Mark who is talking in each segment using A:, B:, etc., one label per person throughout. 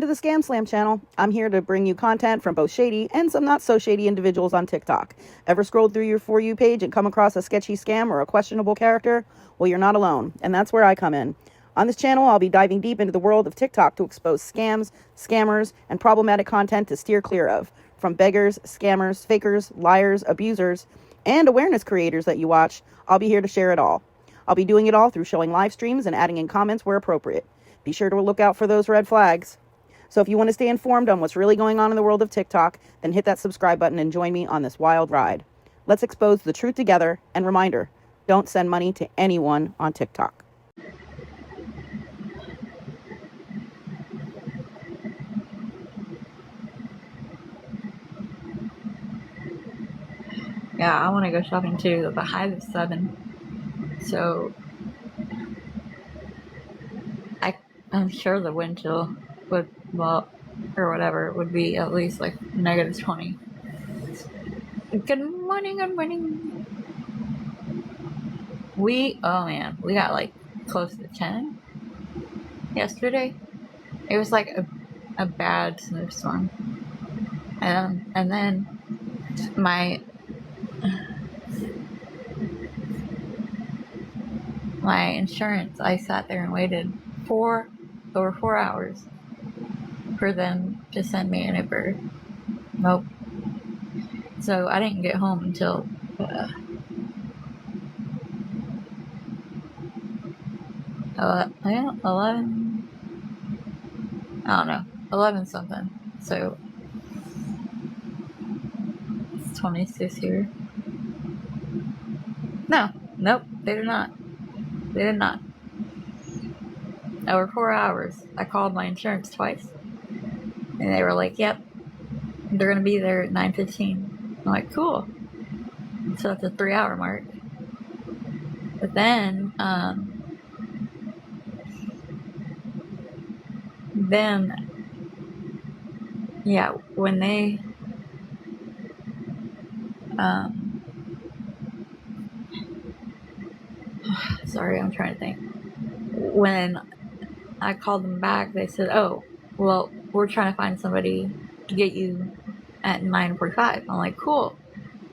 A: to the Scamslam channel. I'm here to bring you content from both shady and some not so shady individuals on TikTok. Ever scrolled through your For You page and come across a sketchy scam or a questionable character? Well, you're not alone, and that's where I come in. On this channel, I'll be diving deep into the world of TikTok to expose scams, scammers, and problematic content to steer clear of. From beggars, scammers, fakers, liars, abusers, and awareness creators that you watch, I'll be here to share it all. I'll be doing it all through showing live streams and adding in comments where appropriate. Be sure to look out for those red flags. So if you want to stay informed on what's really going on in the world of TikTok, then hit that subscribe button and join me on this wild ride. Let's expose the truth together, and reminder, don't send money to anyone on TikTok.
B: Yeah, I want to go shopping too. The high is 7. So I'm sure the wind chill would, well, or whatever, would be at least like -20. Good morning, good morning. Oh man, we got like close to 10 yesterday. It was like a bad snowstorm. And then my insurance, I sat there and waited over 4 hours for them to send me an Uber. Nope. So I didn't get home until 11. I don't know, 11 something. So it's 26 here. Nope, they did not. They did not. Over 4 hours. I called my insurance twice, and they were like, "Yep, they're gonna be there at 9:15." I'm like, "Cool." So that's a 3-hour mark. But then, yeah, when they, sorry, I'm trying to think. When I called them back, they said, "Oh, well, we're trying to find somebody to get you at 9:45. I'm like, "Cool.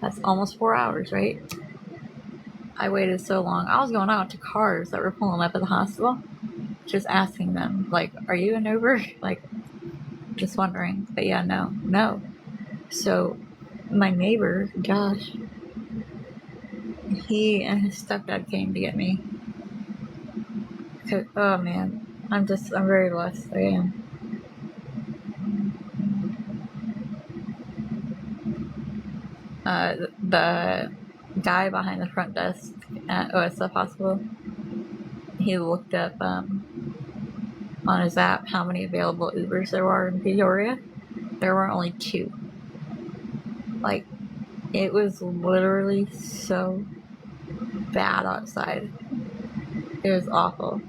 B: That's almost 4 hours, right?" I waited so long. I was going out to cars that were pulling up at the hospital, just asking them, like, "Are you an Uber?" Like, just wondering. But yeah, no. So my neighbor, Josh, he and his stepdad came to get me. Oh man, I'm very blessed. I am. The guy behind the front desk at OSF Hospital, he looked up on his app how many available Ubers there were in Peoria. There were only 2. Like, it was literally so bad outside. It was awful.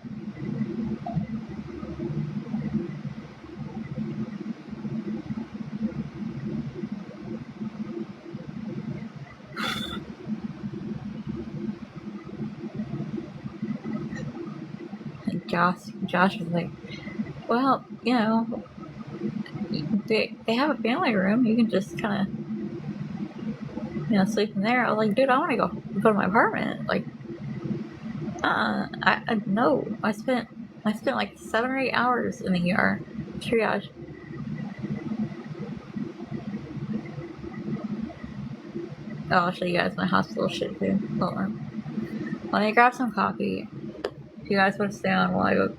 B: And Josh was like, "Well, you know, they have a family room. You can just kind of, sleep in there." I was like, "Dude, I want to go to my apartment." Like, no. I spent like 7 or 8 hours in the ER triage. Oh, I'll show you guys my hospital shit too. Hold on. Let me grab some coffee. If you guys want to stay on while I go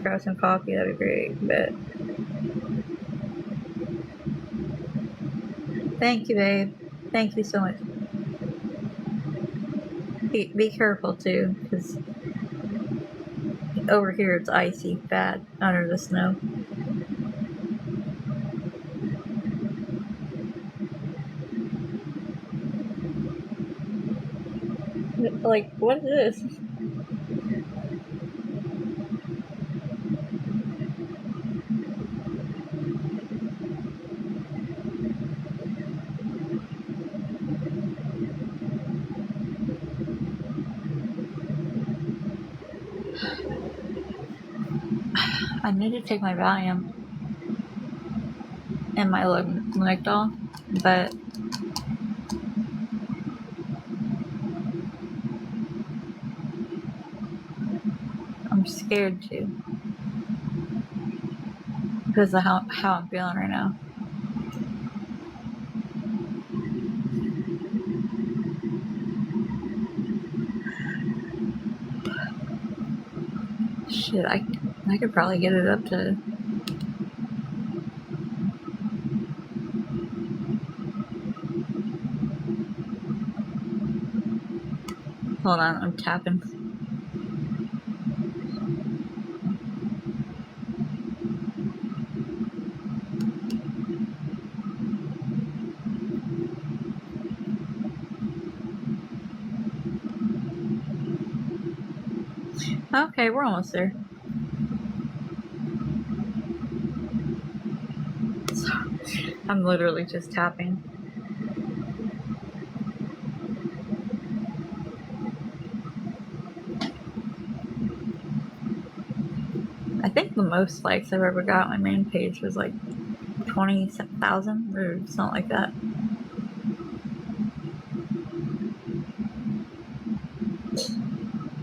B: grab some coffee, that'd be great. But thank you, babe. Thank you so much. Be careful too, because over here it's icy bad under the snow. Like, what is this? I need to take my Valium. and my Linoleum doll, but I'm scared to because of how I'm feeling right now. Shit, I could probably get it up to. Hold on, I'm tapping. Okay, we're almost there. I'm literally just tapping. I think the most likes I've ever got on my main page was like 20,000 or something like that.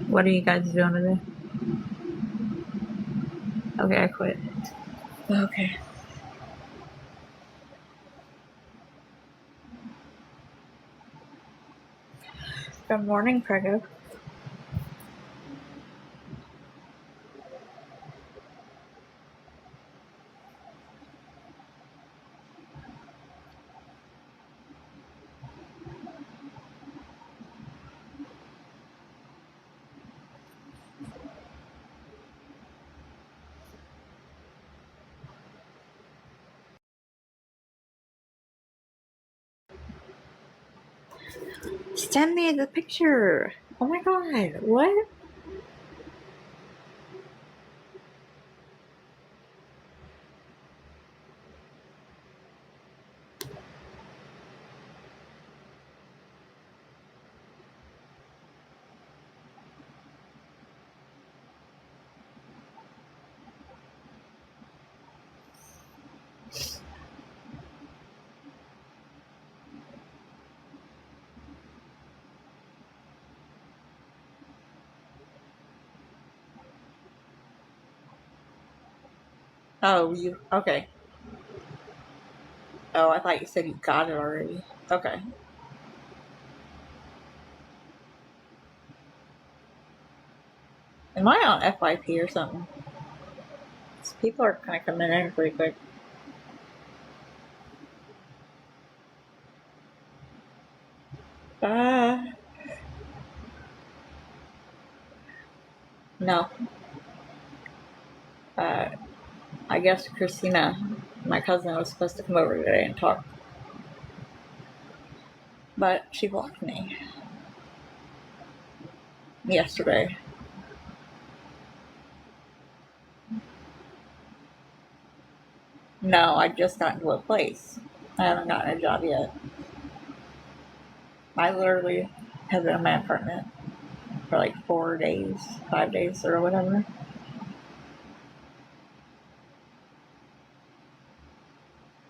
B: What are you guys doing today? Okay, I quit. Okay. Good morning, Prego. Send me the picture. Oh my god, what? Oh, you okay? Oh, I thought you said you got it already. Okay. Am I on FYP or something? People are kind of coming in pretty quick. No. I guess Kristina, my cousin, was supposed to come over today and talk, but she blocked me yesterday. No, I just got into a place. I haven't gotten a job yet. I literally have been in my apartment for like 4 days, 5 days, or whatever.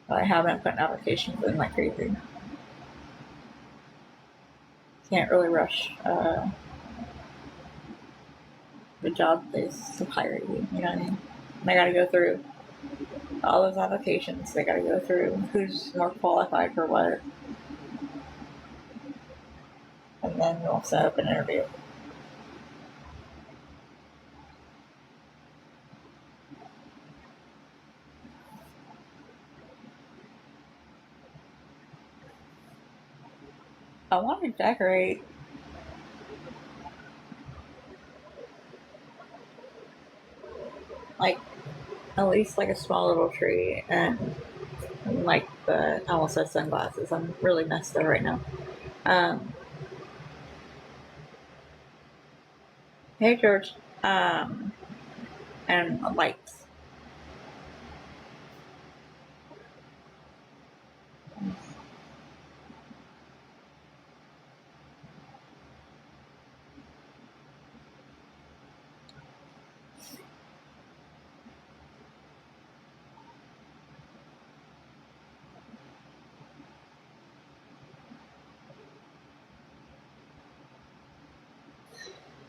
B: But I haven't put applications in like crazy. Can't really rush the job place to hire you, you know what I mean? And I gotta go through all those applications. They gotta go through who's more qualified for what. And then we'll set up an interview. I want to decorate like at least like a small little tree and like the I almost said sunglasses. I'm really messed up right now. Um, hey George. And lights.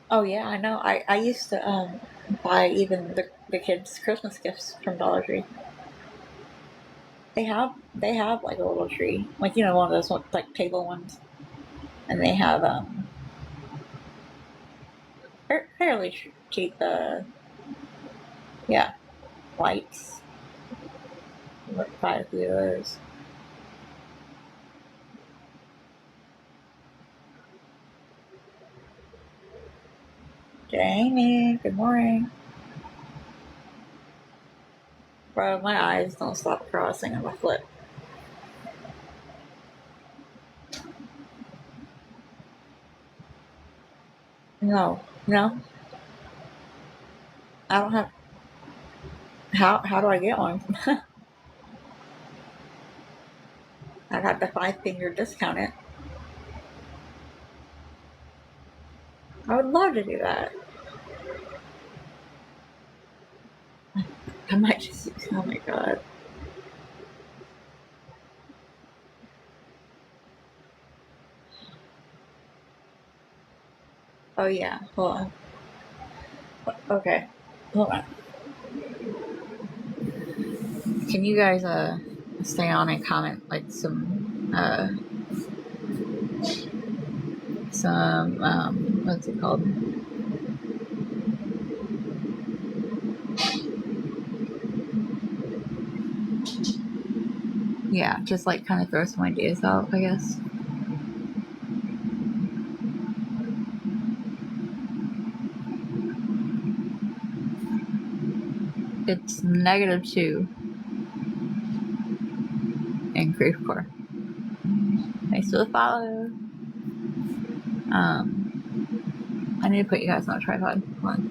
B: Oh yeah, I know. I used to buy even the kids' Christmas gifts from Dollar Tree. They have like a little tree, like one of those like table ones, and they have fairly cheap yeah, lights. Buy a few of those. Jamie, good morning. Bro, my eyes don't stop crossing on my foot. No, no, I don't have. How do I get one? I'd have to 5 finger discount it. I would love to do that. I might just. Oh my god. Oh yeah. Hold on. Okay. Hold on. Can you guys stay on and comment like some what's it called? Yeah, just like kind of throw some ideas out, I guess. It's -2 in Creepcore. Thanks for the follow. I need to put you guys on a tripod. Hold on.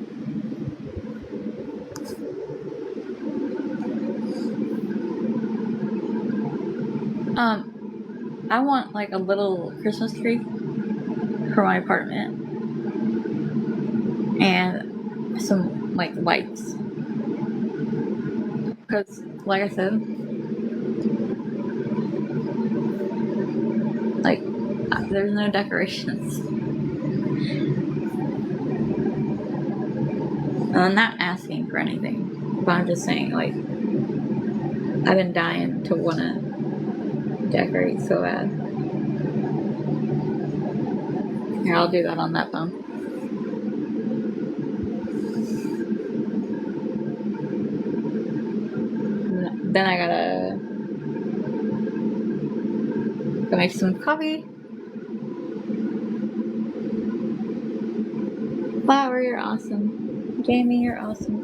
B: I want like a little Christmas tree for my apartment and some like lights. Because, like I said, like there's no decorations. And I'm not asking for anything, but I'm just saying, like, I've been dying to want to decorate so bad. Here, I'll do that on that phone. Then I gotta go make some coffee. Flower, you're awesome. Jamie, you're awesome.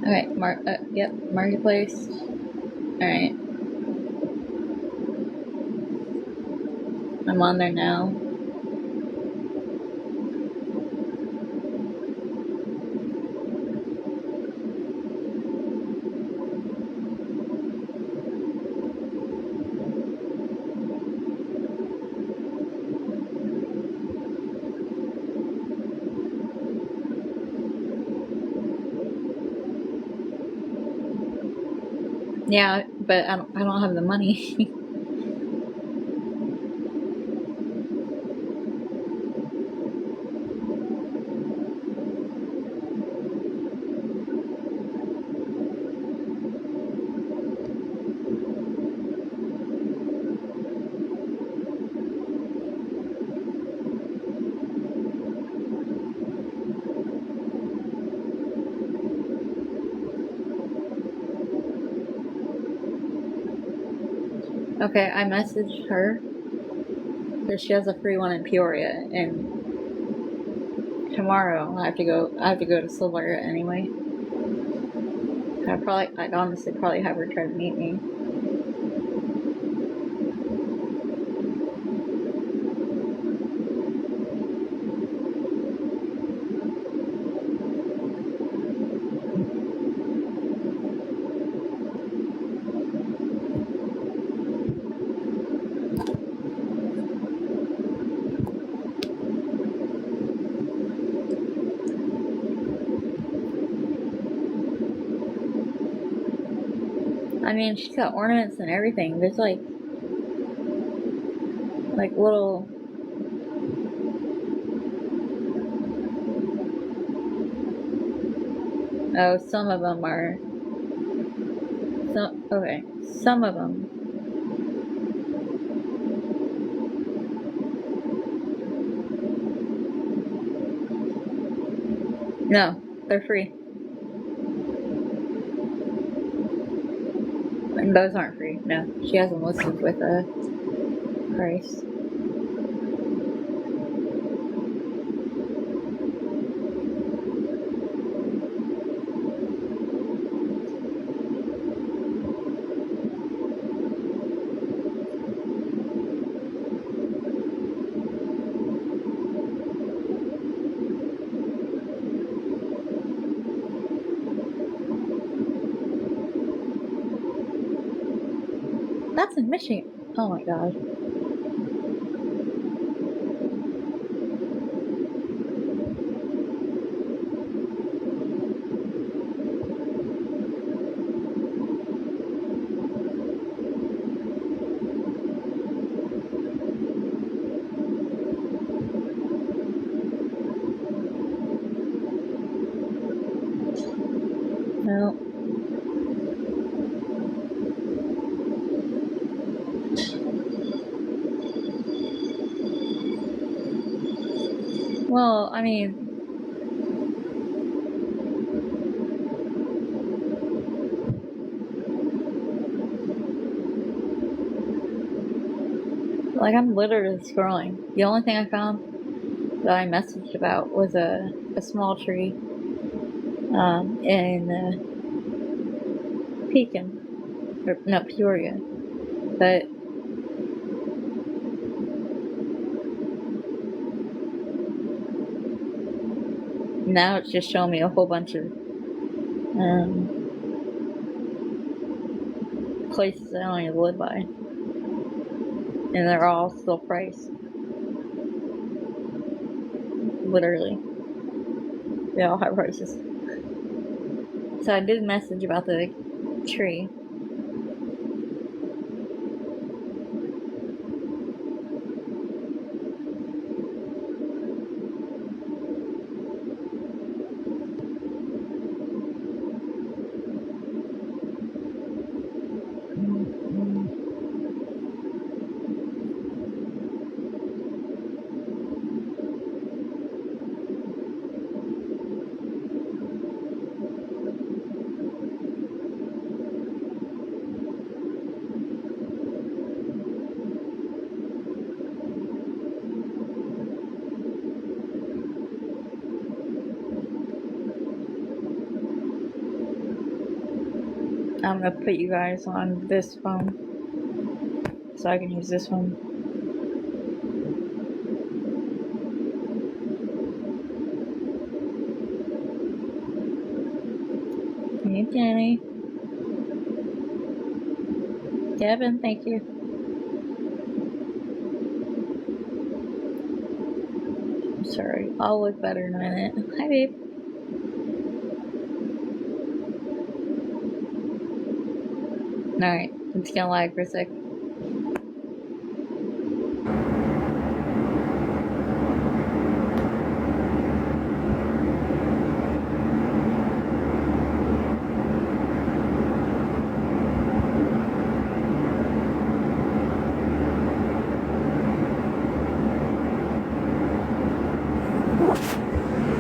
B: Okay, yep, marketplace. Alright. I'm on there now. Yeah, but I don't have the money. Okay, I messaged her because she has a free one in Peoria, and tomorrow I have to go to Silver anyway. I'd honestly probably have her try to meet me. I mean, she's got ornaments and everything. There's like little Oh, some of them are. Okay. Some of them. No, they're free. And those aren't free. No, she has them listed with a price. That's in Michigan. Oh my god. No. Well, I mean, like, I'm literally scrolling. The only thing I found that I messaged about was a small tree in Pekin. Or, no, Peoria. But now it's just showing me a whole bunch of places I don't even live by. And they're all still priced. Literally. They all have prices. So I did message about the tree. I'm gonna put you guys on this phone so I can use this one. Hey, Jenny. Kevin, thank you. I'm sorry. I'll look better in a minute. Hi, babe. Alright, I'm just gonna lag for a sec.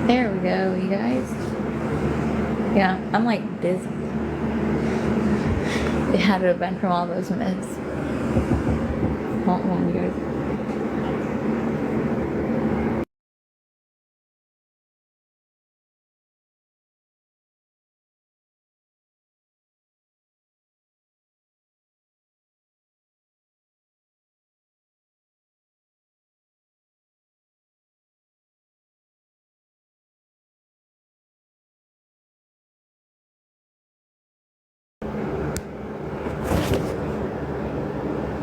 B: There we go, you guys. Yeah, I'm like dizzy. It had to have been from all those meds. Hold on, you guys.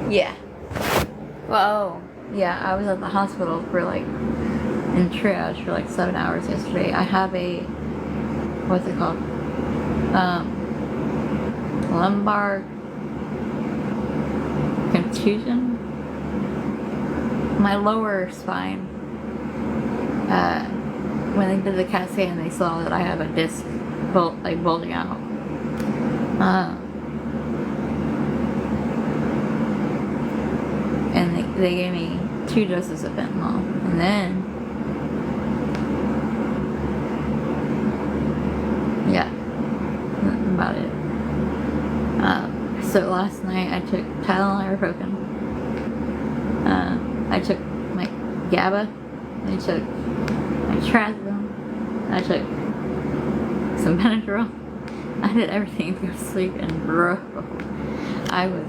B: Yeah. Well, yeah, I was at the hospital for like, in triage for like 7 hours yesterday. I have a, what's it called? Lumbar contusion. My lower spine, when they did the CAT scan, they saw that I have a disc bulging out. And they gave me 2 doses of fentanyl, and then yeah, that's about it. So last night I took Tylenol ibuprofen. I took my GABA. I took my trazodone. I took some Benadryl. I did everything to go to sleep, and bro, I was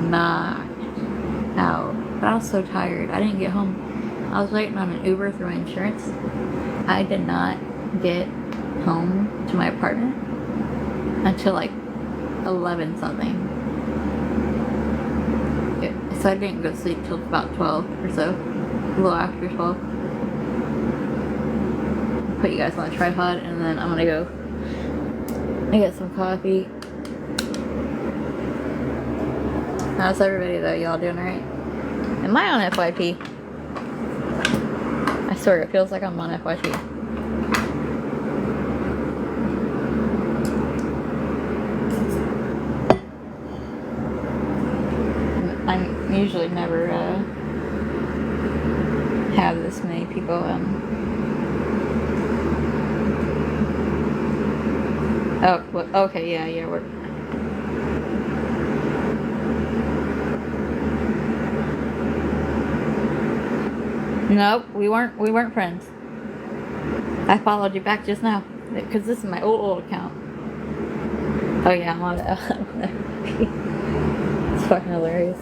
B: knocked out. But I was so tired. I didn't get home. I was waiting on an Uber through my insurance. I did not get home to my apartment until like 11 something. So I didn't go to sleep till about 12 or so. A little after 12. Put you guys on a tripod, and then I'm gonna go get some coffee. How's everybody though? Y'all doing alright? Am I on FYP? I swear it feels like I'm on FYP. I usually never have this many people. Oh, well, okay, yeah, we're. Nope, we weren't friends. I followed you back just now because this is my old account. Oh yeah, I'm on it. It's fucking hilarious.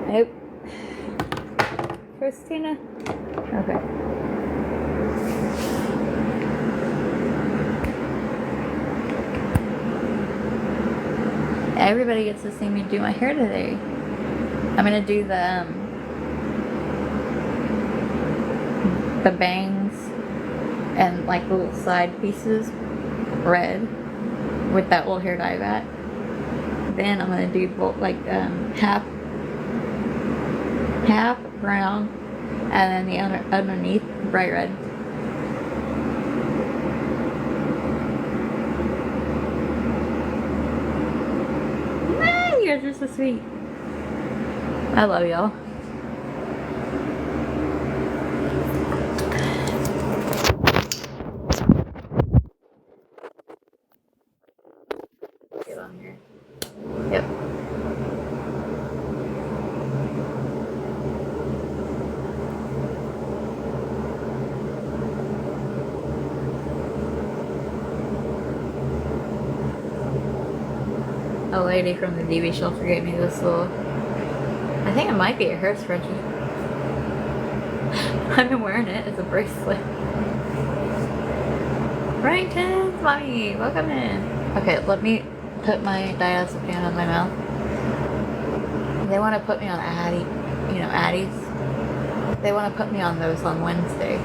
B: Nope. Kristina? Okay. Everybody gets to see me do my hair today. I'm gonna do the bangs and like little side pieces red with that little hair dye vat. Then I'm gonna do both, like half brown and then the underneath bright red. You guys are so sweet. I love y'all. Get on here. Yep. A lady from the DB shelter gave me this little, I think it might be a hair scrunchie. I've been wearing it as a bracelet. Brighton, mommy, welcome in. Okay, let me put my diazepam in my mouth. They want to put me on Addies. They want to put me on those on Wednesday.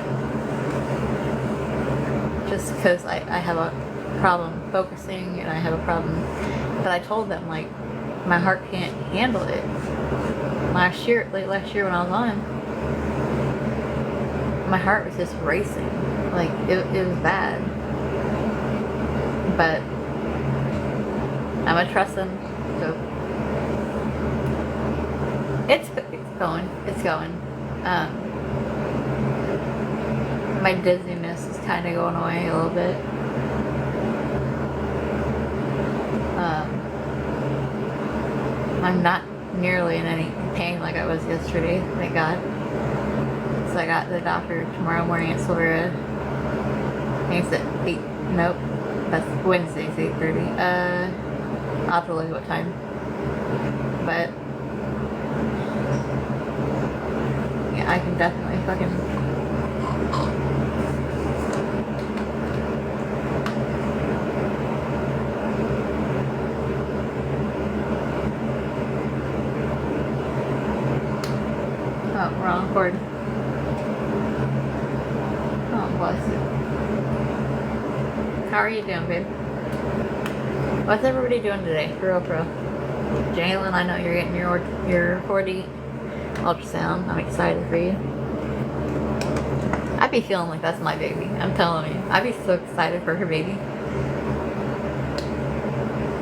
B: Just because I have a problem focusing and I have a problem. But I told them, like, my heart can't handle it. Late last year when I was on, my heart was just racing. Like, it was bad. But I'm gonna trust them. So it's going. My dizziness is kind of going away a little bit. I'm not nearly in any pain like I was yesterday, thank God. So I got the doctor tomorrow morning at Silvera. I think it's at 8. Nope. That's Wednesday, it's 8:30. I'll have to look at what time. But yeah, I can definitely fucking. Oh, wrong cord. Oh, bless you. How are you doing, babe? What's everybody doing today? For real, pro. Jalen, I know you're getting your 4D ultrasound. I'm excited for you. be feeling like that's my baby. I'm telling you. I'd be so excited for her baby.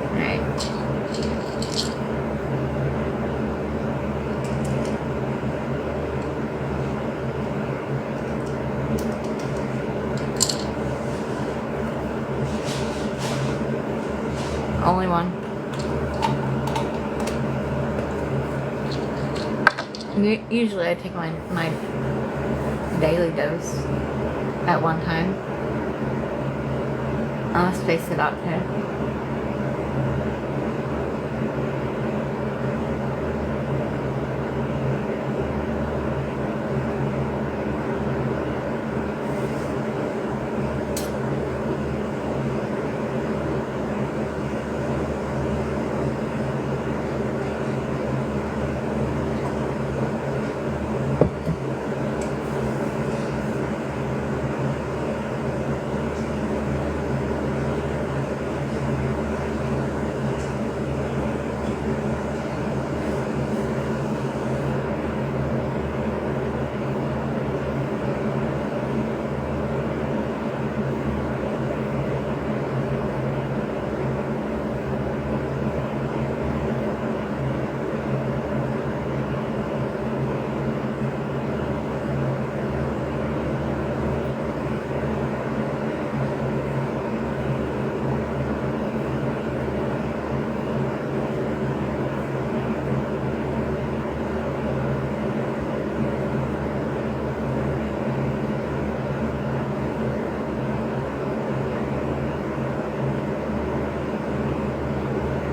B: Alright. Only one. Usually I take my daily dose at one time. I'll space it out today.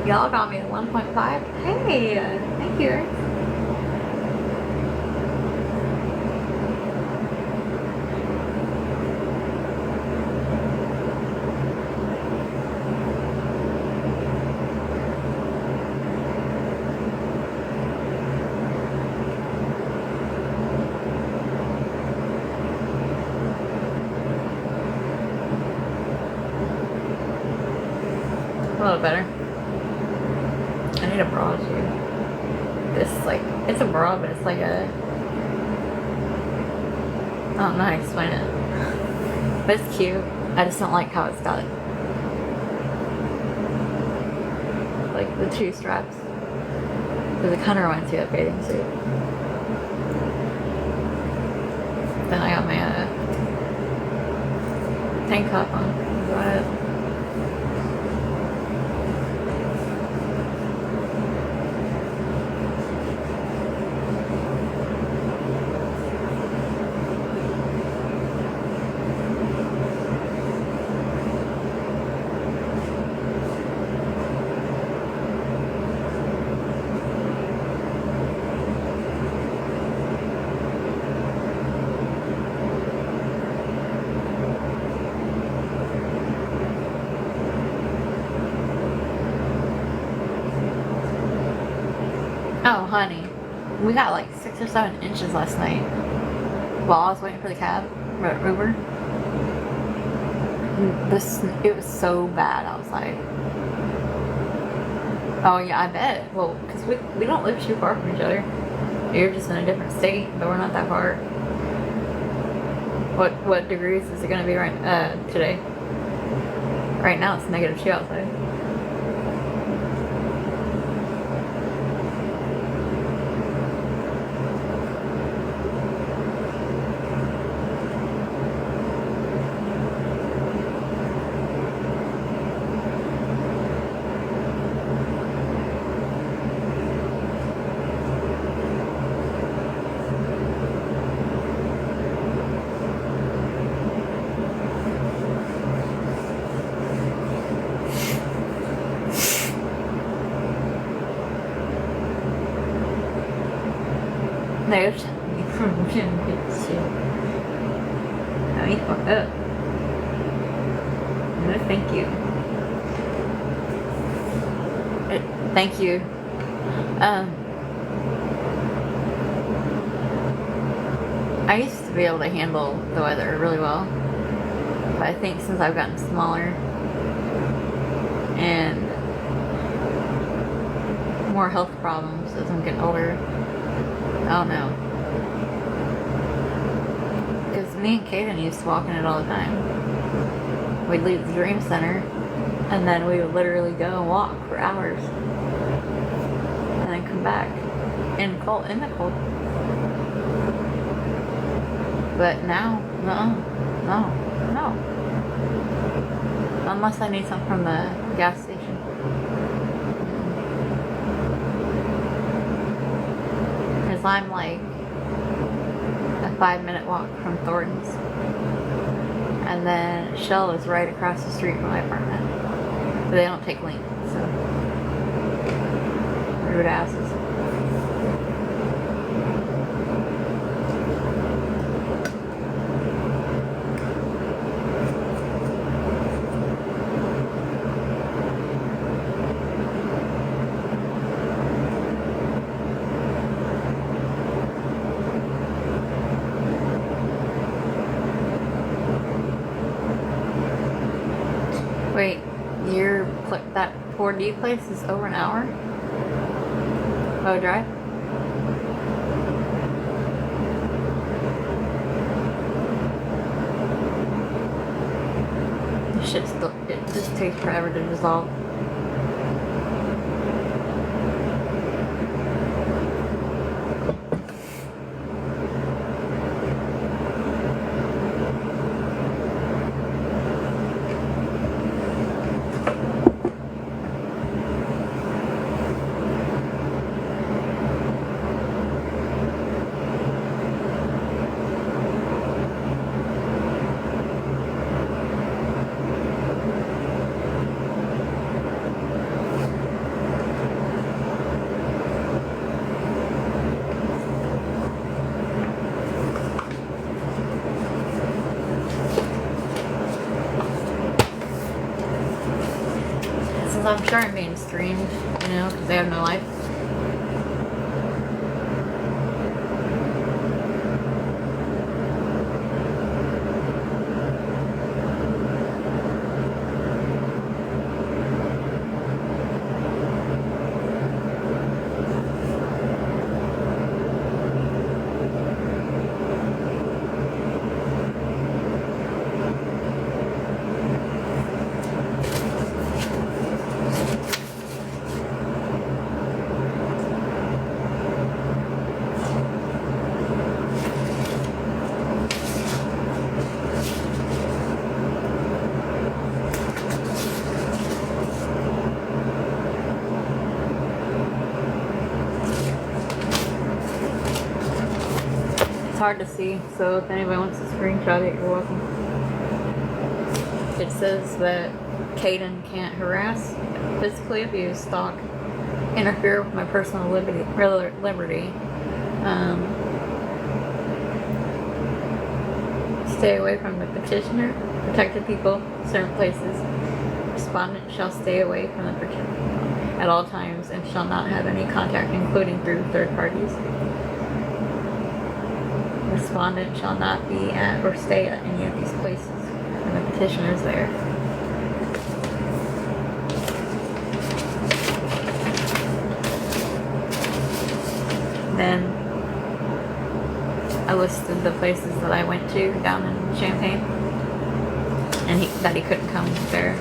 B: Y'all got me at 1.5. Hey, thank you. A little better. I need a bra too. This like, it's a bra, but it's like a, I don't know how to explain it. But it's cute. I just don't like how it's got like the two straps. Because it kind of reminds me of a bathing suit. Then I got my tank top on. That's about it. Oh, honey, we got like 6 or 7 inches last night while I was waiting for the cab, Uber. It was so bad. I was like, oh yeah, I bet. Well, because we don't live too far from each other. You're just in a different state, but we're not that far. What degrees is it gonna be today? Right now it's -2 outside. No, shouldn't get shit. No, he fucked up. No, thank you. Thank you. I used to be able to handle the weather really well, but I think since I've gotten smaller and more health problems as I'm getting older, I don't know. Because me and Kaden used to walk in it all the time. We'd leave the Dream Center, and then we would literally go and walk for hours, and then come back in the cold. But now, no. Unless I need something from the gas station. Because I'm like a 5-minute walk from Thornton's. And then Shell is right across the street from my apartment. But they don't take link, so. Rude asses. Wait, that 4D place is over an hour? Oh, drive? This shit still, it just takes forever to dissolve. I'm sure I'm being streamed, you know, because they have no life. It's hard to see, so if anybody wants to screenshot it, you're welcome. It says that Kaden can't harass, physically abuse, stalk, interfere with my personal liberty, stay away from the petitioner, protected people, certain places. Respondent shall stay away from the petitioner at all times and shall not have any contact, including through third parties. Respondent shall not be at or stay at any of these places, and the petitioner is there. Then I listed the places that I went to down in Champaign, and that he couldn't come there.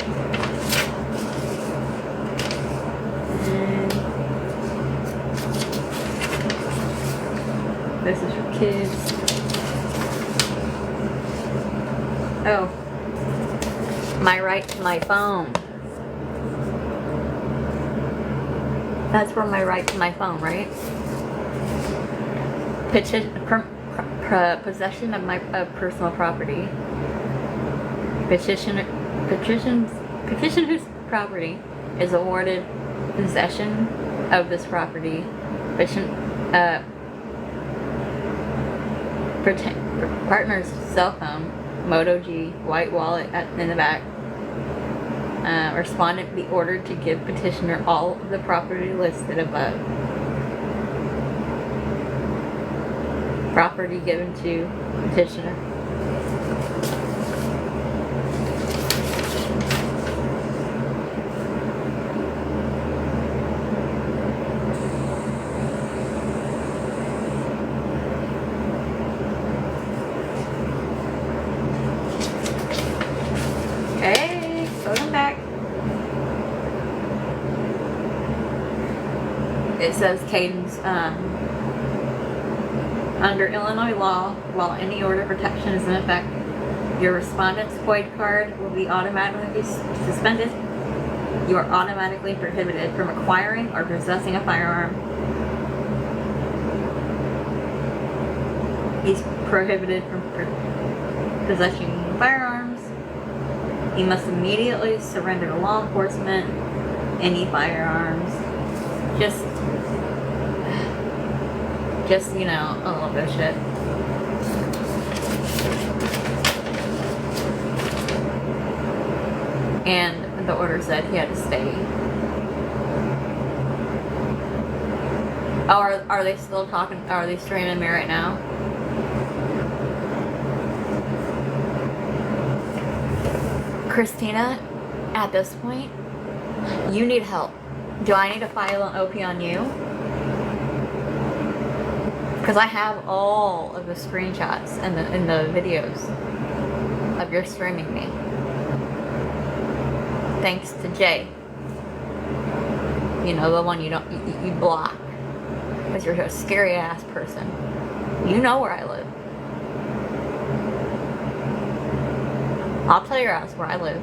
B: And this is for kids. Oh, my right to my phone. That's for my right to my phone, right? Possession of my personal property. Petitioner's property is awarded possession of this property. Partner's cell phone, Moto G, white wallet in the back. Respondent be ordered to give petitioner all of the property listed above. Property given to petitioner. says Cadence, under Illinois law, while any order of protection is in effect, your respondent's FOID card will be automatically suspended. You are automatically prohibited from acquiring or possessing a firearm. He's prohibited from possessing firearms. He must immediately surrender to law enforcement any firearms. Just you know, a little bit of shit. And the order said he had to stay. Oh, are they still talking? Are they streaming me right now? Kristina, at this point, you need help. Do I need to file an OP on you? Because I have all of the screenshots and the videos of your streaming me. Thanks to Jay. You know, the one you block. Because you're a scary ass person. You know where I live. I'll tell your ass where I live.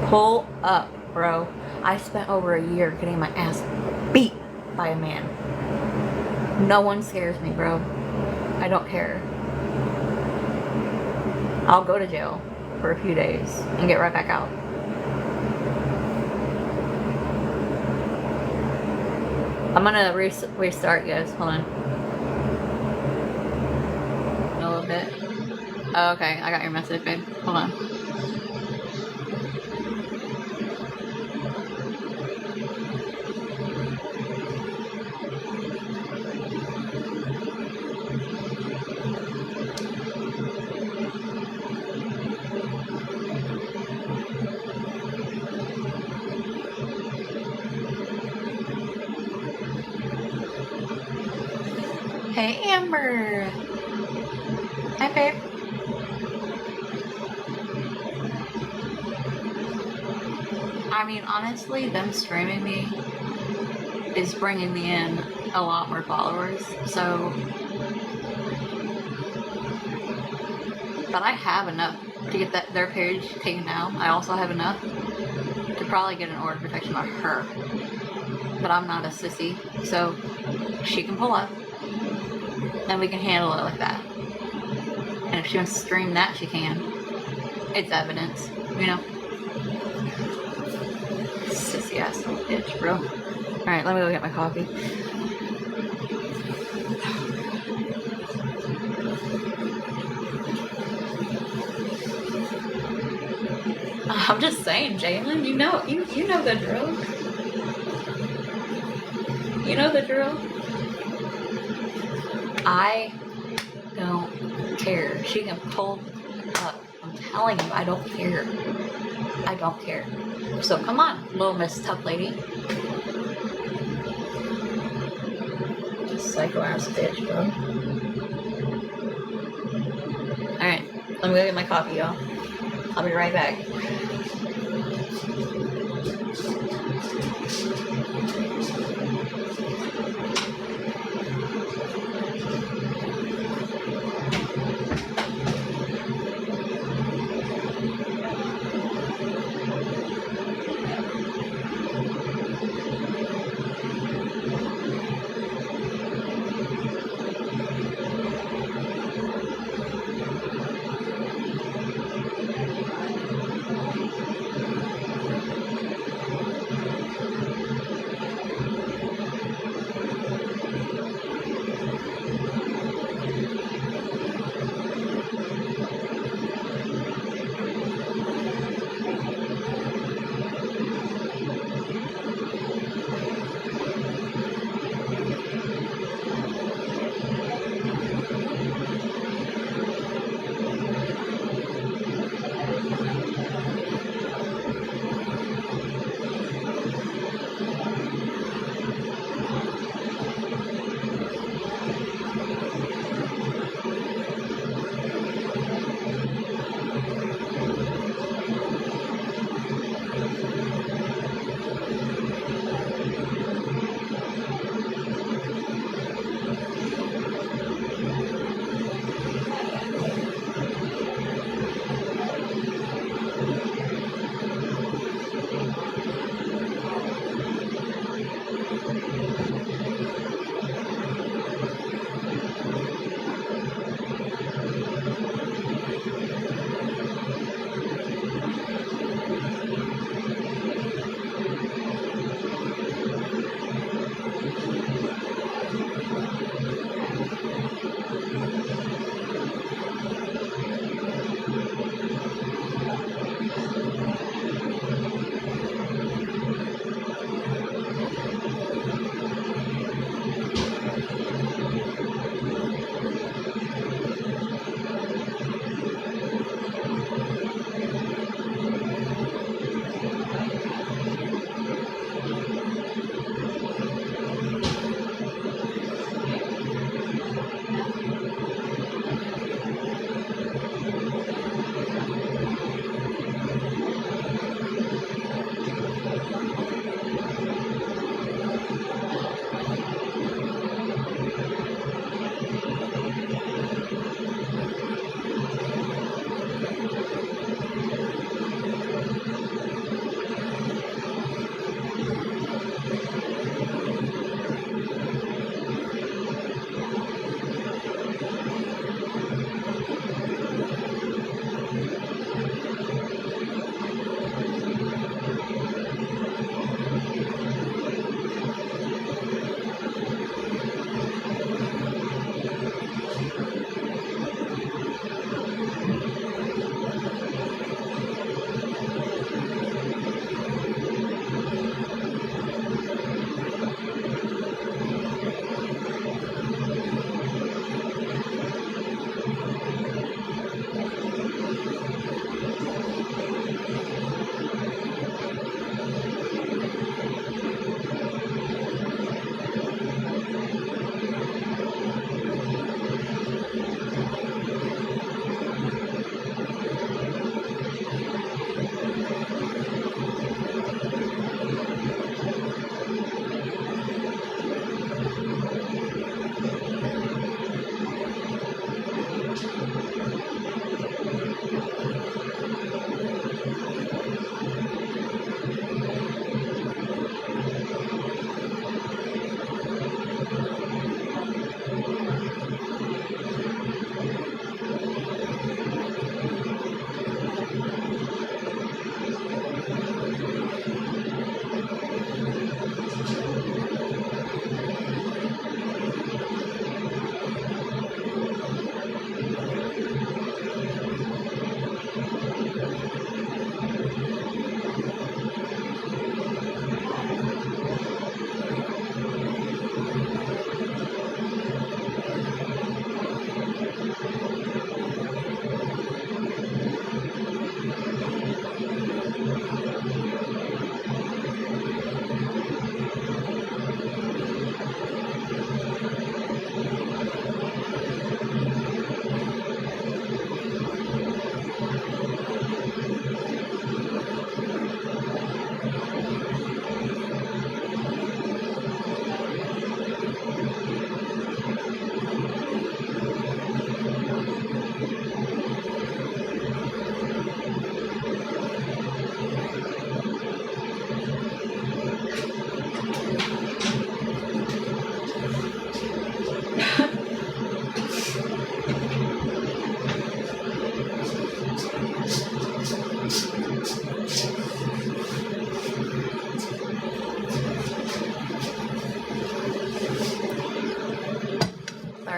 B: Pull up, bro. I spent over a year getting my ass beat by a man. No one scares me, bro. I don't care. I'll go to jail for a few days and get right back out. I'm gonna restart, guys. Hold on. A little bit. Oh, okay, I got your message, babe. Hold on. Hey, Amber. Hi, babe. I mean, honestly, them streaming me is bringing me in a lot more followers, so... But I have enough to get their page taken down. I also have enough to probably get an order of protection on her. But I'm not a sissy, so she can pull up, and we can handle it like that. And if she wants to stream that, she can. It's evidence, you know? Sissy ass little bitch, bro. Alright, let me go get my coffee. I'm just saying, Jalen, you know the drill. You know the drill. I don't care. She can pull up. I'm telling you, I don't care. I don't care. So come on, little Miss Tough Lady. Psycho ass bitch, bro. Alright, let me go get my coffee, y'all. I'll be right back.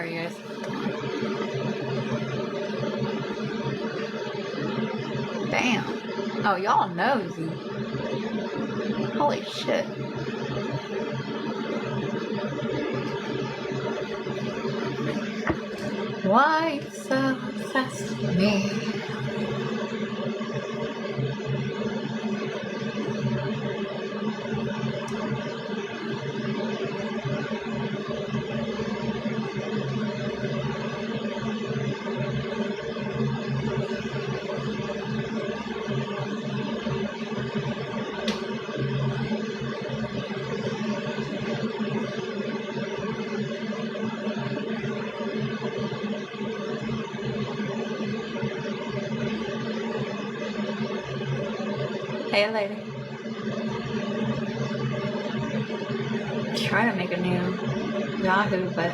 B: Sorry, guys. Damn. Oh, y'all nosy. Holy shit. Why you so obsessed with me? Hey, lady. Try to make a new Yahoo, but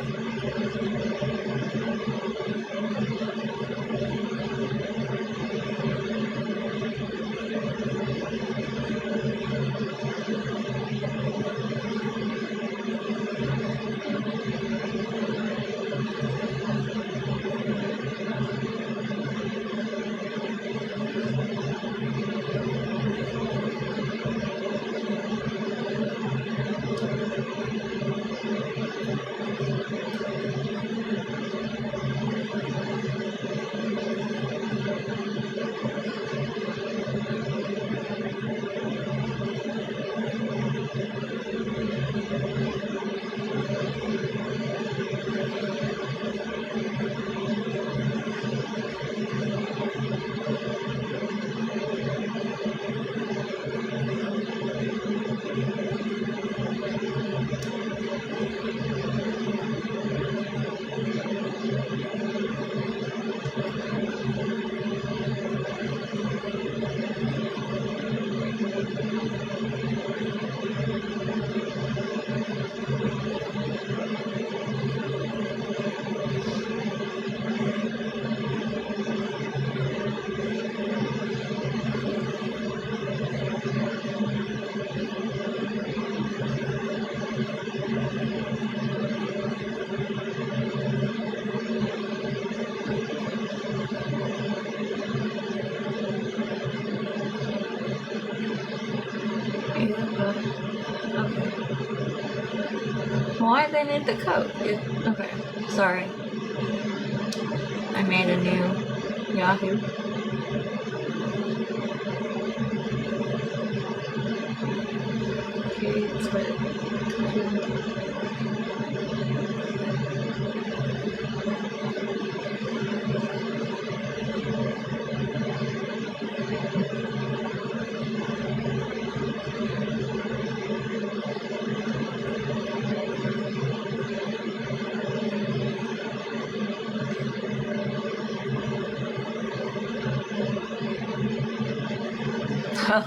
B: why they need the code? Okay, sorry. I made a new Yahoo. Okay, it's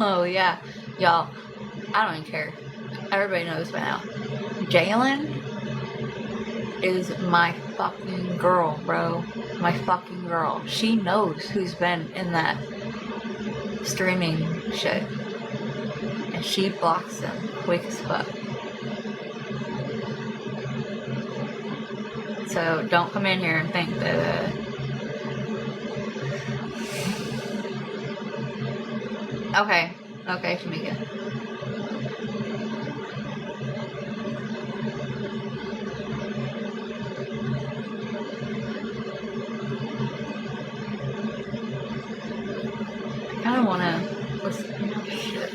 B: oh yeah, y'all, I don't even care. Everybody knows by now. Jalen is my fucking girl, bro. My fucking girl. She knows who's been in that streaming shit. And she blocks them quick as fuck. So don't come in here and think that okay, Shamika. I don't wanna listen to shit.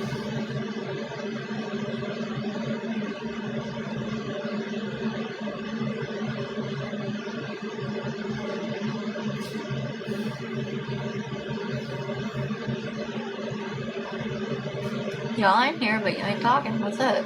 B: Y'all, I'm here, but you ain't talking. What's up?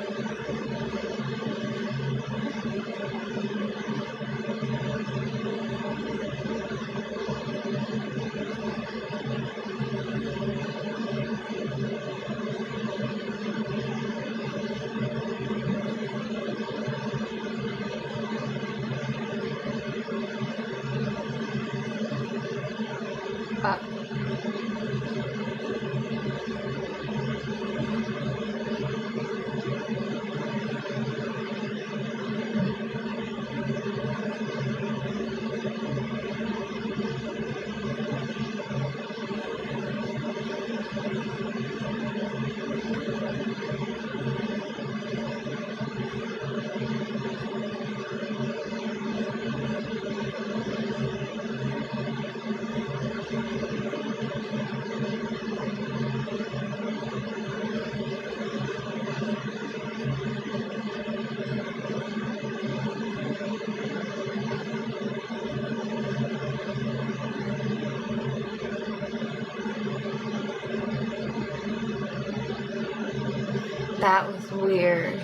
B: That was weird.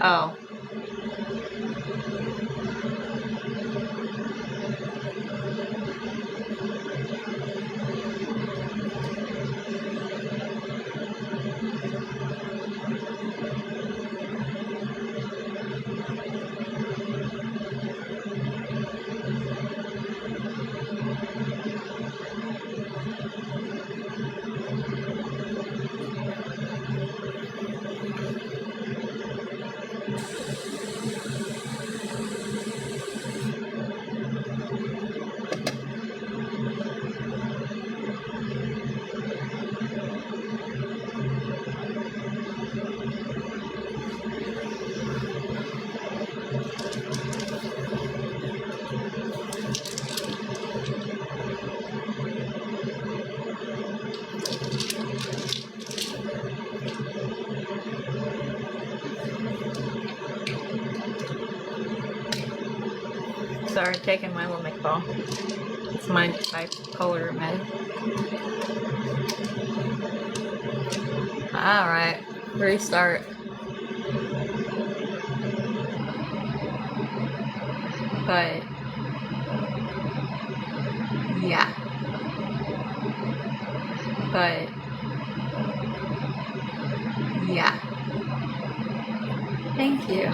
B: Oh. Sorry, taking my limit ball. It's my bipolar med. Alright, restart. But yeah. But yeah. Thank you.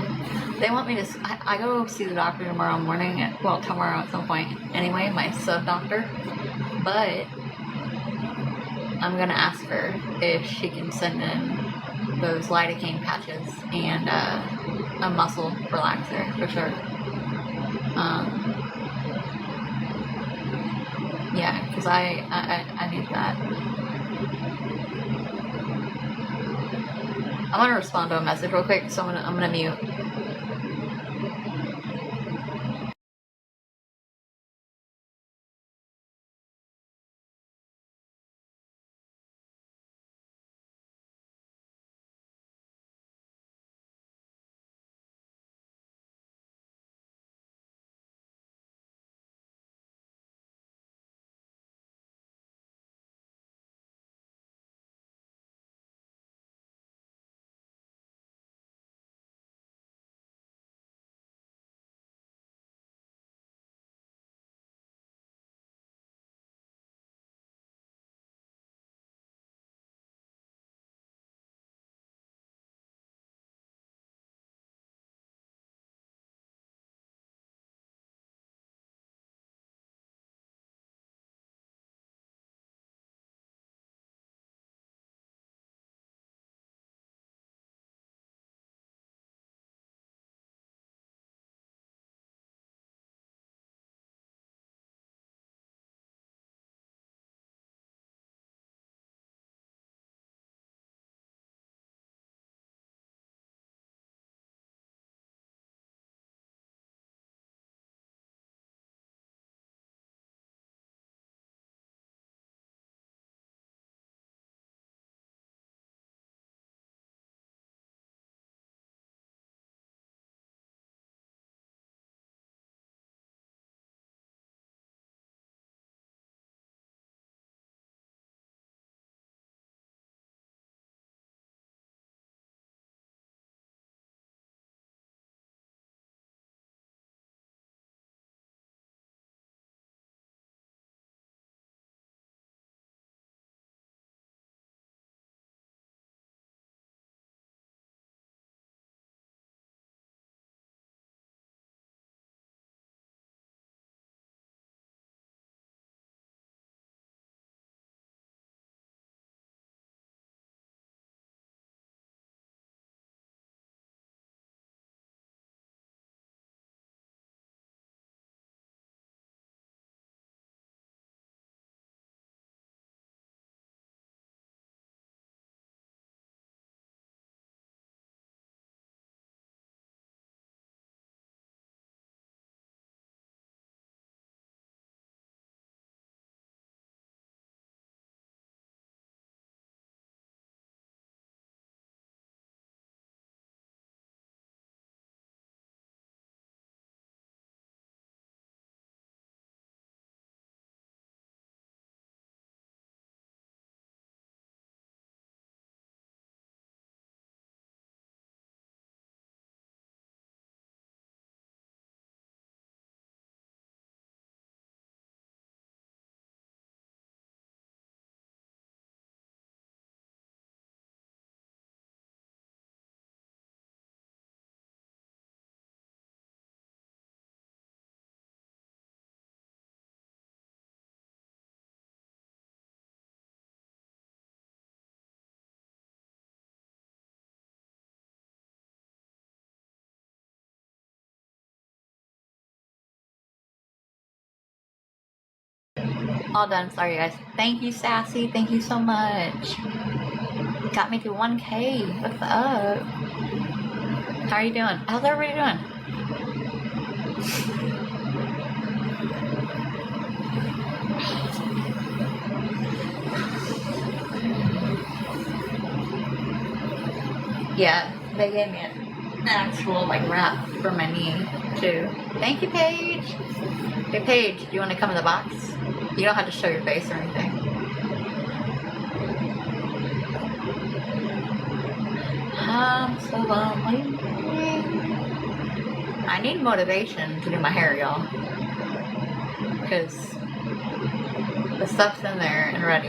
B: They want me to. I go see the doctor tomorrow morning. Tomorrow at some point. Anyway, my sub doctor. But I'm gonna ask her if she can send in those lidocaine patches and a muscle relaxer for sure. Yeah, because I need that. I'm gonna respond to a message real quick, so I'm gonna mute. All done. Sorry, guys. Thank you, Sassy. Thank you so much. Got me to 1K. What's up? How are you doing? How's everybody doing? Yeah, they gave me an actual like wrap for my knee too. Thank you, Paige. Hey, Paige, do you want to come in the box? You don't have to show your face or anything. I'm so lonely. I need motivation to do my hair, y'all, because the stuff's in there and ready.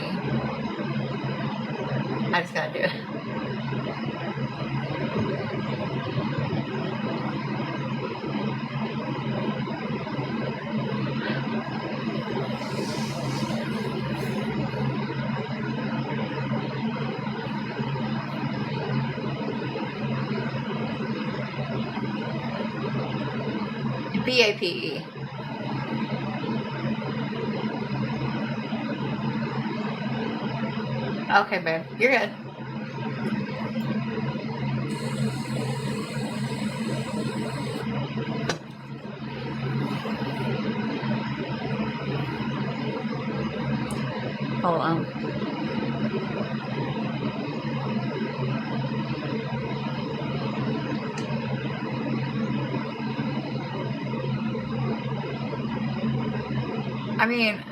B: I just gotta do it. BAPE. Okay, babe. You're good. Hold on. I mean,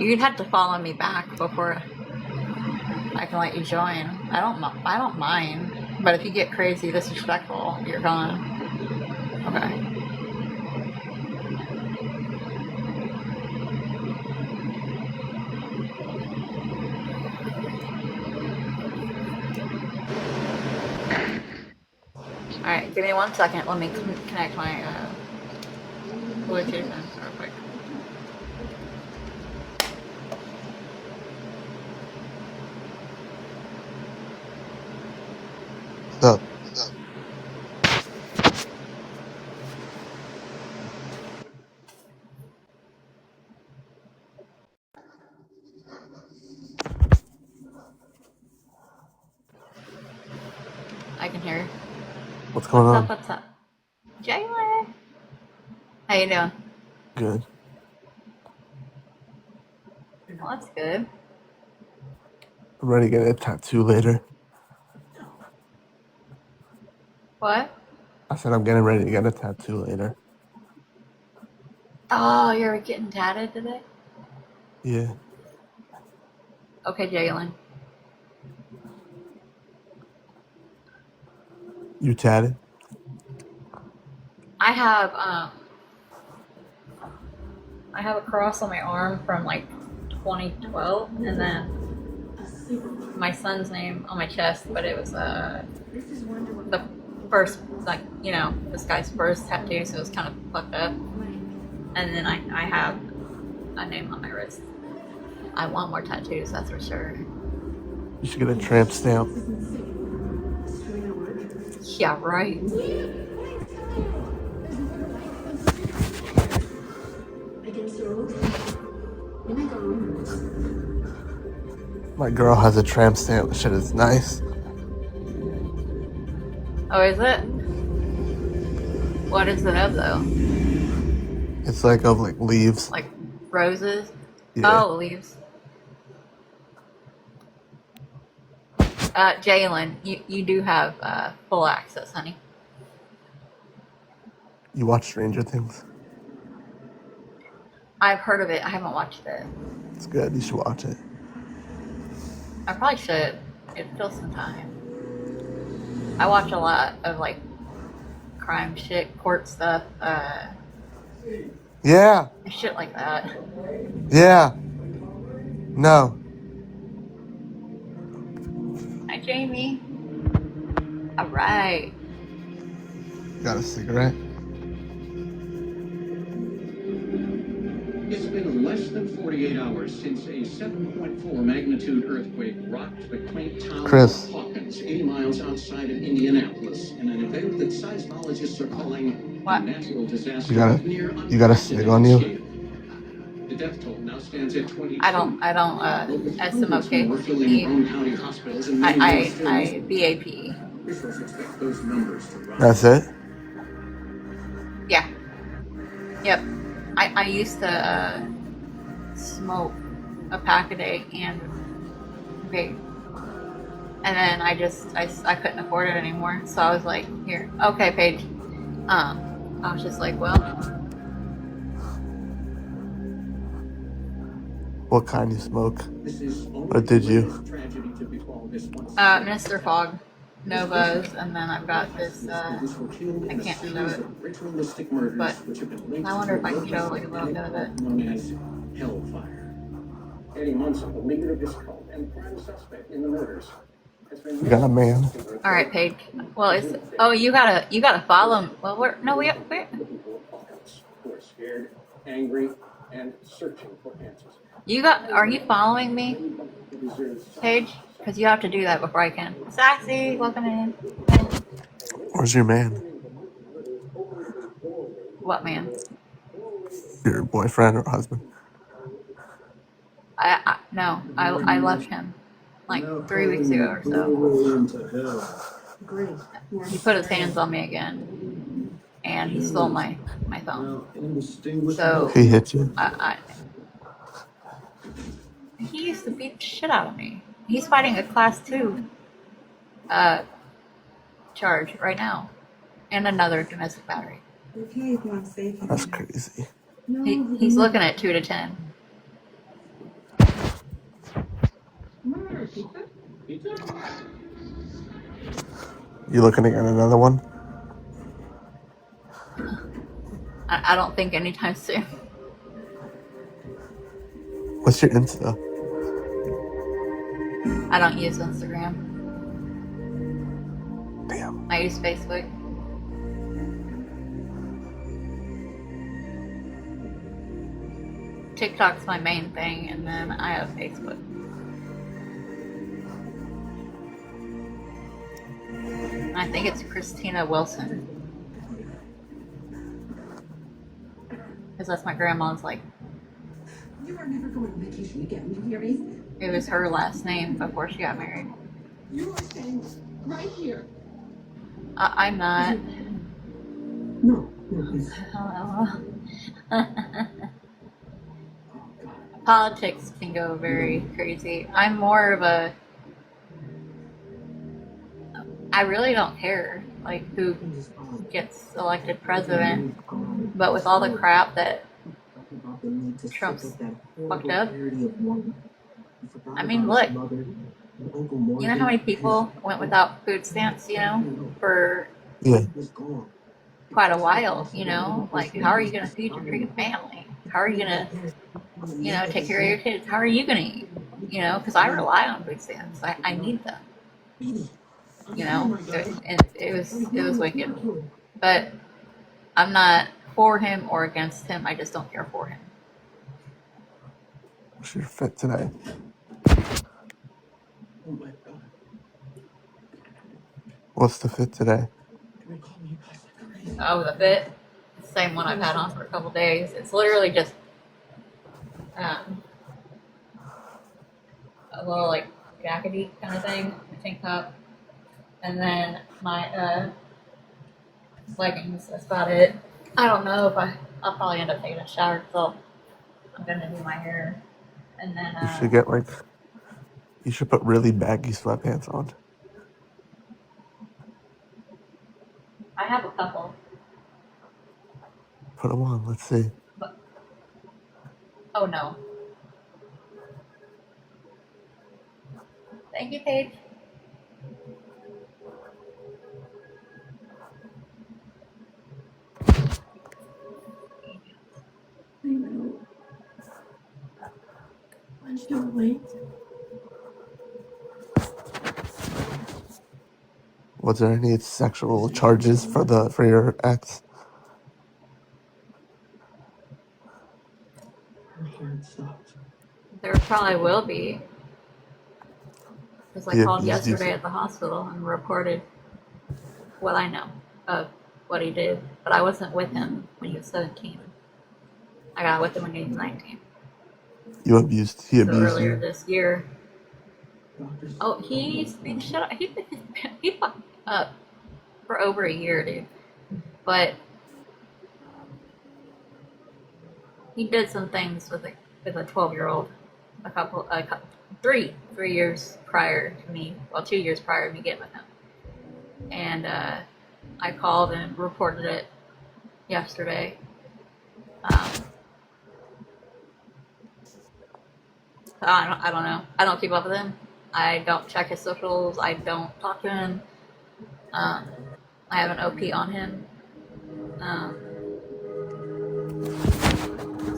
B: you'd have to follow me back before I can let you join. I don't mind. But if you get crazy disrespectful, you're gone. Okay. Alright, give me 1 second. Let me connect my Bluetooth in real quick.
C: What's up?
B: I can hear.
C: What's going on?
B: What's up? Jayla. How you doing?
C: Good.
B: Well, that's good.
C: I'm ready to get a tattoo later.
B: What?
C: I said I'm getting ready to get a tattoo later.
B: Oh, you're getting tatted today?
C: Yeah.
B: Okay, Jalen.
C: You tatted?
B: I have a cross on my arm from like 2012, and then my son's name on my chest, but it was the first, like, you know, this guy's first tattoo, so it was kind of fucked up. And then I have a name on my wrist. I want more tattoos, that's for sure.
C: You should get a tramp stamp.
B: Yeah, right.
C: My girl has a tramp stamp. The shit is nice.
B: Oh, is it? What is it of, though?
C: It's like of like leaves.
B: Like roses?
C: Yeah.
B: Oh, leaves. Jalen, you do have full access, honey.
C: You watch Stranger Things?
B: I've heard of it. I haven't watched it.
C: It's good. You should watch it.
B: I probably should. It fills some time. I watch a lot of like crime shit, court stuff,
C: Yeah.
B: shit like that.
C: Yeah. No.
B: Hi, Jamie. All right.
C: You got a cigarette?
D: It's been less than 48 hours since a 7.4 magnitude earthquake rocked the quaint town
C: Chris.
D: of Hawkins, 80 miles outside of Indianapolis, in an event that seismologists are calling a natural disaster of near
C: You got a cig on you?
D: The death toll now stands That's at 22.
B: I don't smoke.
D: Virtually in our own county hospitals and many more
B: I BAP.
D: Officials expect those numbers to rise.
C: That's it?
B: Yeah. Yep. I used to smoke a pack a day and vape. And then I couldn't afford it anymore. So I was like, here, okay, Paige. I was just like, well,
C: What kind you smoke?
D: This is
C: Or did you?
D: tragedy to befall this once
B: Mr. Fog, Novas, and then I've got this, I can't show it,
D: ritualistic murders
B: but
D: which have been linked
B: I wonder if I can
D: to
B: show like a little bit of it.
D: known as Hellfire. Eddie Munson, the leader of this cult and prime suspect in the murders, has been
C: You got a man.
B: All right, Paige. Well, you gotta follow him. Well, we're
D: who are scared, angry, and searching for answers.
B: are you following me, Paige? Because you have to do that before I can. Saxy, welcome in.
C: Where's your man?
B: What man?
C: Your boyfriend or husband?
B: No, I left him like 3 weeks ago or so. He put his hands on me again, and he stole my phone. So
C: He hit you?
B: he used to beat the shit out of me. He's fighting a class 2 charge right now, and another domestic battery.
C: That's crazy.
B: He's looking at 2 to 10.
C: You looking to get another one?
B: I don't think anytime soon.
C: What's your Insta?
B: I don't use Instagram.
C: Damn.
B: I use Facebook. TikTok's my main thing, and then I have Facebook. I think it's Kristina Wilson. Because that's my grandma's, like,
E: You are never going on vacation again, you hear me?
B: it was her last name before she got married.
E: You are staying right here.
B: I'm not.
E: No, please.
B: Politics can go very crazy. I'm more of a. I really don't care, like, who gets elected president, but with all the crap that Trump's fucked up. I mean, look, you know how many people went without food stamps, for
C: Yeah.
B: quite a while, Like, how are you going to feed your freaking family? How are you going to, take care of your kids? How are you going to eat? Because I rely on food stamps. I need them. It was wicked. But I'm not for him or against him. I just don't care for him.
C: What's your fit today? What's the fit today?
B: Oh, the fit? Same one I've had on for a couple days. It's literally just a little, like, jackety kind of thing, a tank top, and then my leggings. That's about it. I don't know if I'll probably end up taking a shower, so I'm gonna do my hair, and then
C: You should get you should put really baggy sweatpants on.
B: I have a couple.
C: Put them on. Let's see.
B: But, oh no. Thank you, Paige.
E: I know. I'm still late.
C: Was there any sexual charges for your ex?
E: My hand stopped.
B: There probably will be. Because I
C: Yeah,
B: called
C: just-
B: yesterday at the hospital and reported what I know of what he did. But I wasn't with him when he was 17. I got with him when he was 19.
C: He abused
B: So earlier
C: you.
B: this year. Oh, he's been shut up. He fucked up for over a year, dude. But he did some things with a 12-year-old, three years prior to me. Well, 2 years prior to me getting with him. And I called and reported it yesterday. I don't know. I don't keep up with him. I don't check his socials. I don't talk to him. I have an OP on him.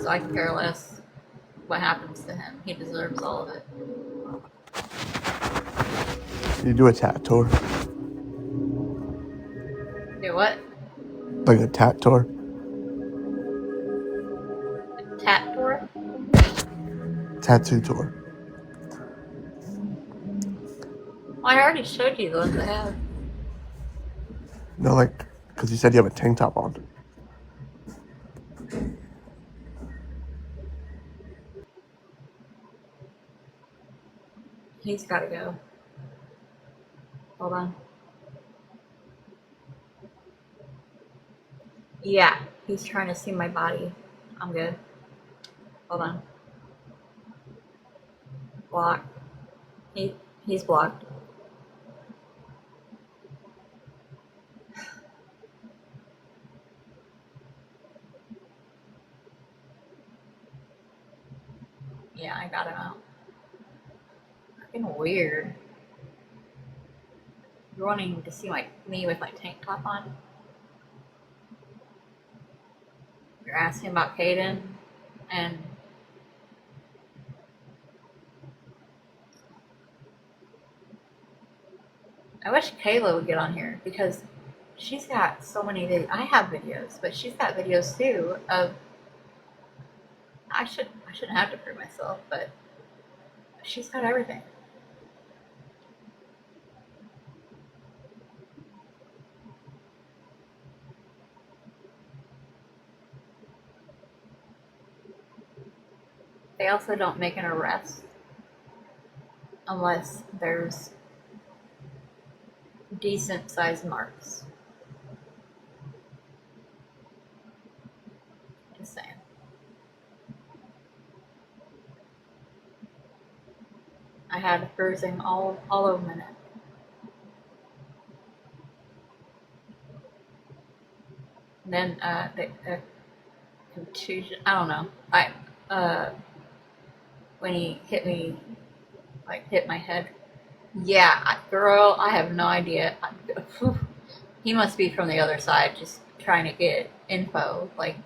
B: So I can care less what happens to him. He deserves all of it.
C: You do a tat tour,
B: Do what?
C: like a tat tour.
B: Tat tour?
C: Tattoo tour.
B: Well, I already showed you the ones I have.
C: No, like, because you said you have a tank top on.
B: He's gotta go. Hold on. Yeah, he's trying to see my body. I'm good. Hold on. Block. He's blocked. Yeah, I got him out. Fucking weird. You're wanting to see me with my tank top on? You're asking about Caden, and I wish Kayla would get on here because she's got so many videos. I have videos, but she's got videos too of. I shouldn't have to prove myself, but she's got everything. They also don't make an arrest unless there's decent sized marks. Just saying. I had bruising all over my neck. And then the contusion. I don't know. When he hit me, hit my head. Yeah, girl, I have no idea. He must be from the other side, just trying to get info. Like,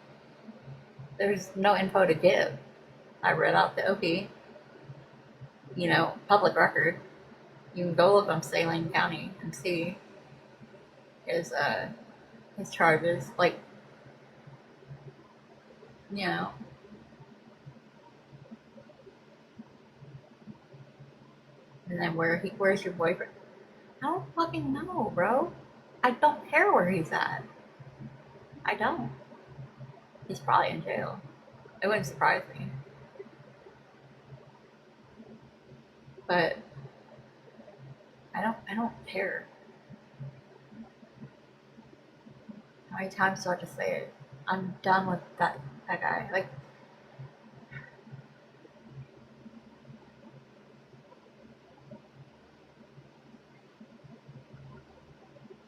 B: there's no info to give. I read out the OP. Public record. You can go look on Saline County and see his charges. Like, and then where's your boyfriend? I don't fucking know, bro. I don't care where he's at. I don't. He's probably in jail. It wouldn't surprise me. But I don't care. How many times do I have to say it? I'm done with that guy. Like,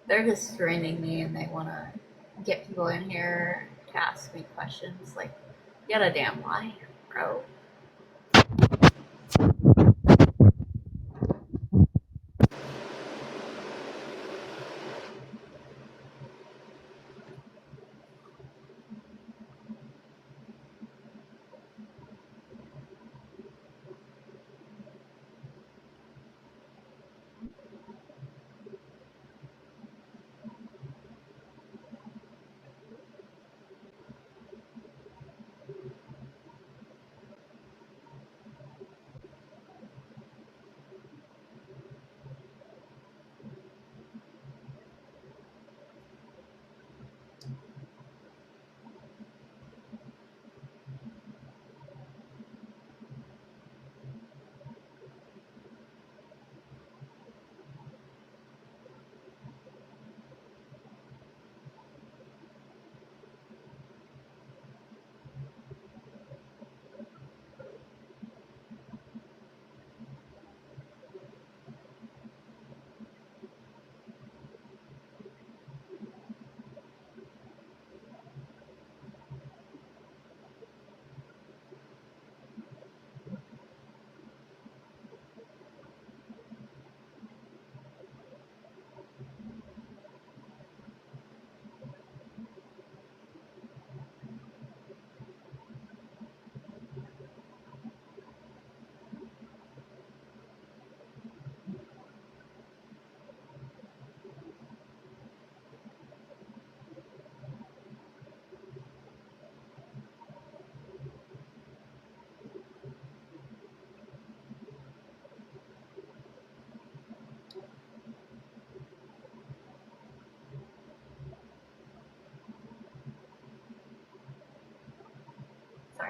B: they're just screaming me and they want to get people in here to ask me questions. Like, get a damn life, bro.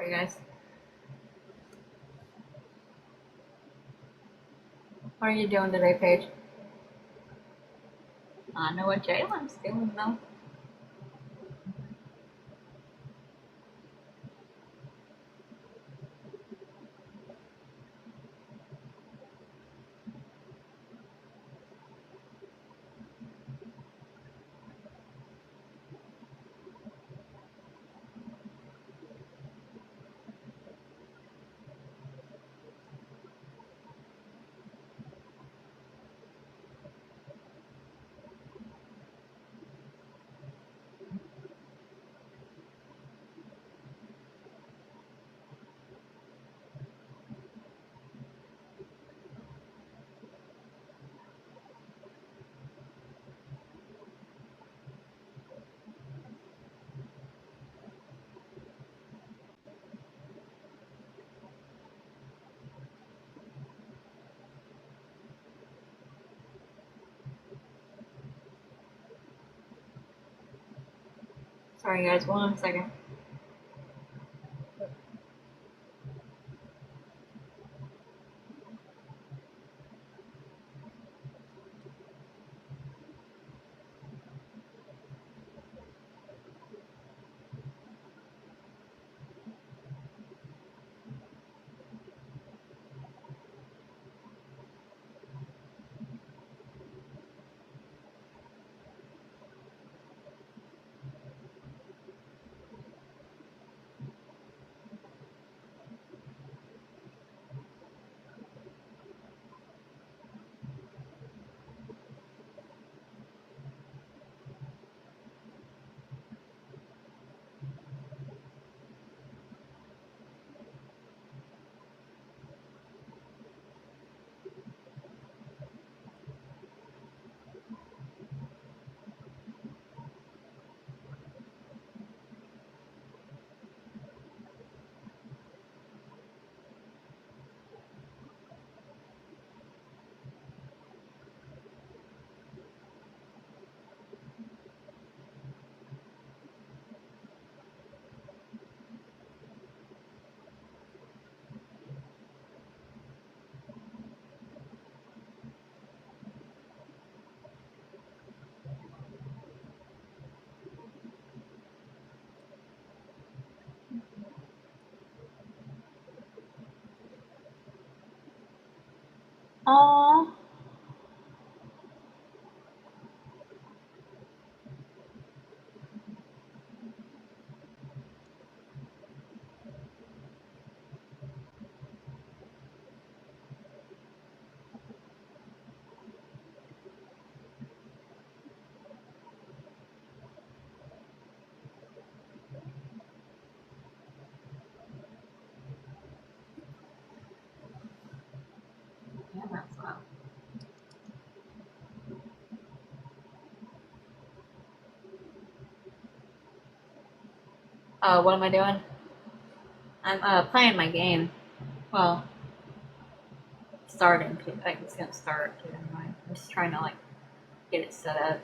B: Sorry, guys. What are you doing today, Paige? I know what Jalen's doing, though. Sorry, guys. 1 second. Aww. Yeah, that's loud. What am I doing? I'm playing my game. Well, starting to. Like, it's gonna start. Anyway. I'm just trying to like get it set up.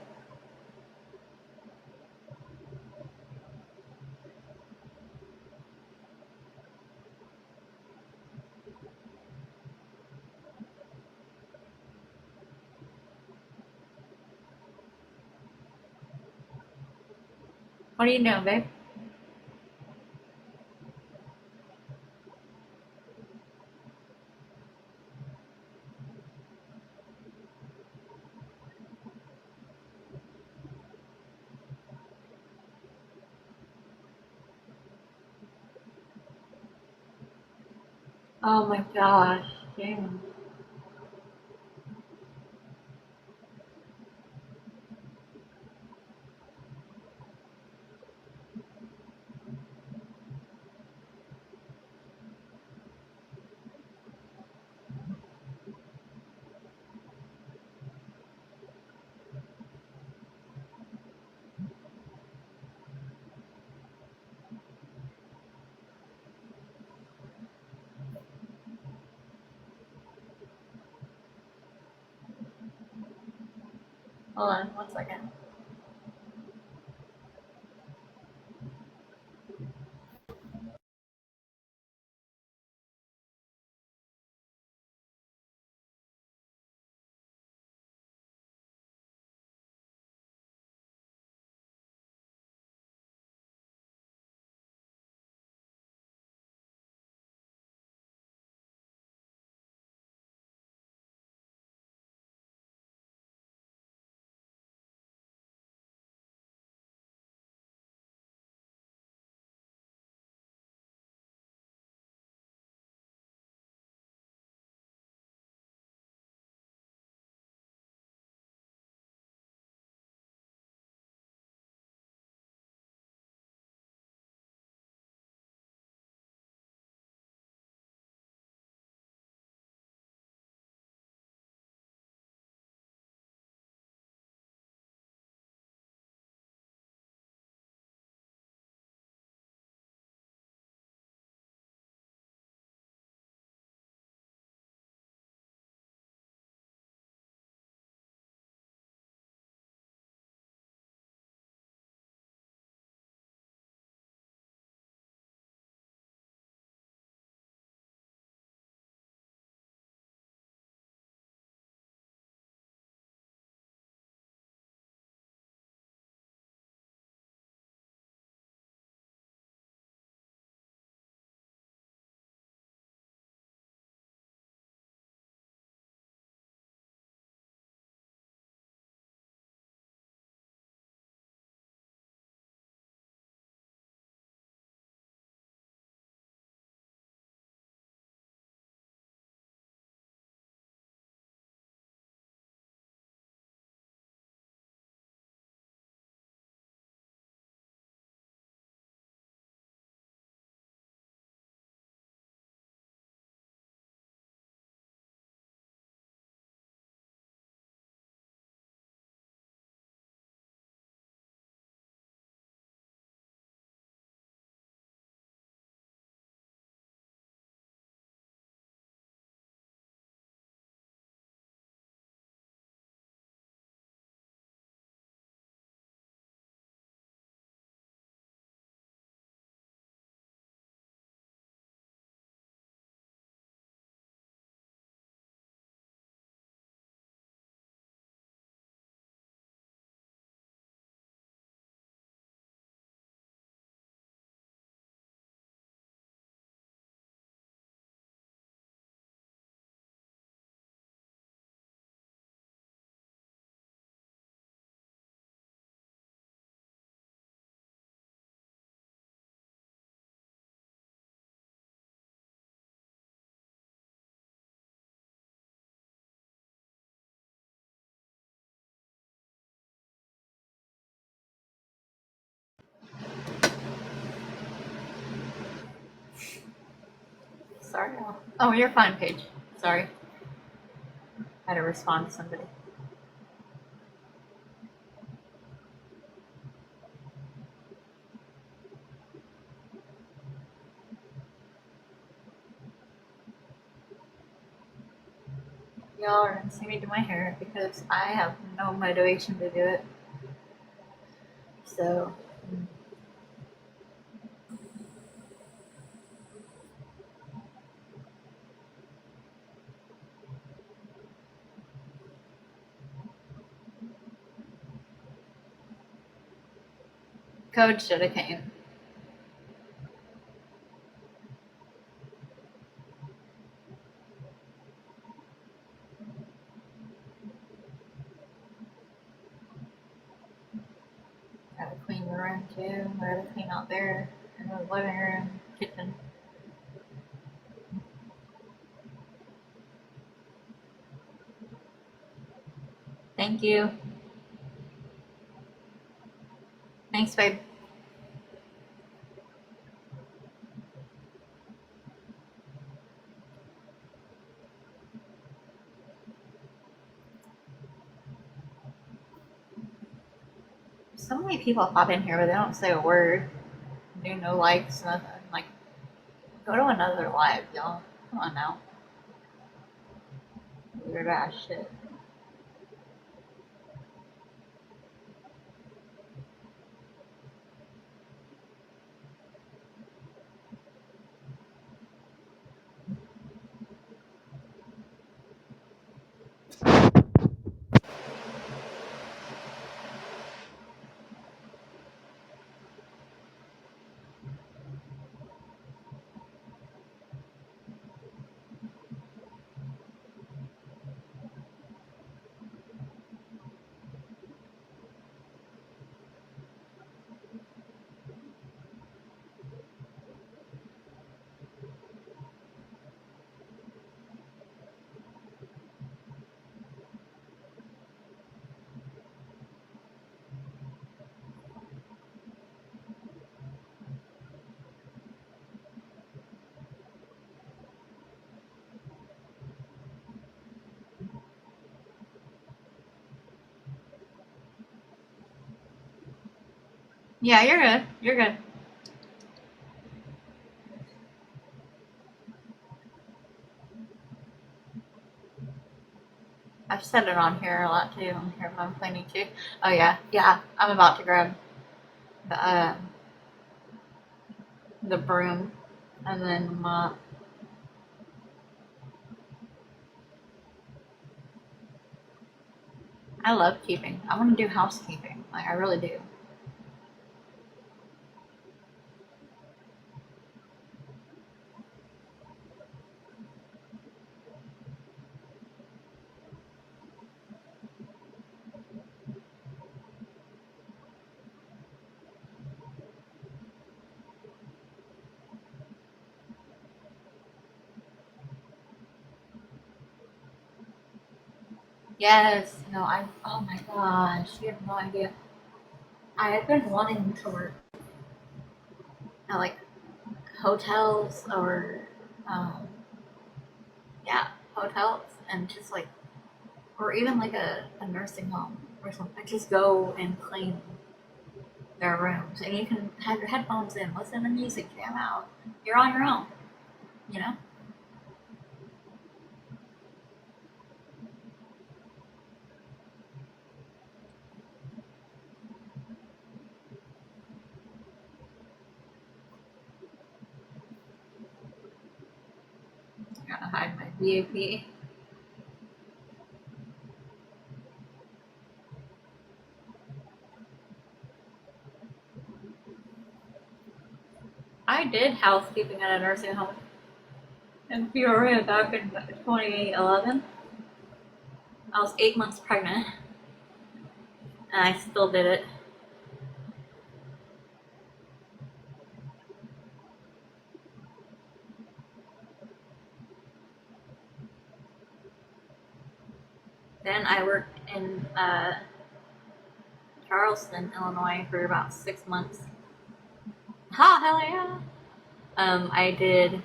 B: What are you doing, babe? Oh my gosh, damn. Hold on, 1 second. sorry. Oh, you're fine, Paige. Sorry. I had to respond to somebody. Y'all are gonna see me do my hair because I have no motivation to do it. So, Coach should have came. Gotta clean the room too. Gotta clean out there in the living room, kitchen. Thank you. Thanks, babe. So many people pop in here, but they don't say a word. Do no likes, nothing. Like, go to another live, y'all. Come on now. Weird ass shit. Yeah, you're good. You're good. I've said it on here a lot too. On here when I'm cleaning too. Oh yeah, yeah. I'm about to grab the broom and then mop. I love keeping. I want to do housekeeping. Like I really do. Yes. No. Oh my gosh. You have no idea. I had been wanting to work at like hotels or, um, yeah, hotels and just like, or even like a nursing home or something. Just go and clean their rooms, and you can have your headphones in, listen to music, jam out. You're on your own, you know. I gotta hide my VAP. I did housekeeping at a nursing home in Peoria back in 2011. I was 8 months pregnant, and I still did it. Then I worked in Charleston, Illinois for about 6 months. Ha, hell yeah! I did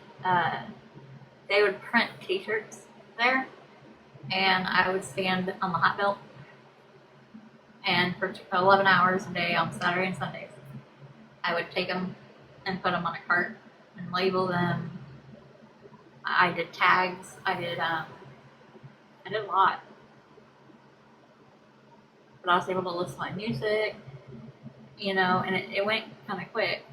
B: they would print T-shirts there, and I would stand on the hot belt, and for 11 hours a day on Saturday and Sundays, I would take them and put them on a cart and label them. I did tags. I did a lot, but I was able to listen to my music, and it went kind of quick.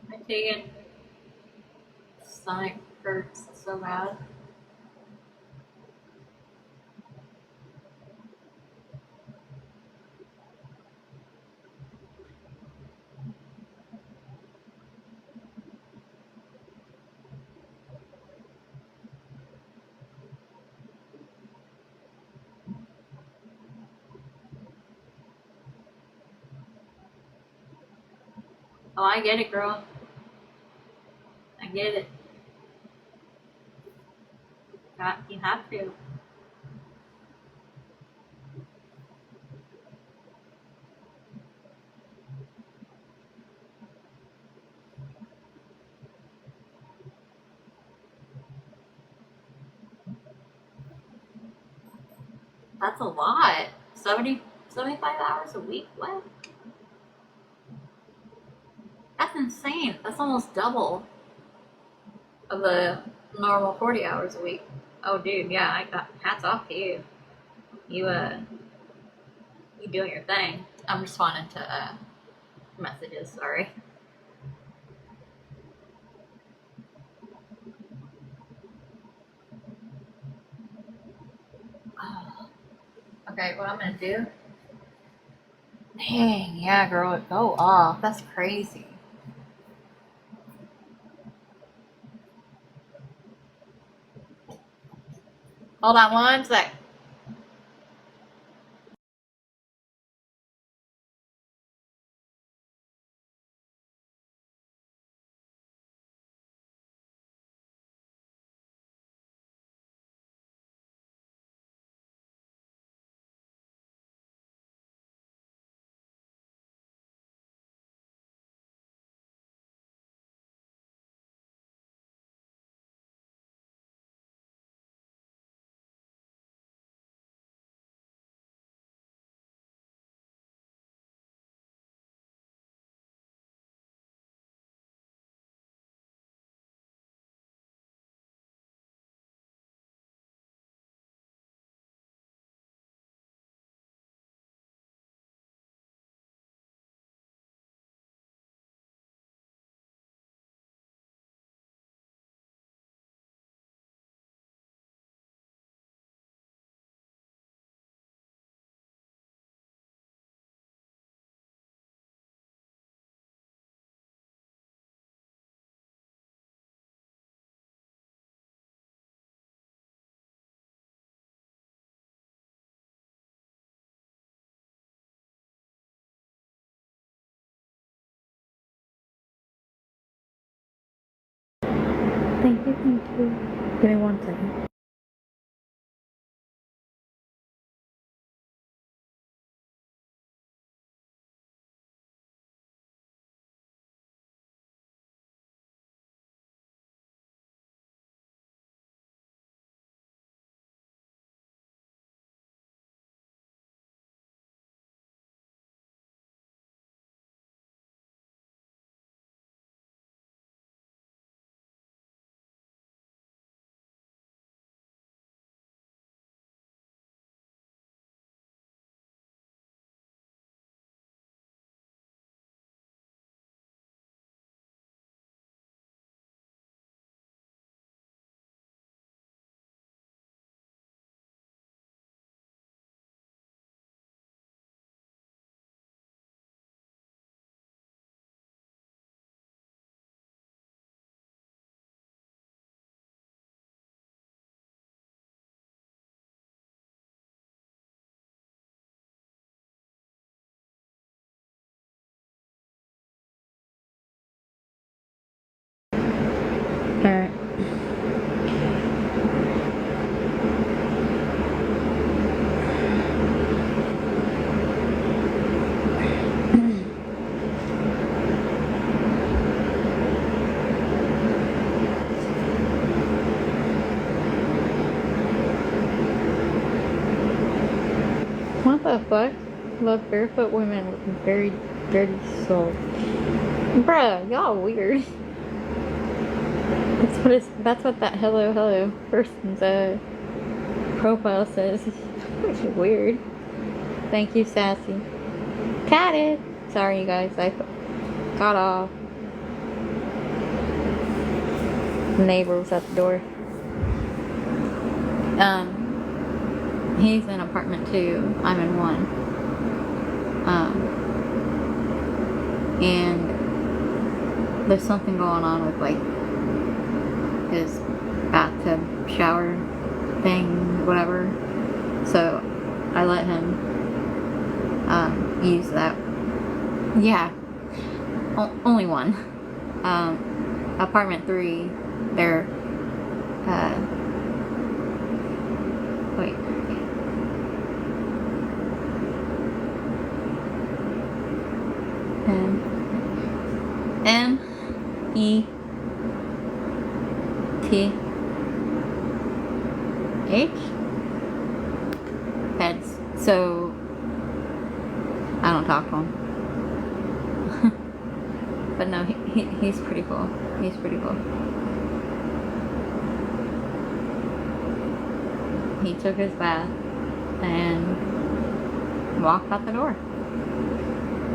B: I take it. Stomach hurts so bad. Oh, I get it, girl. I get it. You have to. That's a lot. 75 hours a week? What? That's insane. That's almost double of the normal 40 hours a week. Oh, dude, yeah, I got hats off to you. You doing your thing. I'm responding to messages. Sorry. Okay, what I'm gonna do? Dang, yeah, girl, go off. That's crazy. Hold on one sec. Thank you, thank you. Give me 1 second. the fuck? Love barefoot women with very dirty souls. Bruh, y'all weird. That's what that hello person's profile says. Weird. Thank you, Sassy. Tatted! Sorry you guys, I got off. The neighbor was at the door. He's in apartment 2, I'm in 1. And there's something going on with like his bathtub shower thing, whatever. So I let him use that. Yeah, only 1. Apartment 3, they're wait. M-E-T-H? Heads. So, I don't talk to him. But no, he's pretty cool. He's pretty cool. He took his bath and walked out the door.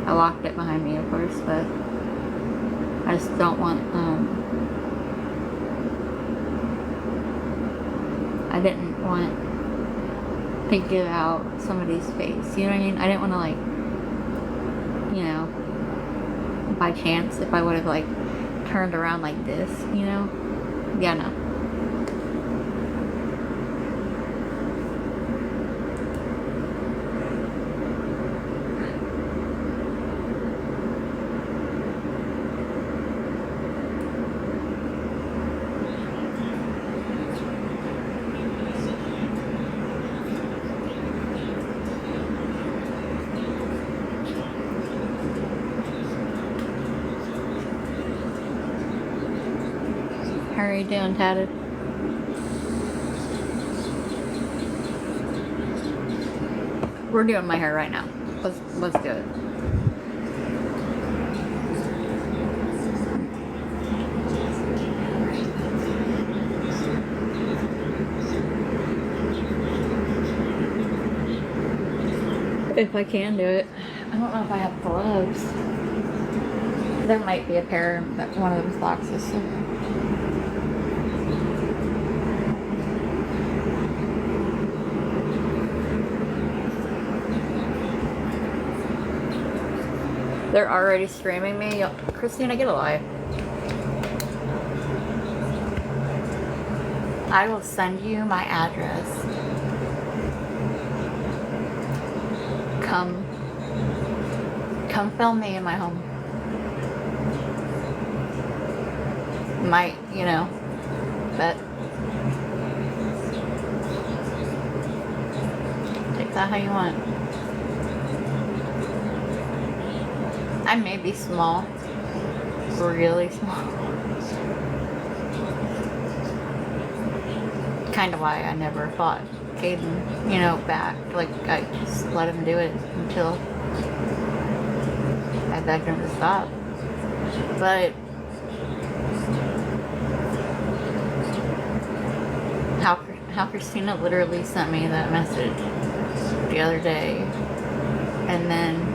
B: I locked it behind me, of course, but I just don't want, I didn't want to give out somebody's face, you know what I mean? I didn't want to, like, you know, by chance, if I would have, like, turned around like this, you know? Yeah, no. How are you doing, Tatted? We're doing my hair right now. Let's do it. If I can do it. I don't know if I have gloves. There might be a pair that one of those boxes. So. They're already streaming me. Kristina, get alive. I will send you my address. Come film me in my home. Might, you know, but take that how you want. I may be small, really small. Kind of why I never fought Caden, you know, back. Like, I just let him do it until I begged him to stop. But how Kristina literally sent me that message the other day, and then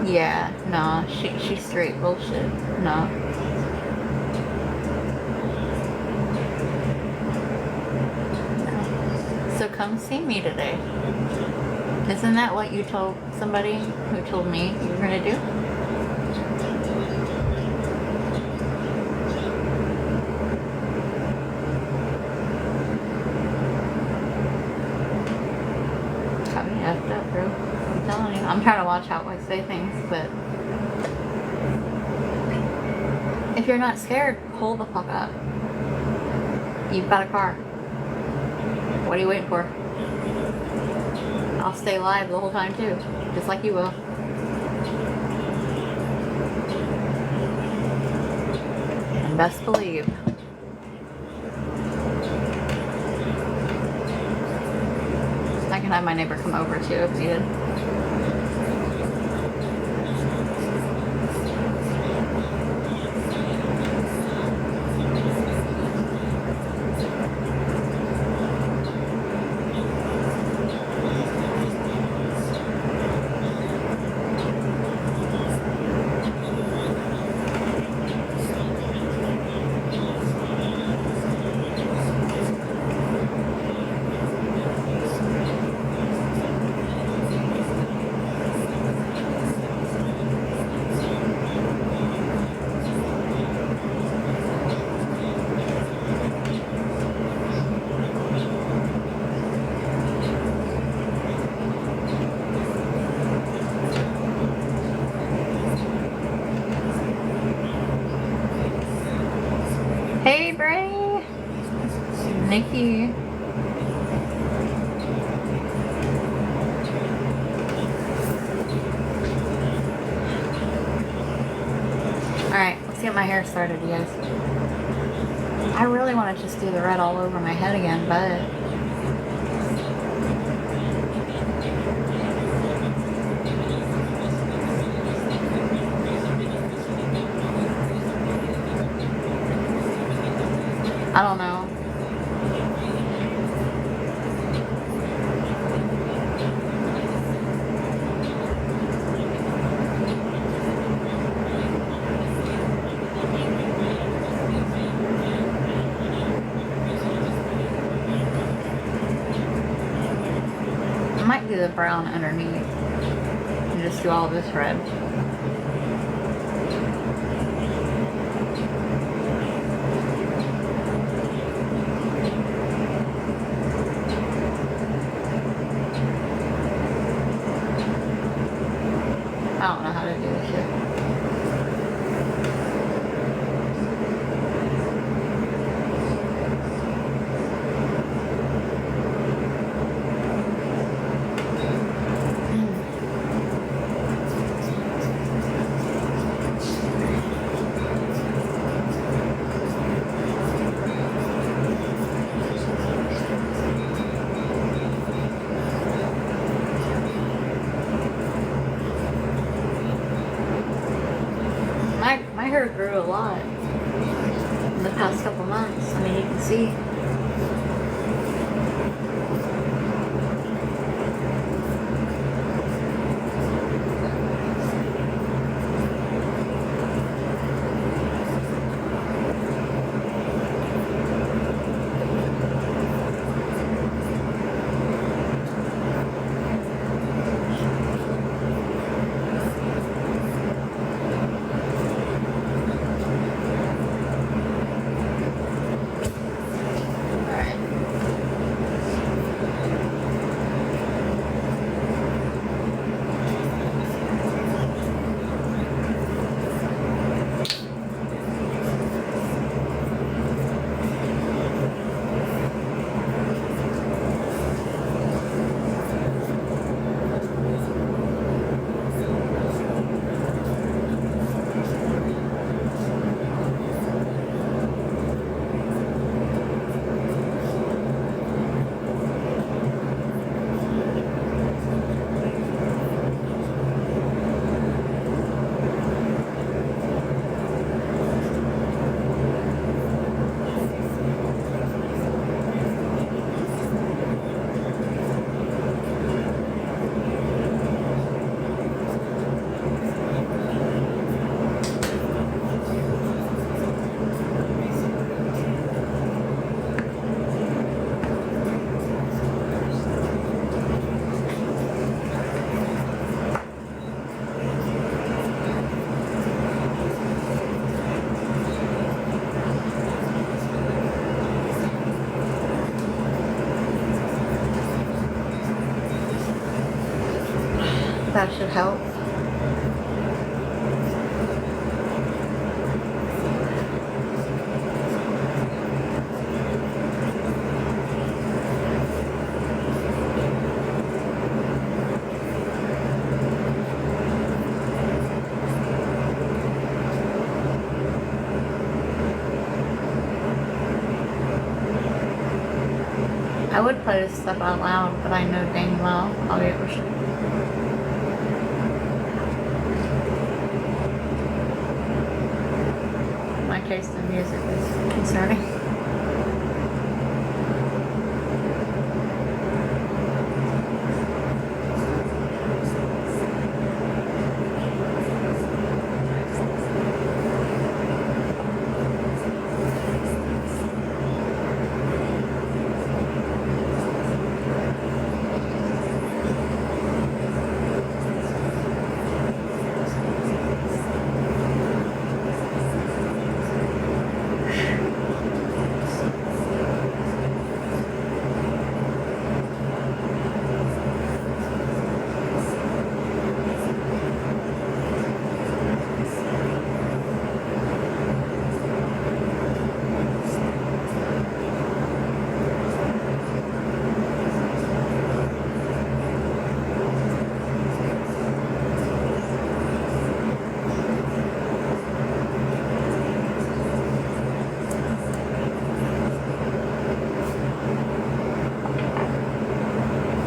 B: yeah, nah, she's straight bullshit. No. So come see me today. Isn't that what you told somebody who told me you were gonna do? Got me effed up, bro. I'm telling you. I'm trying to watch how I say things, but if you're not scared, pull the fuck up. You've got a car. What are you waiting for? I'll stay live the whole time too, just like you will. And best believe. can have my neighbor come over too if needed. Hey, Bray! Nikki. Alright, let's get my hair started, you guys. I really want to just do the red all over my head again, but... I don't know. I might do the brown underneath and just do all this red. I don't know how to do this shit. My hair grew a lot in the past couple months. I mean, you can see. That should help. I would play this stuff out loud, but I know dang well I'll get restricted. My taste in music is concerning.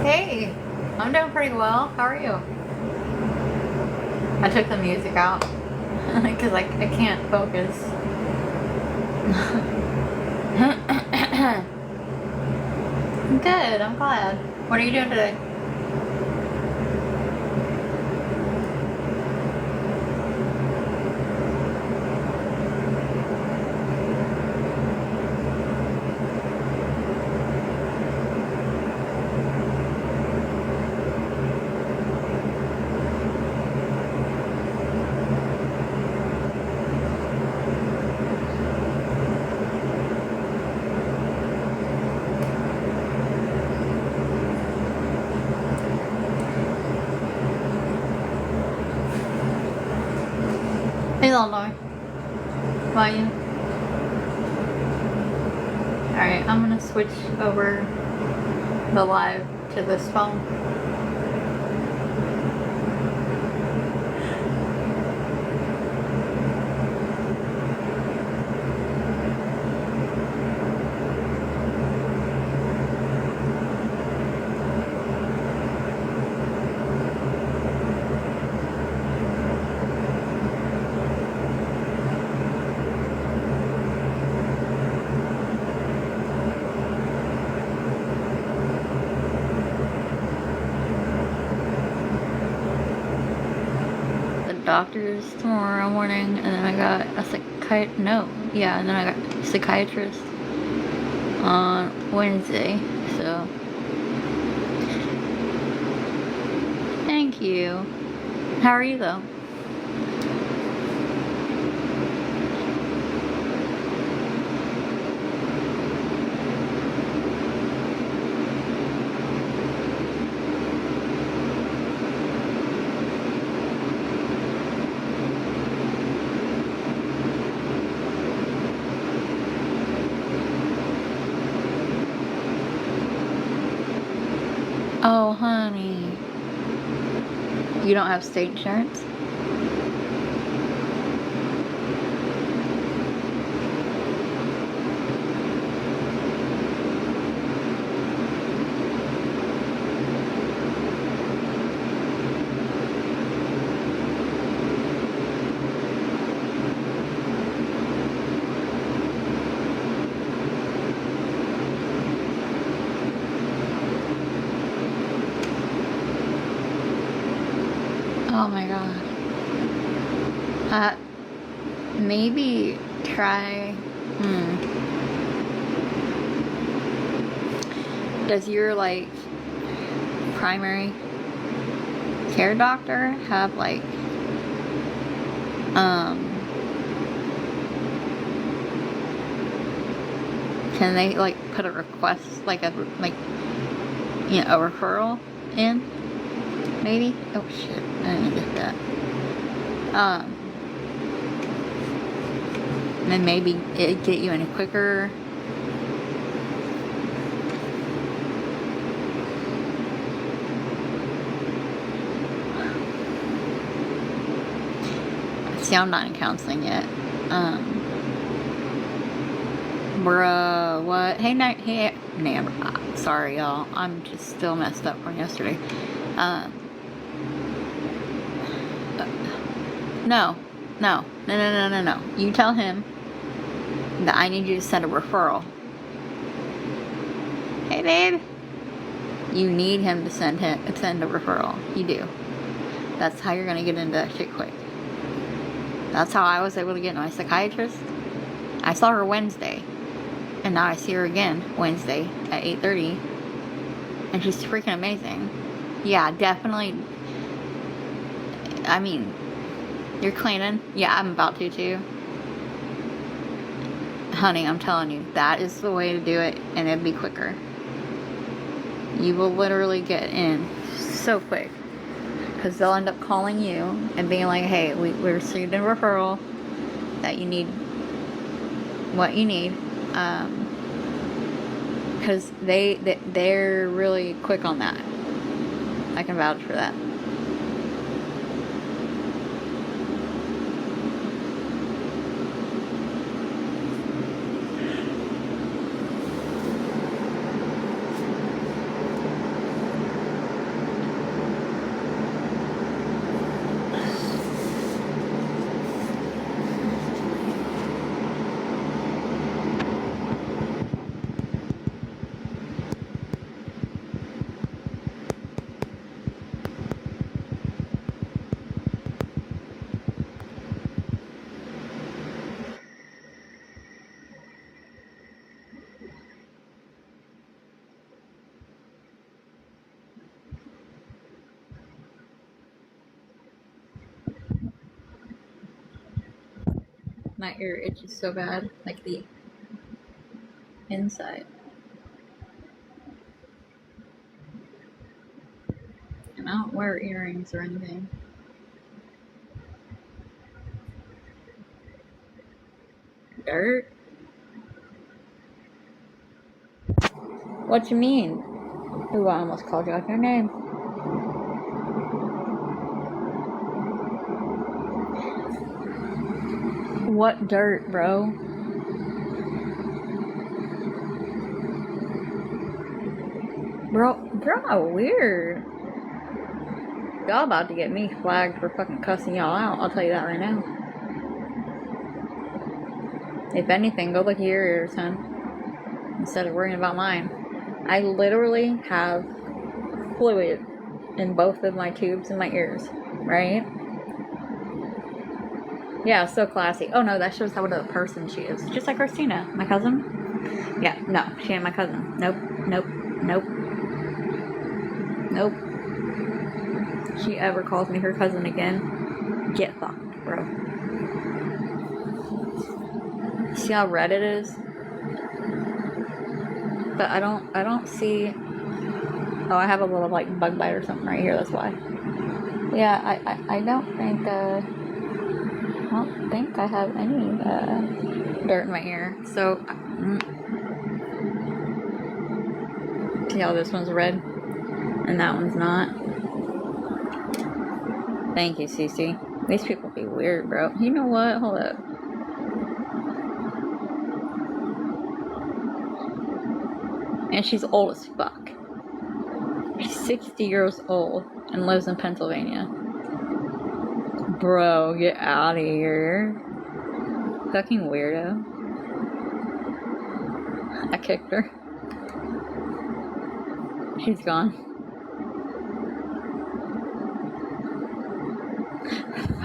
B: Hey, I'm doing pretty well. How are you? I took the music out because I can't focus. Good, I'm glad. What are you doing today? Hey, Illinois. Why you? Alright, I'm gonna switch over the live to this phone. Doctors tomorrow morning, and then I got a and then I got a psychiatrist on Wednesday, so thank you. How are you though? Oh, honey. You don't have state insurance? Oh my god. Maybe try. Does your like primary care doctor have like can they like put a request like a referral in? Maybe? Oh shit, I didn't get that. And maybe it'd get you in a quicker. See, I'm not in counseling yet. Bruh, what? Hey, sorry, y'all. I'm just still messed up from yesterday. No. You tell him that I need you to send a referral. Hey, babe. You need him to send a referral. You do. That's how you're gonna get into that shit quick. That's how I was able to get my psychiatrist. I saw her Wednesday, and now I see her again Wednesday at 8:30, and she's freaking amazing. Yeah, definitely. I mean, you're cleaning. Yeah, I'm about to too. Honey, I'm telling you, that is the way to do it, and it'd be quicker. You will literally get in so quick. Because they'll end up calling you and being like, hey, we received a referral that you need what you need. Because they're really quick on that. I can vouch for that. My ear itches so bad, like the inside. And I don't wear earrings or anything. Dirt? What you mean? Ooh, I almost called you out your name. What dirt, bro? Bro, weird. Y'all about to get me flagged for fucking cussing y'all out. I'll tell you that right now. If anything, go look at your ears, son. Instead of worrying about mine. I literally have fluid in both of my tubes in my ears, right? Yeah, so classy. Oh no, that shows how what a person she is. Just like Kristina, my cousin. Yeah, no, she ain't my cousin. Nope. She ever calls me her cousin again, get fucked, bro. See how red it is? But I don't see. Oh, I have a little like bug bite or something right here. That's why. Yeah, I don't think I have any dirt in my ear. So, see how this one's red and that one's not. Thank you, Cece. These people be weird, bro. You know what? Hold up. And she's old as fuck. She's 60 years old and lives in Pennsylvania. Bro, get out of here. Fucking weirdo. I kicked her. She's gone.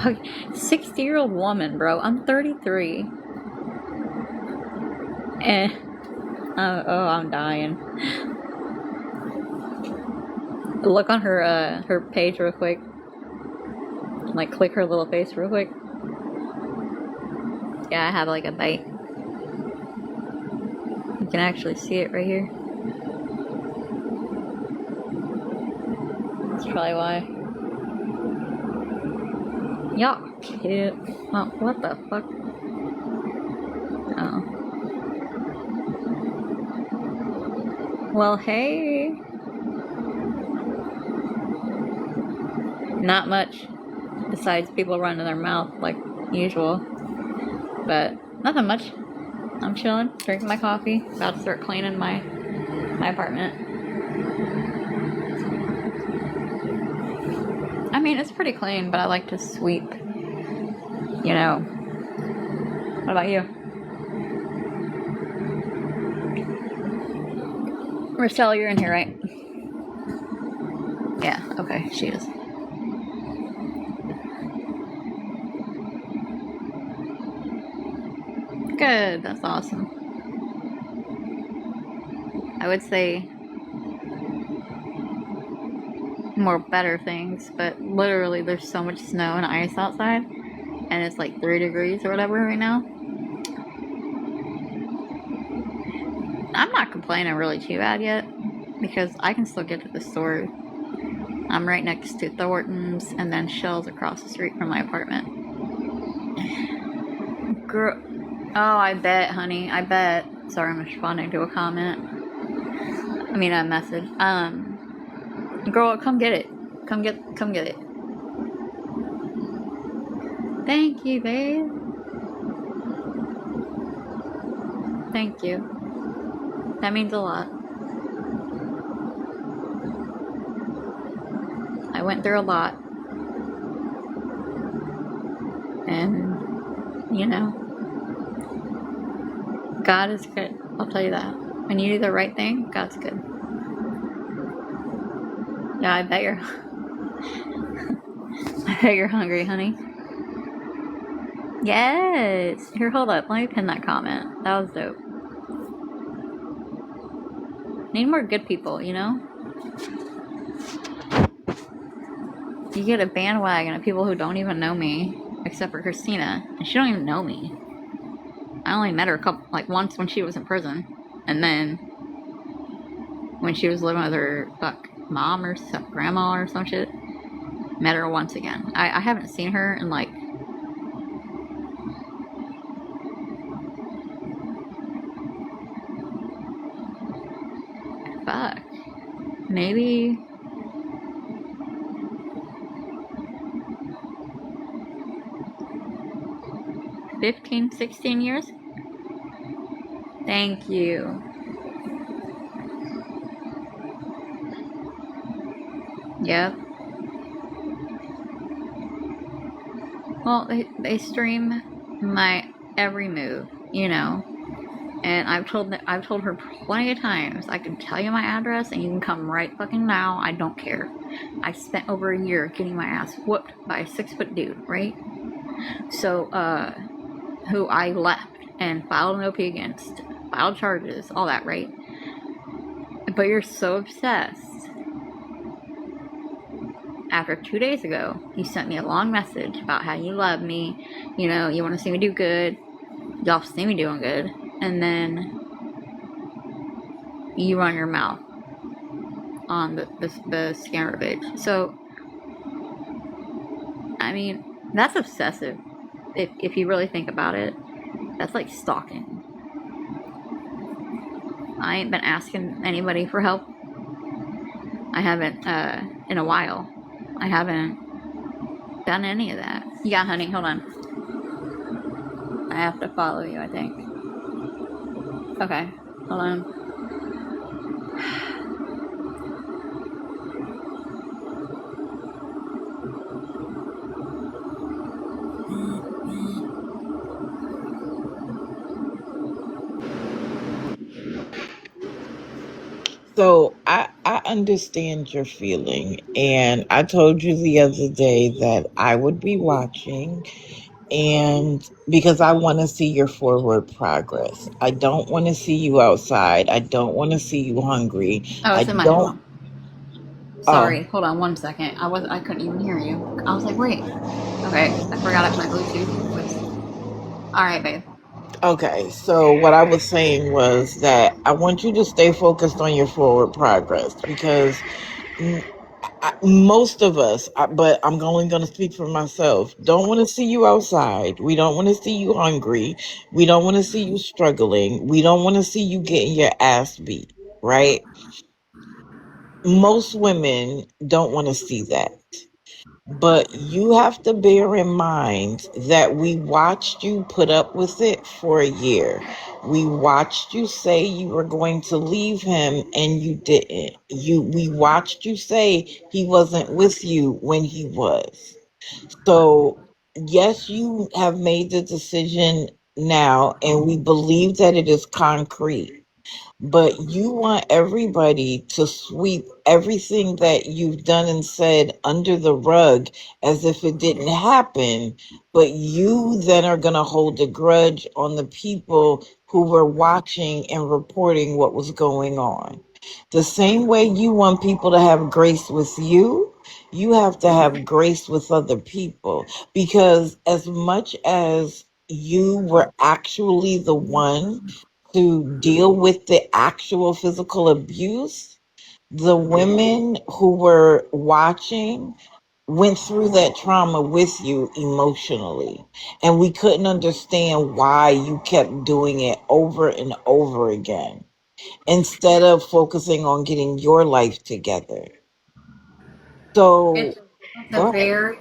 B: 60-year-old woman, bro. I'm 33. I'm dying. Look on her page real quick. Like, click her little face real quick. Yeah, I have like a bite. You can actually see it right here. That's probably why. Yuck. Cute. Oh, what the fuck? Oh. Well, hey. Not much. Besides people running their mouth like usual. But nothing much. I'm chilling, drinking my coffee, about to start cleaning my apartment. I mean, it's pretty clean, but I like to sweep. You know. What about you? Rochelle, you're in here, right? Yeah, okay, she is. Good, that's awesome. I would say more better things, but literally there's so much snow and ice outside, and it's like 3 degrees or whatever right now. I'm not complaining really too bad yet, because I can still get to the store. I'm right next to Thornton's, and then Shell's across the street from my apartment. Girl, oh, I bet, honey, I bet. Sorry, I'm responding to a comment. I mean, a message. Girl, come get it. Come get it. Thank you, babe. Thank you. That means a lot. I went through a lot. And, you know, God is good. I'll tell you that. When you do the right thing, God's good. Yeah, I bet you're... I bet you're hungry, honey. Yes! Here, hold up. Let me pin that comment. That was dope. Need more good people, you know? You get a bandwagon of people who don't even know me, except for Kristina, and she don't even know me. I only met her once when she was in prison, and then when she was living with her mom or grandma or some shit. Met her once again. I haven't seen her in like maybe 15, 16 years. Thank you. Yep. Well, they stream my every move, you know. And I've told her plenty of times, I can tell you my address and you can come right fucking now. I don't care. I spent over a year getting my ass whooped by a 6-foot dude, right? So, who I left and filed an OP against, filed charges, all that, right? But you're so obsessed. After 2 days ago, you sent me a long message about how you love me, you know, you want to see me do good, y'all see me doing good, and then you run your mouth on the scammer page. So, I mean, that's obsessive. If you really think about it, that's like stalking. I ain't been asking anybody for help. I haven't, in a while. I haven't done any of that. Yeah, honey, hold on. I have to follow you, I think. Okay, hold on.
F: So I understand your feeling, and I told you the other day that I would be watching, and because I want to see your forward progress. I don't want to see you outside. I don't want to see you hungry.
B: Oh,
F: I
B: it's in my
F: don't.
B: phone.
F: Oh,
B: Sorry, hold on 1 second. I couldn't even hear you. I was like, wait. Okay, I forgot my Bluetooth was... Alright, babe.
F: okay. So what I was saying was that I want you to stay focused on your forward progress because most of us, but I'm only going to speak for myself, don't want to see you outside. We don't want to see you hungry. We don't want to see you struggling. We don't want to see you getting your ass beat, right? Most women don't want to see that. But you have to bear in mind that we watched you put up with it for a year. We watched you say you were going to leave him and you didn't. We watched you say he wasn't with you when he was. So, yes, you have made the decision now, and we believe that it is concrete. But you want everybody to sweep everything that you've done and said under the rug as if it didn't happen. But you then are going to hold a grudge on the people who were watching and reporting what was going on. The same way you want people to have grace with you, you have to have grace with other people. Because as much as you were actually the one to deal with the actual physical abuse, the women who were watching went through that trauma with you emotionally. And we couldn't understand why you kept doing it over and over again instead of focusing on getting your life together. So,
B: It's it's a
F: go ahead.
B: very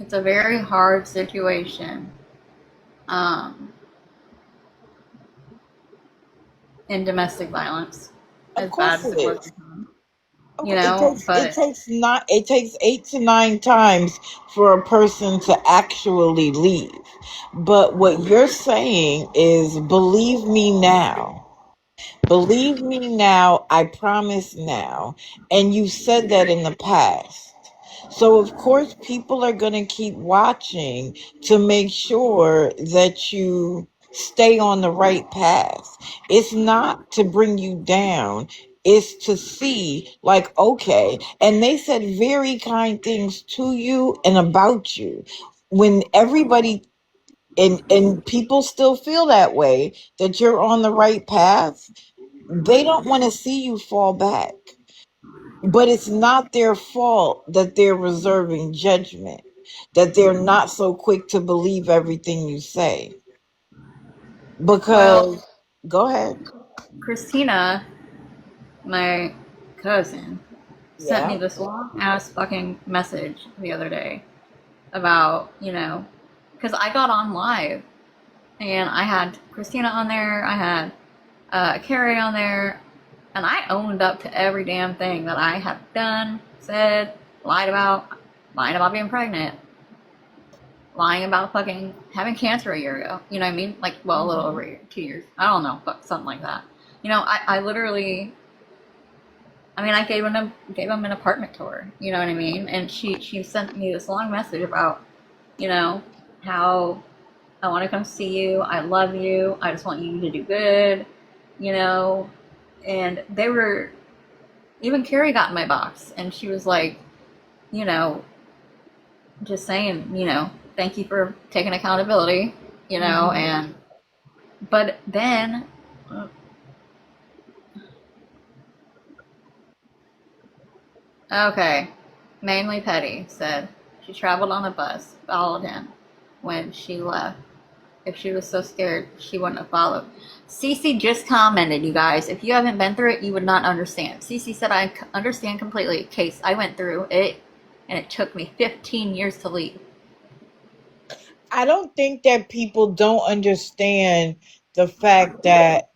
B: it's a very hard situation. Um, in domestic violence,
F: Of
B: as bad
F: course
B: as
F: it
B: it was,
F: is.
B: you
F: It
B: know.
F: takes it
B: But
F: takes not it takes 8 to 9 times for a person to actually leave. But what you're saying is believe me now. Believe me now, I promise now. And you said that in the past. So, of course, people are going to keep watching to make sure that you stay on the right path. It's not to bring you down, it's to see, like, okay. And they said very kind things to you and about you. When everybody and people still feel that way, that you're on the right path, they don't want to see you fall back. But it's not their fault that they're reserving judgment, that they're not so quick to believe everything you say.
B: well,
F: Because, go ahead.
B: Christina, my cousin, sent me
F: Yeah.
B: this long ass fucking message the other day about, because I got on live and I had Christina on there, I had Carrie on there, and I owned up to every damn thing that I have done, said, lying about being pregnant, lying about fucking having cancer a year ago. You know what I mean? Like, well, a little over a year, 2 years. I don't know, but something like that. I literally, I gave him an apartment tour. You know what I mean? And she sent me this long message about, how I want to come see you. I love you. I just want you to do good. You know, and they were, even Carrie got in my box, and she was like, you know, just saying, thank you for taking accountability,
F: Hmm.
B: and but then, okay, mainly Petty said she traveled on a bus, followed him when she left. If she was so scared, she wouldn't have followed. Cece just commented, you guys. If you haven't been through it, you would not understand. Cece said, I understand completely. Case, I went through it, and it took me 15 years to leave.
F: I don't think that people don't understand the fact that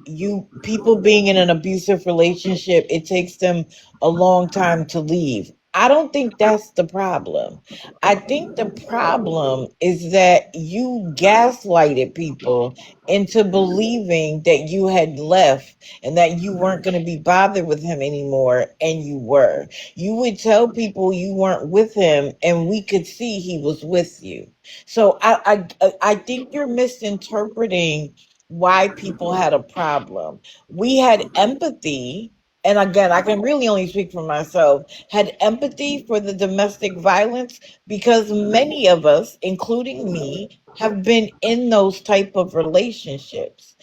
F: people being in an abusive relationship, it takes them a long time to leave. I don't think that's the problem. I think the problem is that you gaslighted people into believing that you had left and that you weren't going to be bothered with him anymore, and you were. You would tell people you weren't with him, and we could see he was with you. So I think you're misinterpreting why people had a problem. We had empathy, and again, I can really only speak for myself, had empathy for the domestic violence because many of us, including me, have been in those type of relationships.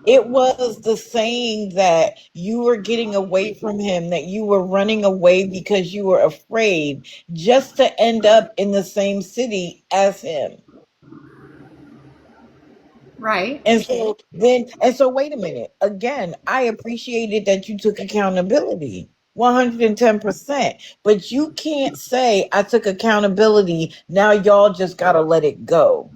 F: It was the saying that you were getting away from him, that you were running away because you were afraid just to end up in the same city as him.
B: Right.
F: And so wait a minute. Again, I appreciated that you took accountability. 110%. But you can't say, I took accountability. Now y'all just got to let it go.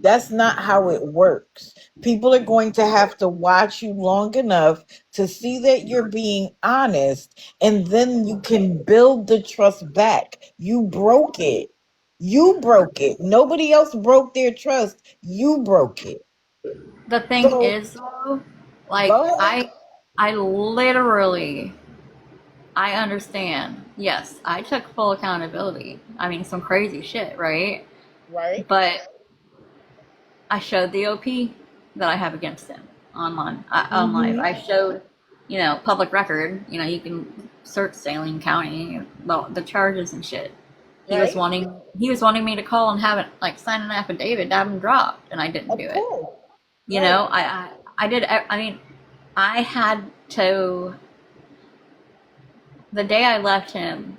F: That's not how it works. People are going to have to watch you long enough to see that you're being honest, and then you can build the trust back. You broke it. You broke it. Nobody else broke their trust. You broke it.
B: The thing
F: So
B: is, though, like
F: go ahead.
B: I literally, I understand. Yes, I took full accountability. I mean, some crazy shit, right?
F: Right?
B: But I showed the OP that I have against him on live.
F: Mm-hmm.
B: I showed, public record. You can search Saline County, the charges and shit.
F: Right?
B: He was wanting me to call and have it like sign an affidavit to have him dropped, and I didn't
F: Of
B: do it.
F: course.
B: You
F: Right.
B: know, I did. I mean, I had to. The day I left him,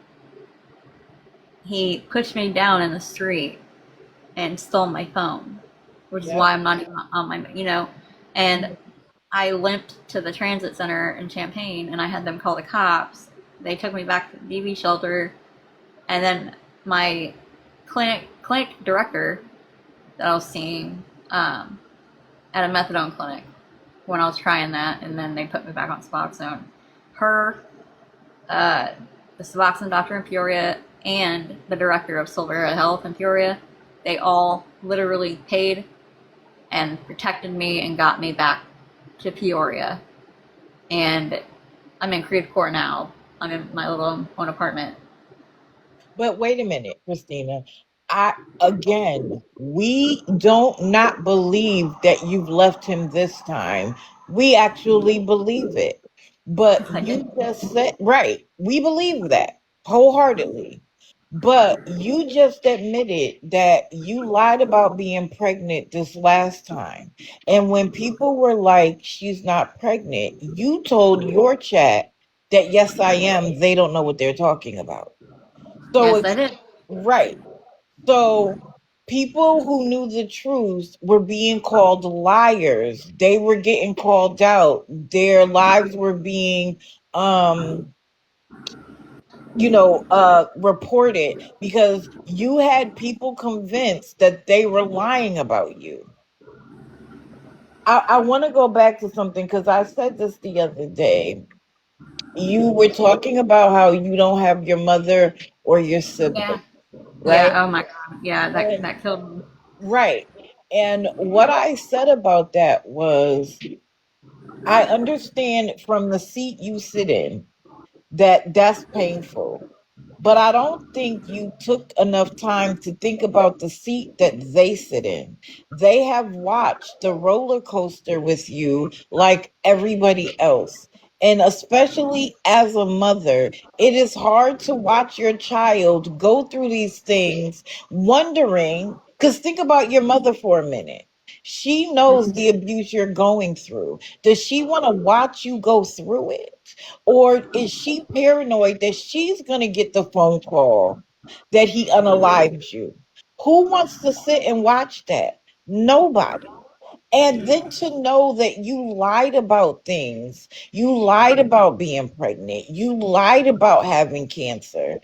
B: he pushed me down in the street and stole my phone, which is
F: Yep.
B: why I'm not even on my, and I limped to the transit center in Champaign and I had them call the cops. They took me back to the DV shelter, and then my clinic director that I was seeing at a methadone clinic when I was trying that, and then they put me back on Suboxone. Her, the Suboxone doctor in Peoria, and the director of Silvera Health in Peoria, they all literally paid and protected me and got me back to Peoria. And I'm in Creve Court now. I'm in my little own apartment.
F: But wait a minute, Christina. We don't not believe that you've left him this time. We actually believe it. But
B: I
F: you
B: did.
F: just said, right, we believe that wholeheartedly. But you just admitted that you lied about being pregnant this last time. And when people were like, she's not pregnant, you told your chat that, yes, I am. They don't know what they're talking about. So
B: Yes, I
F: it's
B: did.
F: right. So people who knew the truth were being called liars. They were getting called out. Their lives were being um reported because you had people convinced that they were lying about you. I want to go back to something because I said this the other day. You were talking about how you don't have your mother or your
B: Yeah.
F: sibling, right?
B: Yeah. Oh my God. Yeah.
F: And
B: That killed me.
F: right. And what I said about that was, I understand from the seat you sit in that that's painful. But I don't think you took enough time to think about the seat that they sit in. They have watched the roller coaster with you like everybody else. And especially as a mother, it is hard to watch your child go through these things, wondering, because think about your mother for a minute. She knows the abuse you're going through. Does she want to watch you go through it? Or is she paranoid that she's going to get the phone call that he unalives you? Who wants to sit and watch that? Nobody. And then to know that you lied about things, you lied about being pregnant, you lied about having cancer.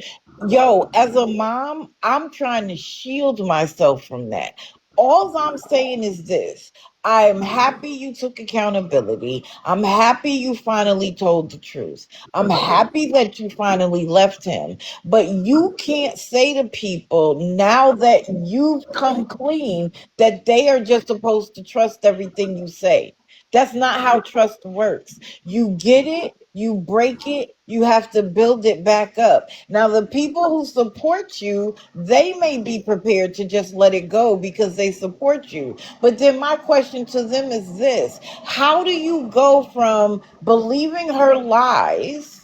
F: Yo, as a mom, I'm trying to shield myself from that. All I'm saying is this: I'm happy you took accountability. I'm happy you finally told the truth. I'm happy that you finally left him. But you can't say to people now that you've come clean that they are just supposed to trust everything you say. That's not how trust works. You get it, you break it, you have to build it back up. Now, the people who support you, they may be prepared to just let it go because they support you. But then my question to them is this: how do you go from believing her lies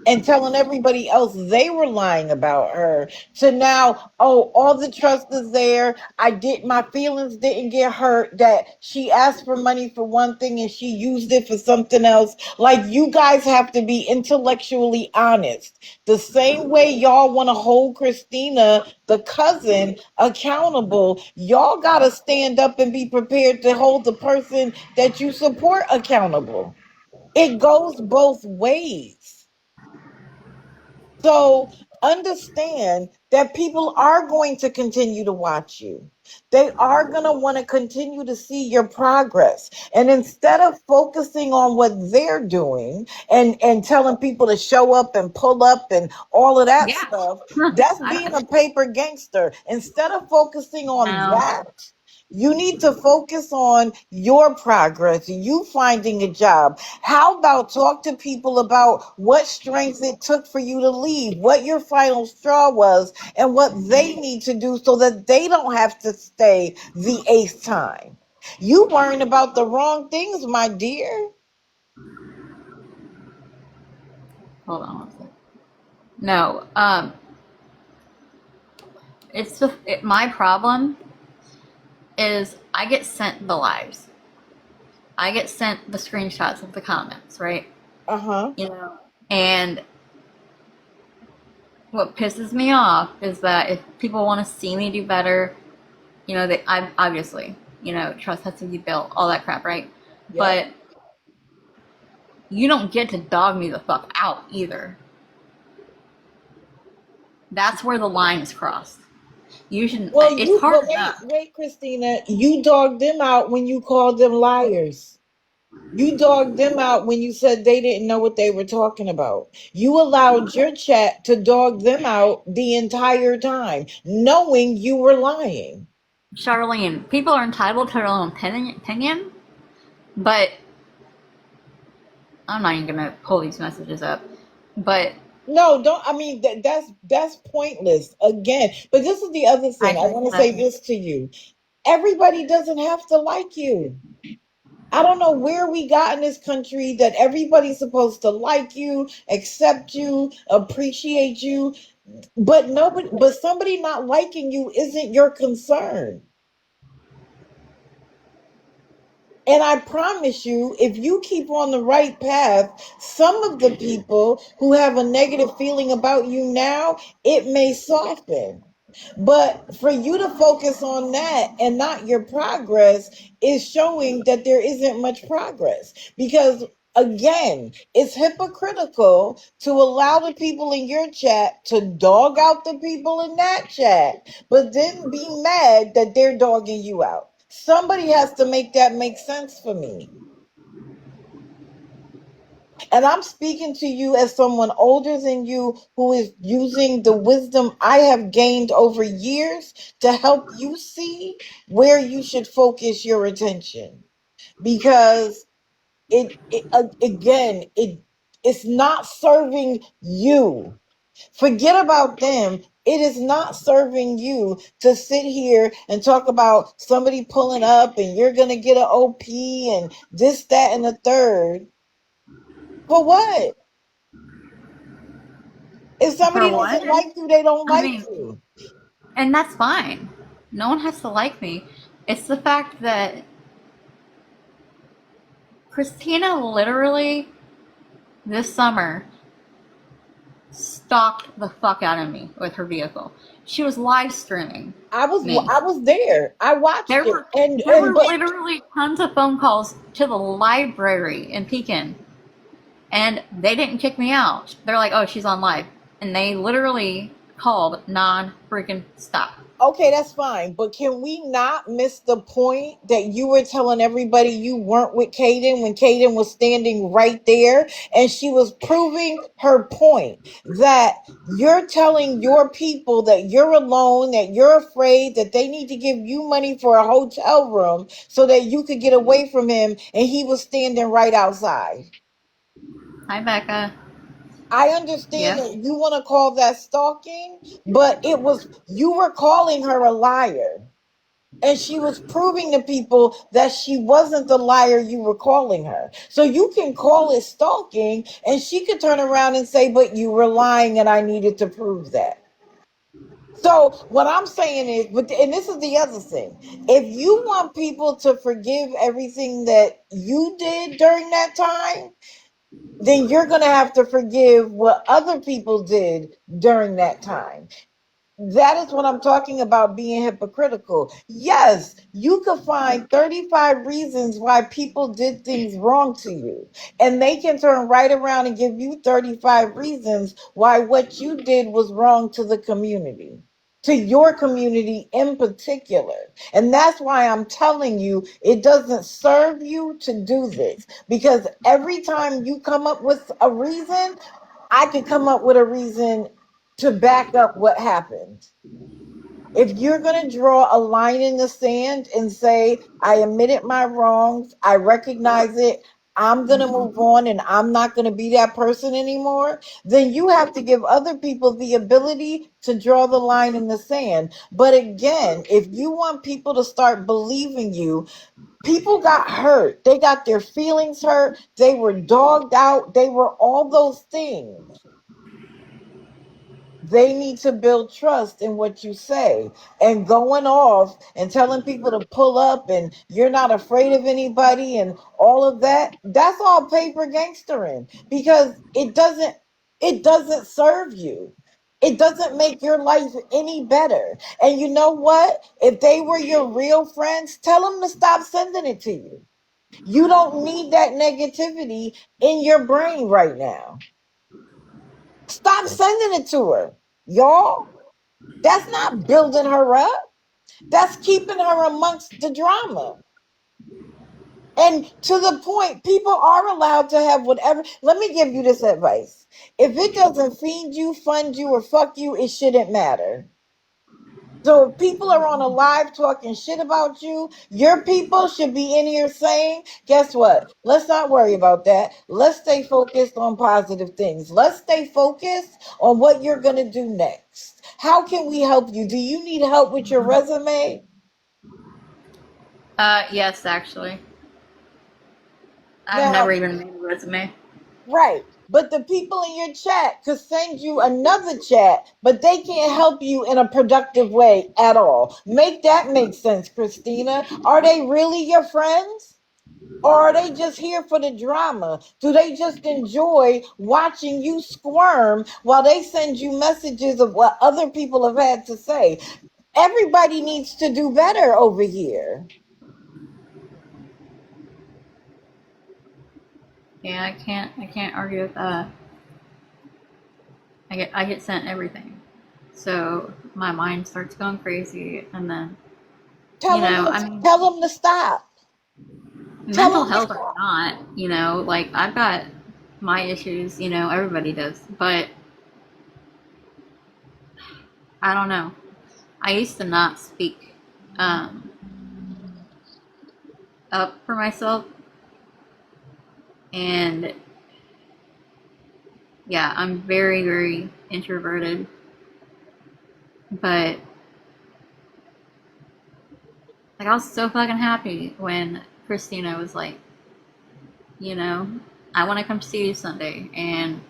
F: and telling everybody else they were lying about her to now, oh, all the trust is there, my feelings didn't get hurt, that she asked for money for one thing and she used it for something else? Like, you guys have to be intellectually honest. The same way y'all want to hold Christina, the cousin, accountable, y'all got to stand up and be prepared to hold the person that you support accountable. It goes both ways. So understand that people are going to continue to watch you. They are going to want to continue to see your progress. And instead of focusing on what they're doing and telling people to show up and pull up and all of that
B: Yeah.
F: stuff, that's
B: I
F: being a paper gangster. Instead of focusing on
B: no.
F: that, you need to focus on your progress, you finding a job. How about talk to people about what strengths it took for you to leave, what your final straw was, and what they need to do so that they don't have to stay the eighth time. You worrying about the wrong things, my dear.
B: Hold on one second. No. It's just my problem is I get sent the lives. I get sent the screenshots of the comments, right?
F: Uh-huh.
B: You know, and what pisses me off is that if people want to see me do better, you know, I obviously, you know, trust has to be built, all that crap, right?
F: Yep.
B: But you don't get to dog me the fuck out either. That's where the line is crossed. You should.
F: Well,
B: It's
F: you but
B: hard
F: wait,
B: enough.
F: wait, Christina, you dogged them out when you called them liars. You dogged them out when you said they didn't know what they were talking about. You allowed your chat to dog them out the entire time, knowing you were lying.
B: Charlene, people are entitled to their own opinion, but I'm not even gonna pull these messages up. But
F: No, don't. I mean, that's pointless again. But this is the other
B: I
F: thing. I
B: just
F: want to say this to you. Everybody doesn't have to like you. I don't know where we got in this country that everybody's supposed to like you, accept you, appreciate you, but nobody, but somebody not liking you isn't your concern. And I promise you, if you keep on the right path, some of the people who have a negative feeling about you now, it may soften. But for you to focus on that and not your progress is showing that there isn't much progress. Because again, it's hypocritical to allow the people in your chat to dog out the people in that chat, but then be mad that they're dogging you out. Somebody has to make that make sense for me. And I'm speaking to you as someone older than you who is using the wisdom I have gained over years to help you see where you should focus your attention. Because again, it's not serving you. Forget about them. It is not serving you to sit here and talk about somebody pulling up and you're going to get an OP and this, that, and the third. For what? If
B: for
F: somebody
B: what?
F: doesn't like you, they don't
B: I
F: like
B: mean,
F: you.
B: and that's fine. No one has to like me. It's the fact that Christina literally this summer stalked the fuck out of me with her vehicle. She was live streaming me.
F: I was there. I watched
B: There
F: it.
B: were there
F: And
B: were
F: but
B: literally tons of phone calls to the library in Pekin, and they didn't kick me out. They're like, "Oh, she's on live," and they literally called non-freaking stop.
F: okay, that's fine. But can we not miss the point that you were telling everybody you weren't with Kaden when Kaden was standing right there and she was proving her point that you're telling your people that you're alone, that you're afraid, that they need to give you money for a hotel room so that you could get away from him, and he was standing right outside.
B: Hi, Becca.
F: I understand
B: Yes.
F: that you want to call that stalking, but it was you were calling her a liar. And she was proving to people that she wasn't the liar you were calling her. So you can call it stalking, and she could turn around and say, but you were lying and I needed to prove that. So what I'm saying is, but and this is the other thing. If you want people to forgive everything that you did during that time, then you're going to have to forgive what other people did during that time. That is what I'm talking about, being hypocritical. Yes, you could find 35 reasons why people did things wrong to you. And they can turn right around and give you 35 reasons why what you did was wrong to the community, to your community in particular. And that's why I'm telling you, it doesn't serve you to do this. Because every time you come up with a reason, I could come up with a reason to back up what happened. If you're going to draw a line in the sand and say, I admitted my wrongs, I recognize it, I'm going to move on and I'm not going to be that person anymore, then you have to give other people the ability to draw the line in the sand. But again, if you want people to start believing you, people got hurt. They got their feelings hurt. They were dogged out. They were all those things. They need to build trust in what you say, and going off and telling people to pull up and you're not afraid of anybody and all of that. That's all paper gangstering, because it doesn't serve you. It doesn't make your life any better. And you know what? If they were your real friends, tell them to stop sending it to you. You don't need that negativity in your brain right now. Stop sending it to her, y'all. That's not building her up. That's keeping her amongst the drama. And to the point, people are allowed to have whatever. Let me give you this advice. If it doesn't feed you, fund you, or fuck you, it shouldn't matter. So if people are on a live talking shit about you, your people should be in here saying, guess what? Let's not worry about that. Let's stay focused on positive things. Let's stay focused on what you're going to do next. How can we help you? Do you need help with your resume?
B: Yes, actually. I've never
F: Now,
B: even made a resume.
F: right. But the people in your chat could send you another chat, but they can't help you in a productive way at all. Make that make sense, Kristina. Are they really your friends? Or are they just here for the drama? Do they just enjoy watching you squirm while they send you messages of what other people have had to say? Everybody needs to do better over here.
B: Yeah, I can't argue with that. I get sent everything. So my mind starts going crazy, and then,
F: Tell them
B: I
F: to,
B: mean,
F: tell them to stop. Tell
B: mental
F: them to
B: health or
F: stop.
B: not, like I've got my issues, everybody does. But I don't know. I used to not speak um, up for myself, and yeah, I'm very, very introverted. But like, I was so fucking happy when Christina was like, you know, I want to come see you Sunday, and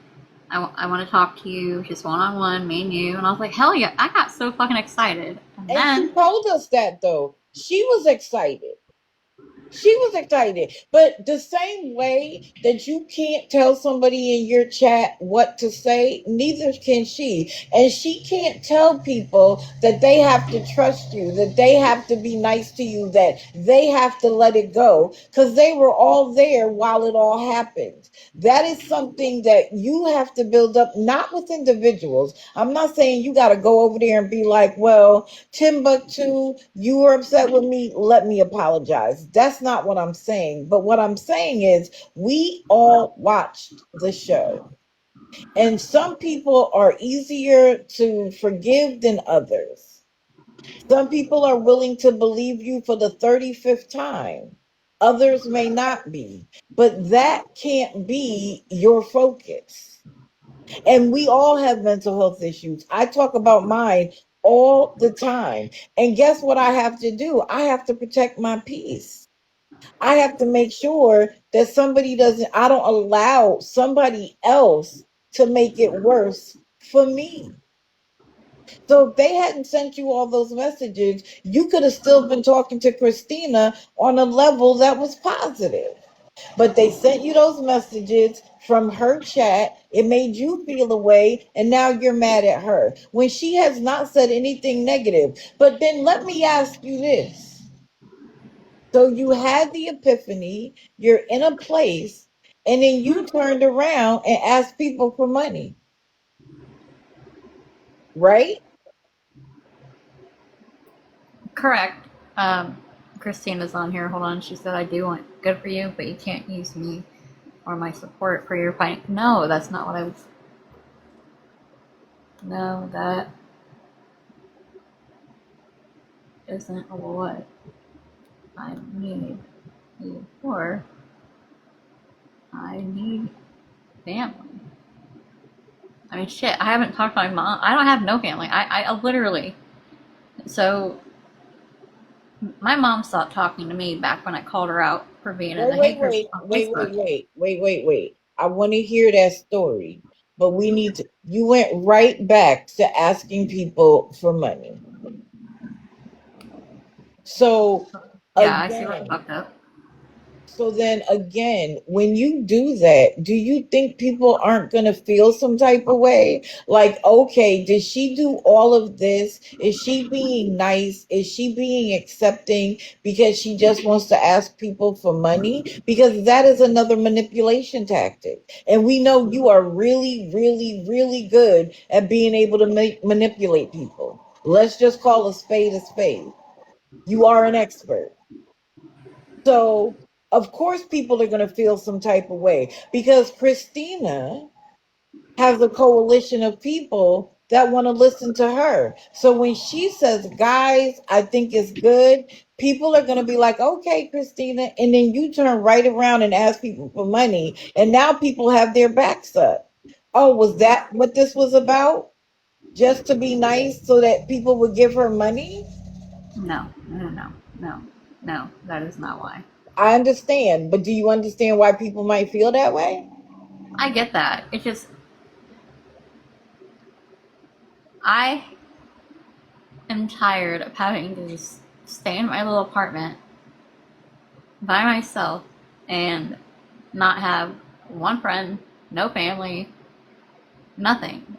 B: I want to talk to you just one on one, me and you. And I was like, hell yeah, I got so fucking excited. And
F: And she
B: then,
F: told us that though. She was excited. She was excited. But the same way that you can't tell somebody in your chat what to say, neither can she. And she can't tell people that they have to trust you, that they have to be nice to you, that they have to let it go, because they were all there while it all happened. That is something that you have to build up, not with individuals. I'm not saying you got to go over there and be like, well, Timbuktu, you were upset with me. Let me apologize. That's not what I'm saying. But what I'm saying is, we all watched the show. And some people are easier to forgive than others. Some people are willing to believe you for the 35th time. Others may not be. But that can't be your focus. And we all have mental health issues. I talk about mine all the time. And guess what I have to do? I have to protect my peace. I have to make sure that I don't allow somebody else to make it worse for me. So if they hadn't sent you all those messages, you could have still been talking to Christina on a level that was positive. But they sent you those messages from her chat. It made you feel a way, and now you're mad at her when she has not said anything negative. But then let me ask you this. So you had the epiphany, you're in a place, and then you turned around and asked people for money, right?
B: Correct. Christina's on here. Hold on. She said, I do want good for you, but you can't use me or my support for your fight. No, that's not what I was. No, that isn't what I need you for. I need family. I mean, shit, I haven't talked to my mom. I don't have no family. I literally. So, my mom stopped talking to me back when I called her out for being in
F: Wait,
B: the
F: wait,
B: hate group
F: wait,
B: on
F: wait,
B: Facebook.
F: wait, wait, wait, wait, wait. I want to hear that story, but we need to. You went right back to asking people for money. So
B: Yeah, I see where I
F: again,
B: fucked up.
F: So then again, when you do that, do you think people aren't going to feel some type of way? Like, okay, did she do all of this? Is she being nice? Is she being accepting because she just wants to ask people for money? Because that is another manipulation tactic. And we know you are really, really, really good at being able to manipulate people. Let's just call a spade a spade. You are an expert. So, of course, people are going to feel some type of way because Christina has a coalition of people that want to listen to her. So, when she says, guys, I think it's good, people are going to be like, okay, Christina. And then you turn right around and ask people for money. And now people have their backs up. Oh, was that what this was about? Just to be nice so that people would give her money?
B: No, no, no, no, no. That is not why.
F: I understand, but do you understand why people might feel that way?
B: I get that. It's just I am tired of having to just stay in my little apartment by myself and not have one friend, no family, nothing.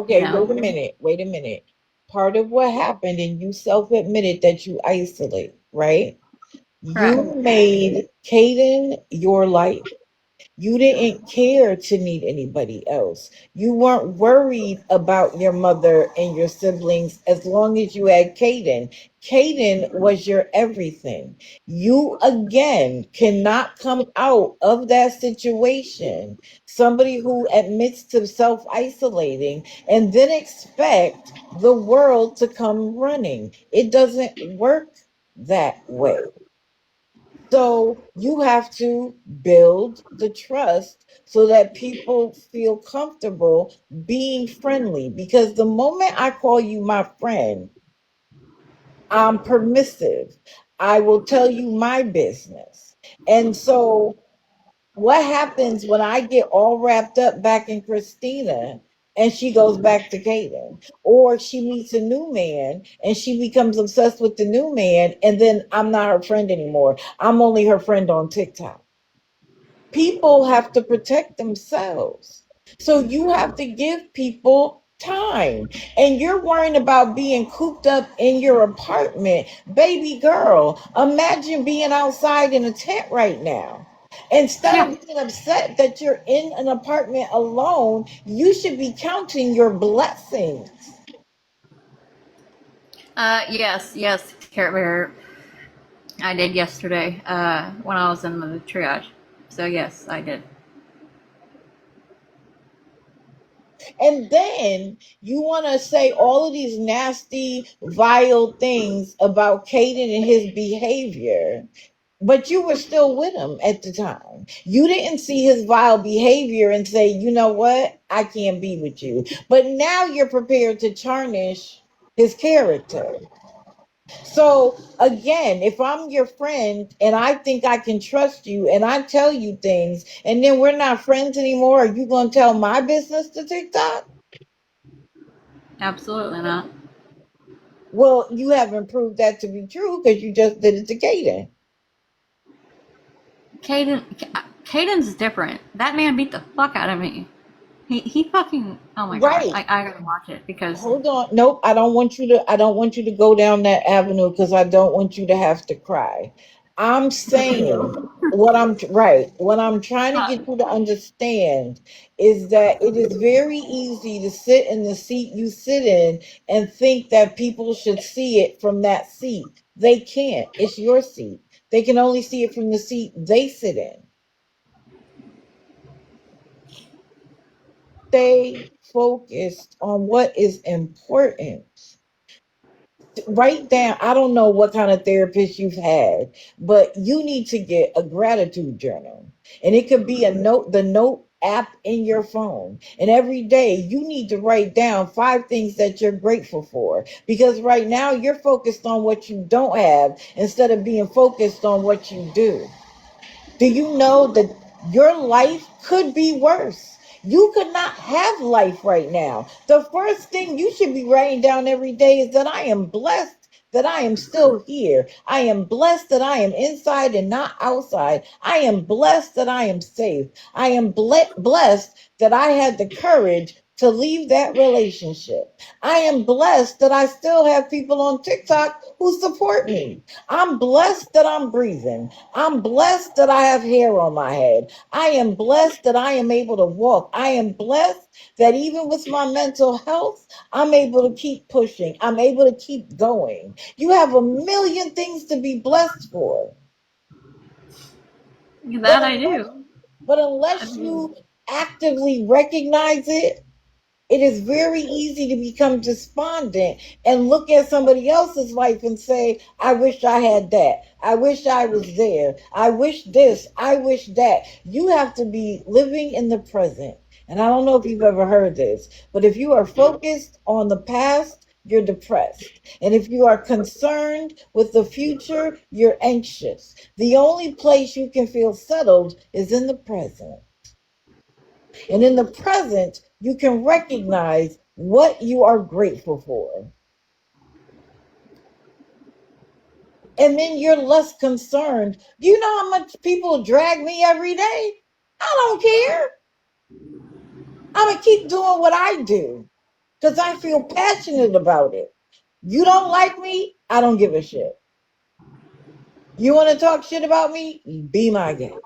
B: You
F: Okay,
B: know?
F: wait a minute. Wait a minute. Part of what happened, and you self admitted that you isolate, right?
B: Correct.
F: You made Caden your life. You didn't care to need anybody else. You weren't worried about your mother and your siblings as long as you had Caden. Caden was your everything. You again cannot come out of that situation. Somebody who admits to self isolating and then expect the world to come running. It doesn't work that way. So you have to build the trust so that people feel comfortable being friendly. Because the moment I call you my friend, I'm permissive. I will tell you my business. And so what happens when I get all wrapped up back in Christina and she goes back to Caden? Or she meets a new man and she becomes obsessed with the new man, and then I'm not her friend anymore. I'm only her friend on TikTok. People have to protect themselves. So you have to give people time. And you're worrying about being cooped up in your apartment. Baby girl, imagine being outside in a tent right now. Instead
B: Yeah.
F: of being upset that you're in an apartment alone, you should be counting your blessings.
B: Yes, yes, Carrot Bear. I did yesterday, when I was in the triage. So yes, I did.
F: And then you want to say all of these nasty, vile things about Caden and his behavior, but you were still with him at the time. You didn't see his vile behavior and say, you know what, I can't be with you. But now you're prepared to tarnish his character. So again, if I'm your friend and I think I can trust you and I tell you things and then we're not friends anymore, are you going to tell my business to TikTok?
B: Absolutely not.
F: Well, you haven't proved that to be true because you just did it to Kaden.
B: Caden, Caden's different. That man beat the fuck out of me. He fucking, oh my god.
F: Right.
B: I gotta watch it because
F: Hold on. Nope. I don't want you to go down that avenue because I don't want you to have to cry. I'm saying what I'm trying to get you to understand is that it is very easy to sit in the seat you sit in and think that people should see it from that seat. They can't. It's your seat. They can only see it from the seat they sit in. Stay focused on what is important. Write down, I don't know what kind of therapist you've had, but you need to get a gratitude journal. And it could be the note app in your phone. And every day you need to write down 5 things that you're grateful for. Because right now you're focused on what you don't have instead of being focused on what you do. Do you know that your life could be worse? You could not have life right now. The first thing you should be writing down every day is that I am blessed that I am still here. I am blessed that I am inside and not outside. I am blessed that I am safe. I am blessed that I had the courage to leave that relationship. I am blessed that I still have people on TikTok who support me. I'm blessed that I'm breathing. I'm blessed that I have hair on my head. I am blessed that I am able to walk. I am blessed that even with my mental health, I'm able to keep pushing. I'm able to keep going. You have a million things to be blessed for. But
B: that I
F: unless,
B: do.
F: but
B: I
F: unless
B: do.
F: you actively recognize it, it is very easy to become despondent and look at somebody else's life and say, I wish I had that. I wish I was there. I wish this. I wish that. You have to be living in the present. And I don't know if you've ever heard this, but if you are focused on the past, you're depressed. And if you are concerned with the future, you're anxious. The only place you can feel settled is in the present. And in the present, you can recognize what you are grateful for. And then you're less concerned. Do you know how much people drag me every day? I don't care. I'm going to keep doing what I do because I feel passionate about it. You don't like me? I don't give a shit. You want to talk shit about me? Be my guest.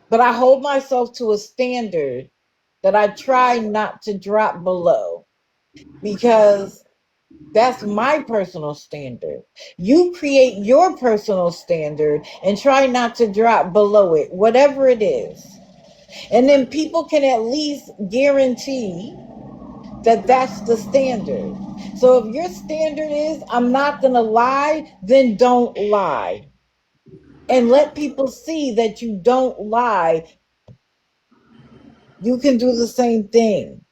F: But I hold myself to a standard that I try not to drop below because that's my personal standard. You create your personal standard and try not to drop below it, whatever it is. And then people can at least guarantee that that's the standard. So if your standard is, I'm not going to lie, then don't lie. And let people see that you don't lie. You can do the same thing.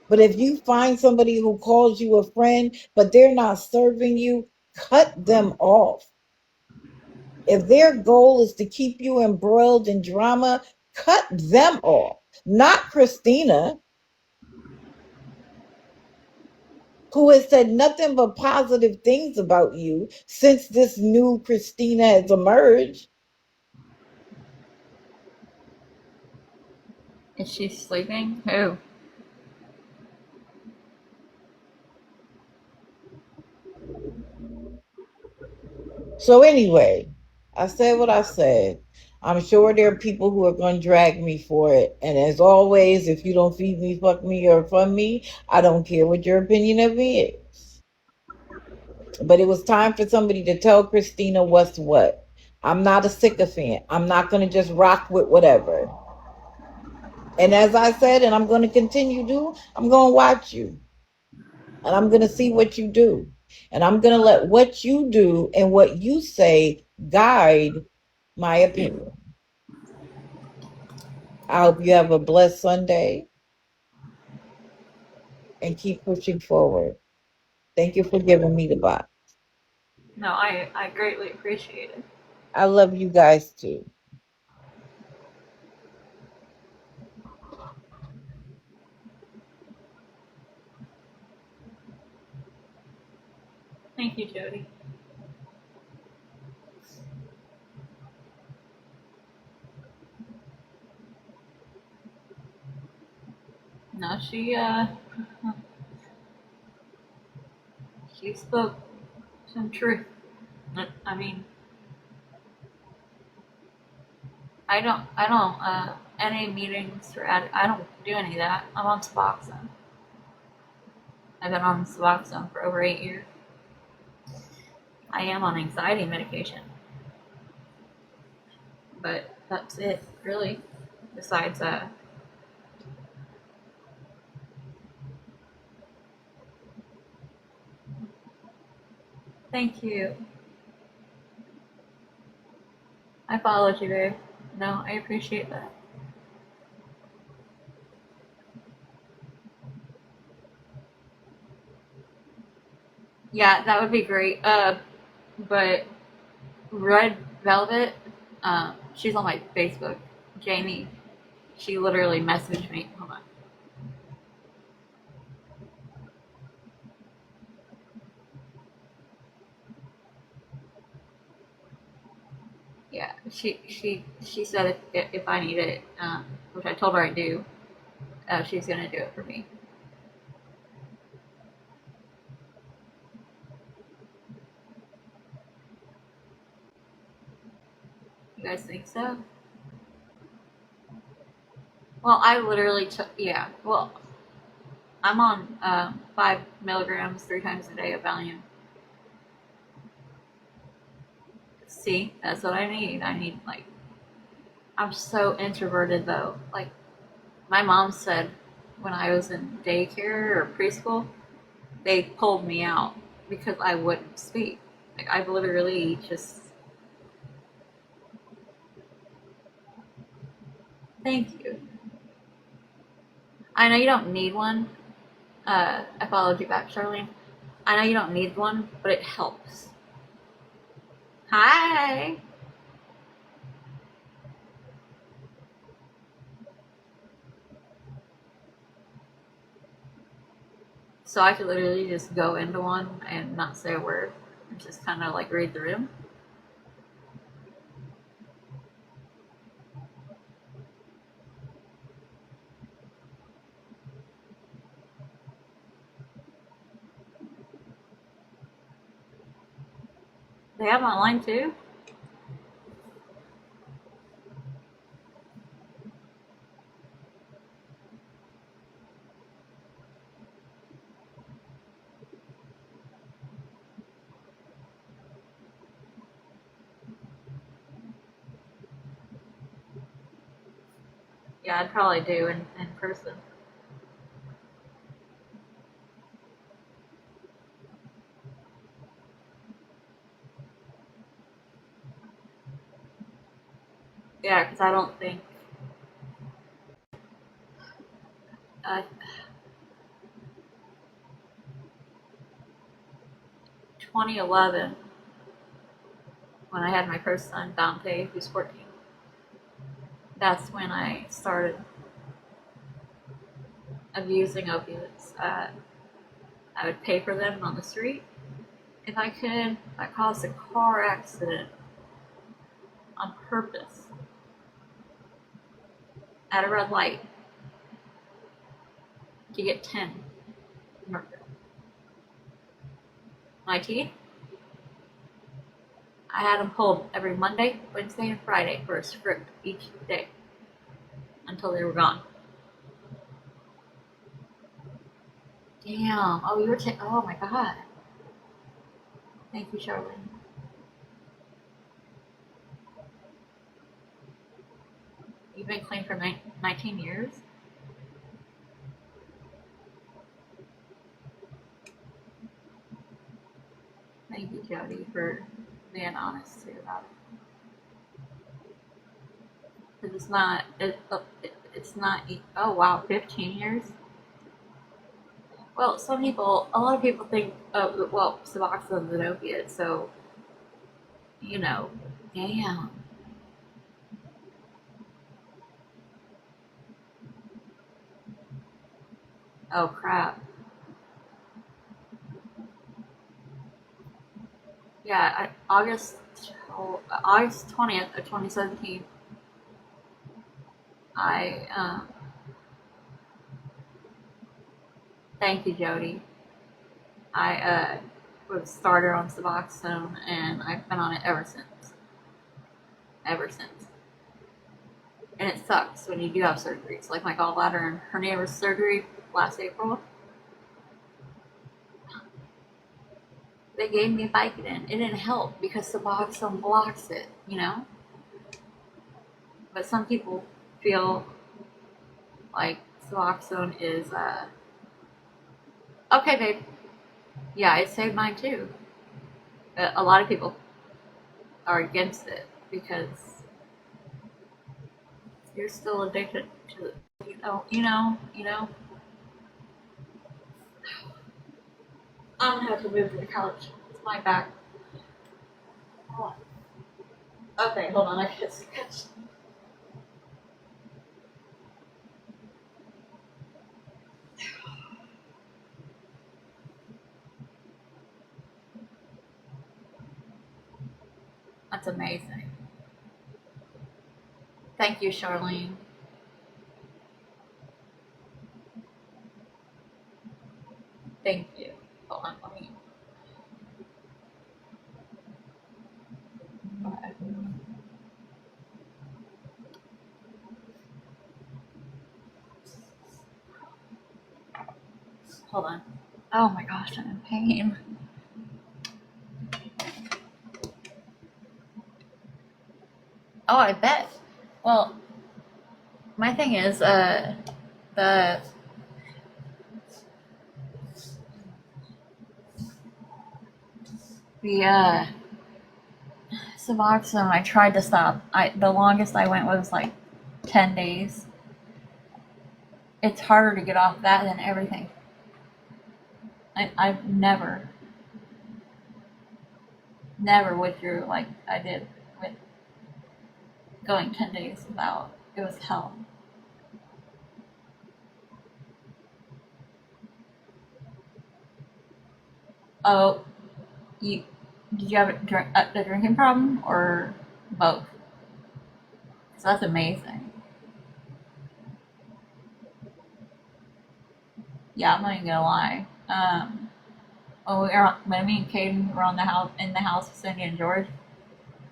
F: But if you find somebody who calls you a friend, but they're not serving you, cut them off. If their goal is to keep you embroiled in drama, cut them off. Not Kristina, who has said nothing but positive things about you since this new Kristina has emerged.
B: Is she sleeping? Who?
F: So anyway, I said what I said. I'm sure there are people who are going to drag me for it. And as always, if you don't feed me, fuck me, or fund me, I don't care what your opinion of me is. But it was time for somebody to tell Kristina what's what. I'm not a sycophant. I'm not going to just rock with whatever. And as I said, and I'm going to continue to, I'm going to watch you. And I'm going to see what you do. And I'm going to let what you do and what you say guide my opinion. I hope you have a blessed Sunday and keep pushing forward. Thank you for giving me the box.
B: No, I greatly appreciate it.
F: I love you guys too.
B: Thank you, Jody. No, she spoke some truth. I mean, I don't, any meetings or I don't do any of that. I'm on Suboxone. I've been on Suboxone for over 8 years. I am on anxiety medication, but that's it, really. Besides, thank you. I followed you, babe. No, I appreciate that. Yeah, that would be great. But Red Velvet, she's on my Facebook. Jamie, she literally messaged me. Hold on. Yeah, she said if I need it, which I told her I do, she's gonna do it for me. You guys think so? Well, I literally took, yeah. Well, I'm on 5 milligrams 3 times a day of Valium. See, that's what I need. I need, like, I'm so introverted though. Like, my mom said when I was in daycare or preschool, they pulled me out because I wouldn't speak. Like, I literally just, thank you. I know you don't need one. I followed you back, Charlene. I know you don't need one, but it helps. Hi. So I could literally just go into one and not say a word and just kind of like read the room. They have online too. Yeah, I'd probably do in person. Yeah, because I don't think 2011 when I had my first son Dante, who's 14. That's when I started abusing opiates. I would pay for them on the street if I could. I caused a car accident on purpose at a red light to get 10 murder. My teeth, I had them pulled every Monday, Wednesday, and Friday for a script each day until they were gone. Damn. Oh, you were oh my god. Thank you, Charlene. You've been clean for 19 years? Thank you, Jody, for being honest too about it. Because it's not, oh wow, 15 years? Well, a lot of people think, well, Suboxone is an opiate, so, you know, damn. Oh crap. Yeah, August 20th of 2017, I Thank you, Jody. I was started on Suboxone, and I've been on it ever since. Ever since. And it sucks when you do have surgeries, like my gallbladder and hernia surgery last April. They gave me Vicodin. It didn't help because Suboxone blocks it, you know? But some people feel like Suboxone is, okay, babe. Yeah, it saved mine too. A lot of people are against it because you're still addicted to it. You know. I'm gonna have to move to the couch. It's my back. Hold on. Okay, hold on. I can sketch. That's amazing. Thank you, Charlene. Thank you. Hold on, let me. Hold on. Oh my gosh, I'm in pain. Oh, I bet. Well, my thing is, the the Suboxone, I tried to stop. The longest I went was like 10 days. It's harder to get off that than everything. I've never withdrew like I did with going 10 days without. It was hell. Oh, did you have a drinking problem or both? So that's amazing. Yeah, I'm not even gonna lie. When me and Caden were in the house with Cindy and George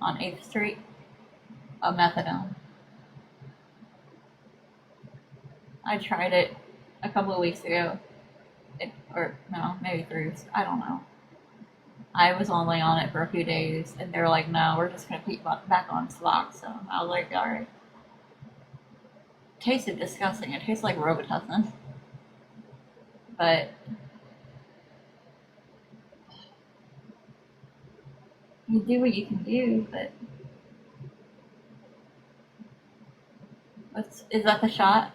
B: on 8th Street, a methadone. I tried it a couple of weeks ago. Maybe 3 weeks. I don't know. I was only on it for a few days, and they were like, "No, we're just gonna put you back on Suboxone." I was like, "All right." Tasted disgusting. It tastes like Robitussin, but you do what you can do. But is that the shot?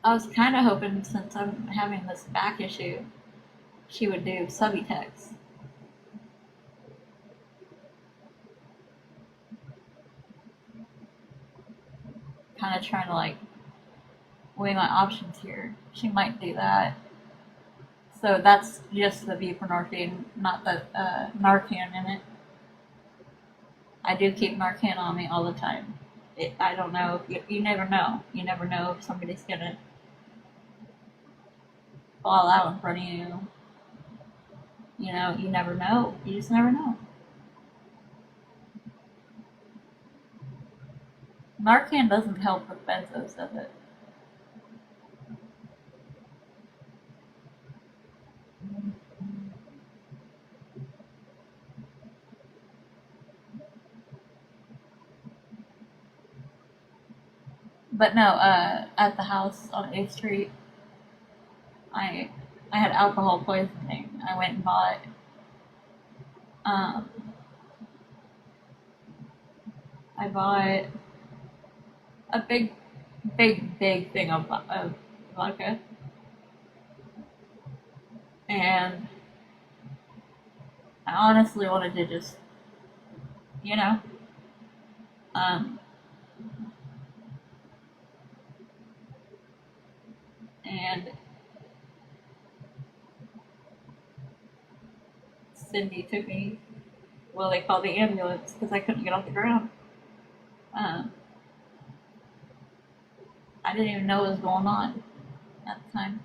B: I was kind of hoping, since I'm having this back issue, she would do Subutex. Kind of trying to like weigh my options here. She might do that. So that's just the buprenorphine, not the Narcan in it. I do keep Narcan on me all the time. I don't know. You never know. You never know if somebody's gonna fall out in front of you. You know, you never know. You just never know. Narcan doesn't help with benzos, does it? But no, at the house on 8th Street, I had alcohol poisoning. I went and bought um, I bought a big thing of vodka, and I honestly wanted to just, you know, um, and Cindy took me. Well, they called the ambulance because I couldn't get off the ground. I didn't even know what was going on at the time.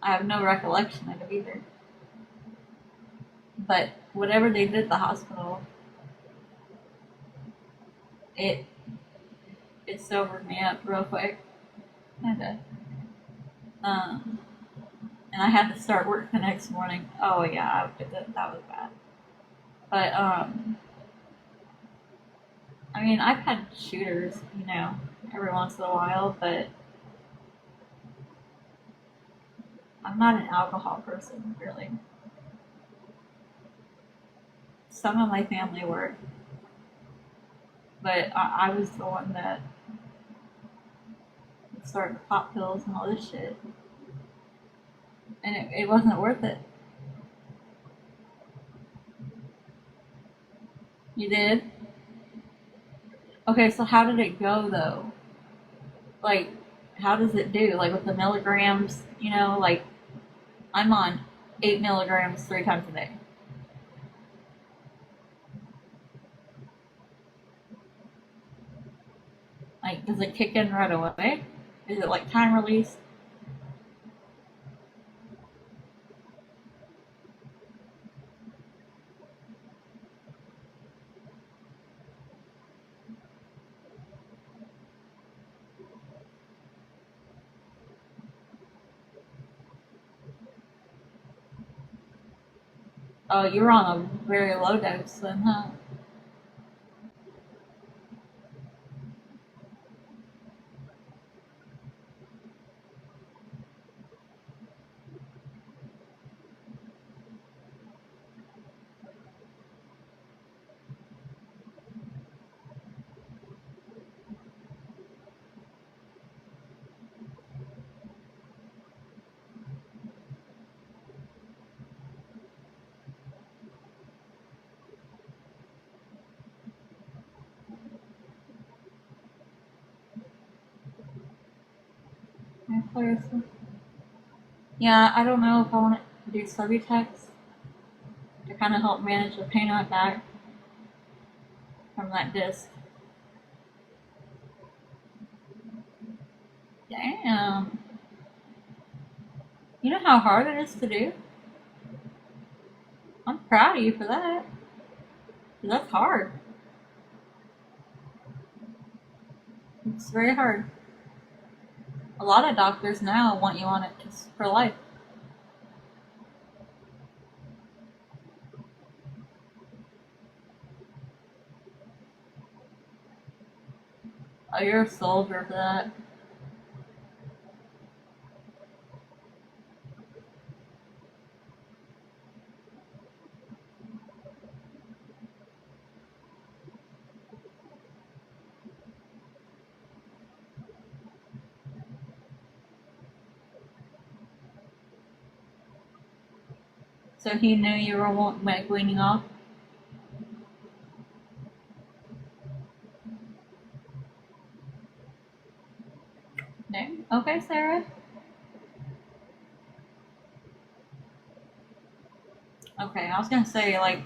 B: I have no recollection of it either. But whatever they did at the hospital, it sobered me up real quick. Kinda. And I had to start work the next morning. Oh yeah, that was bad. But I mean, I've had shooters, every once in a while, but I'm not an alcohol person, really. Some of my family were, but I was the one that started to pop pills and all this shit, and it wasn't worth it. You did? Okay, so how did it go though? Like, how does it do? Like with the milligrams, like I'm on 8 milligrams 3 times a day. Like, does it kick in right away? Is it like time release? Oh, you're on a very low dose then, huh? Yeah, I don't know if I want to do Subutex to kind of help manage the pain in my back from that disc. Damn. You know how hard it is to do? I'm proud of you for that. That's hard. It's very hard. A lot of doctors now want you on it just for life. Oh, you're a soldier for that. So he knew you were weaning off? No? Okay, Sarah. Okay, I was gonna say, like,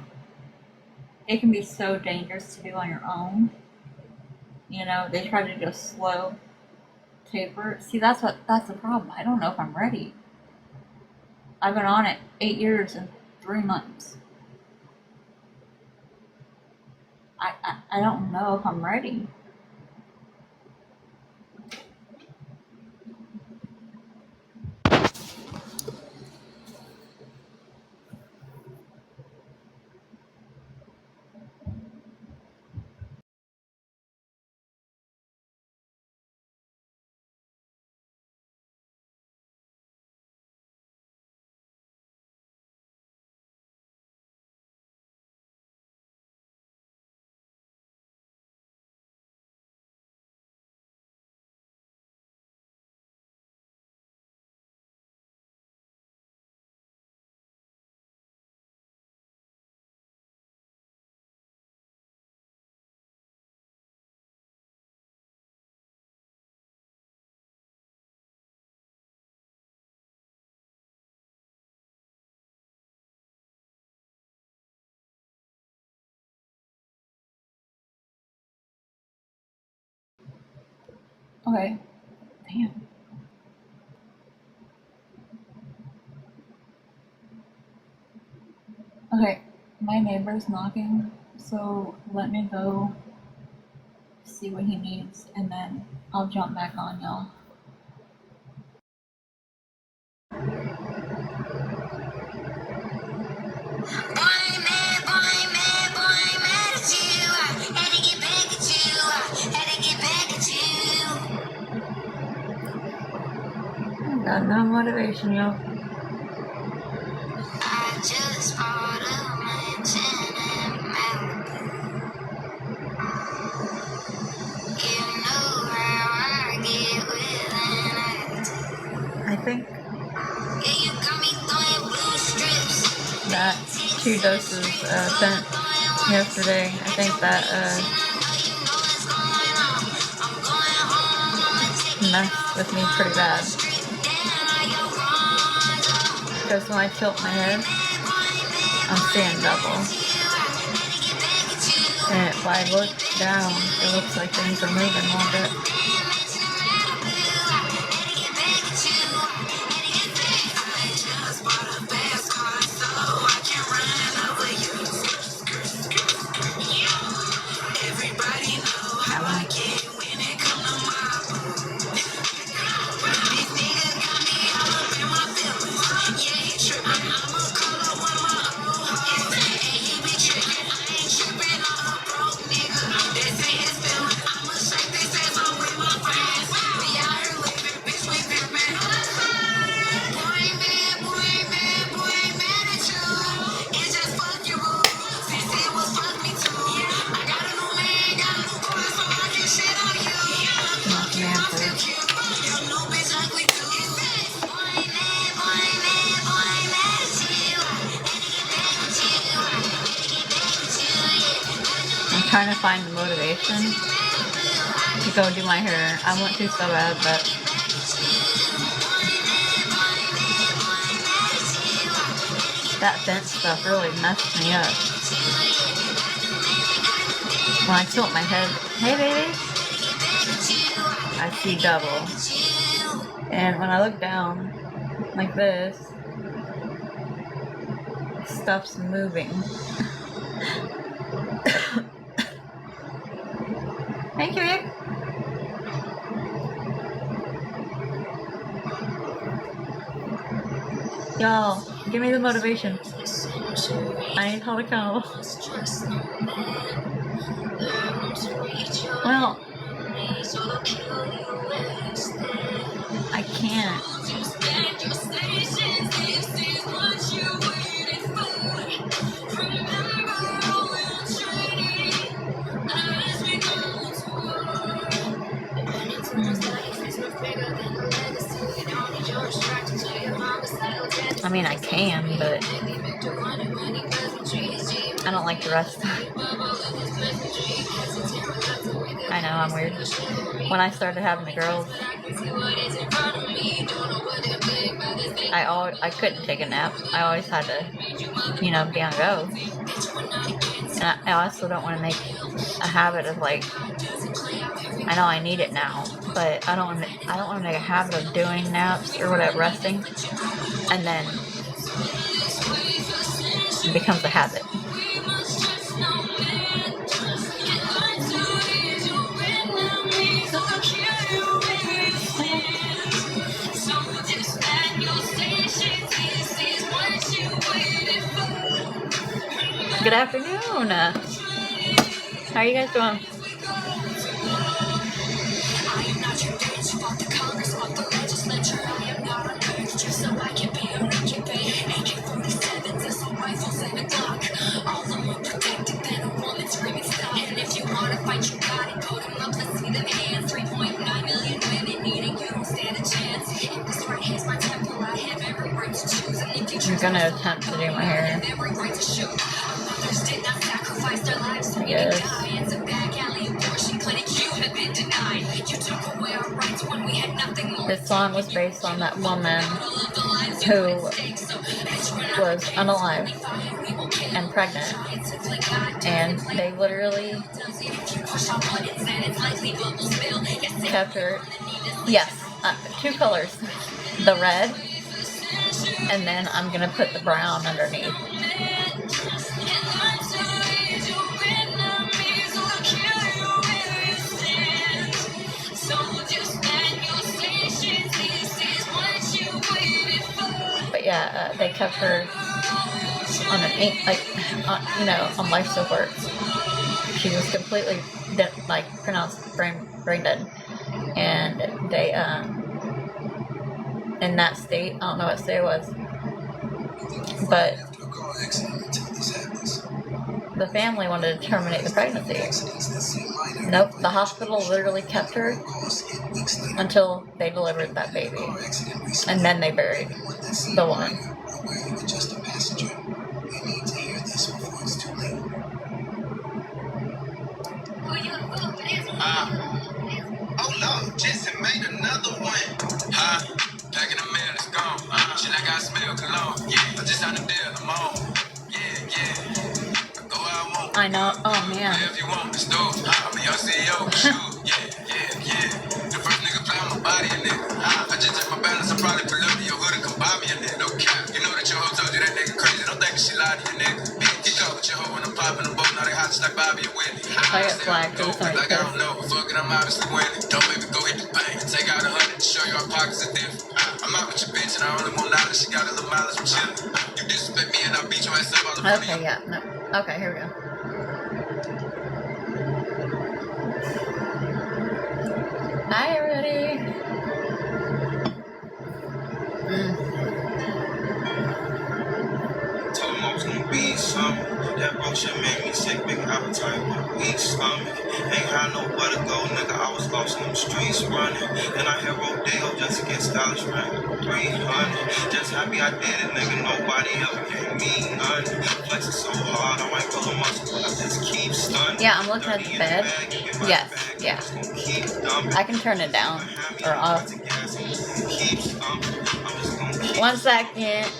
B: it can be so dangerous to do on your own. They try to just slow taper. See, that's the problem. I don't know if I'm ready. I've been on it 8 years and 3 months. I don't know if I'm ready. Okay. Damn. Okay, my neighbor's knocking, so let me go see what he needs, and then I'll jump back on, y'all. Got no motivation, y'all.
G: I just bought a mansion in Malibu. You know how I get with an attitude.
B: I think
G: Yeah, you got me throwing blue strips.
B: that 2 doses sent yesterday, I think that messed with me pretty bad. Because when I tilt my head, I'm seeing double. And if I look down, it looks like things are moving a little bit. I'm trying to find the motivation to go do my hair. I want to so bad, but that fence stuff really messed me up. When I tilt my head, hey baby, I see double. And when I look down like this, stuff's moving. Thank you, babe. Y'all, give me the motivation. I need to hold accountable. Well, I can't. I mean, I can, but I don't like the rest. I know, I'm weird. When I started having the girls, I couldn't take a nap. I always had to, be on go. And I also don't want to make a habit of like, I know I need it now, but I don't want to make a habit of doing naps or whatever, resting, and then it becomes a habit. Good afternoon. How are you guys doing? I'm gonna attempt to do my hair. I guess. This song was based on that woman who was unalive. and pregnant, and they literally kept her. Yes, 2 colors, the red, and then I'm gonna put the brown underneath. But yeah, they kept her on on life support. She was completely pronounced brain dead, and they in that state, I don't know what state it was, but the family wanted to terminate the pregnancy. Nope, the hospital literally kept her until they delivered that baby, and then they buried the woman.
H: Oh Lord, Jesse made another one. Back in the mail, it's gone. Shit like I smell cologne. Yeah, I just signed a deal, I'm on. Yeah. Go where I want.
B: I know. Oh man.
H: If you want the store, I'm a young CEO. Shoot. Yeah. The first nigga play on my body and nigga. I just check my balance, I probably pull up to your hood and come buy me a nigga. No cap. You know that your hoe told you that nigga crazy. Don't think she lied to you, nigga. He caught with your hoe when I'm popping the boat. Now they hot just like Bobby and Whitney.
B: Play it flag, please.
H: Like I don't know, but fuck it, I'm obviously winning. Don't make me go hit the bank. Take out 100 to show you our pockets are different. I'm out with your bitch and I only want knowledge. She got a little mileage from chillin'. You disrespect me and I'll beat your ass up all the money.
B: Okay, yeah, no. Okay, here we go. Hi, everybody.
H: Told him I was gonna be something. That bullshit made me sick, big appetite with a weak stomach. Ain't had nowhere to go, nigga. I was lost in them streets running. Then I hit Rodeo just to get stylish, ran 300. Just happy I did it, nigga. Nobody ever gave me none. Flexing so hard, I might pull a muscle, but I just keep stunning.
B: Yeah, I'm looking at the bed. Yes, yeah. I can turn it down or off. 1 second.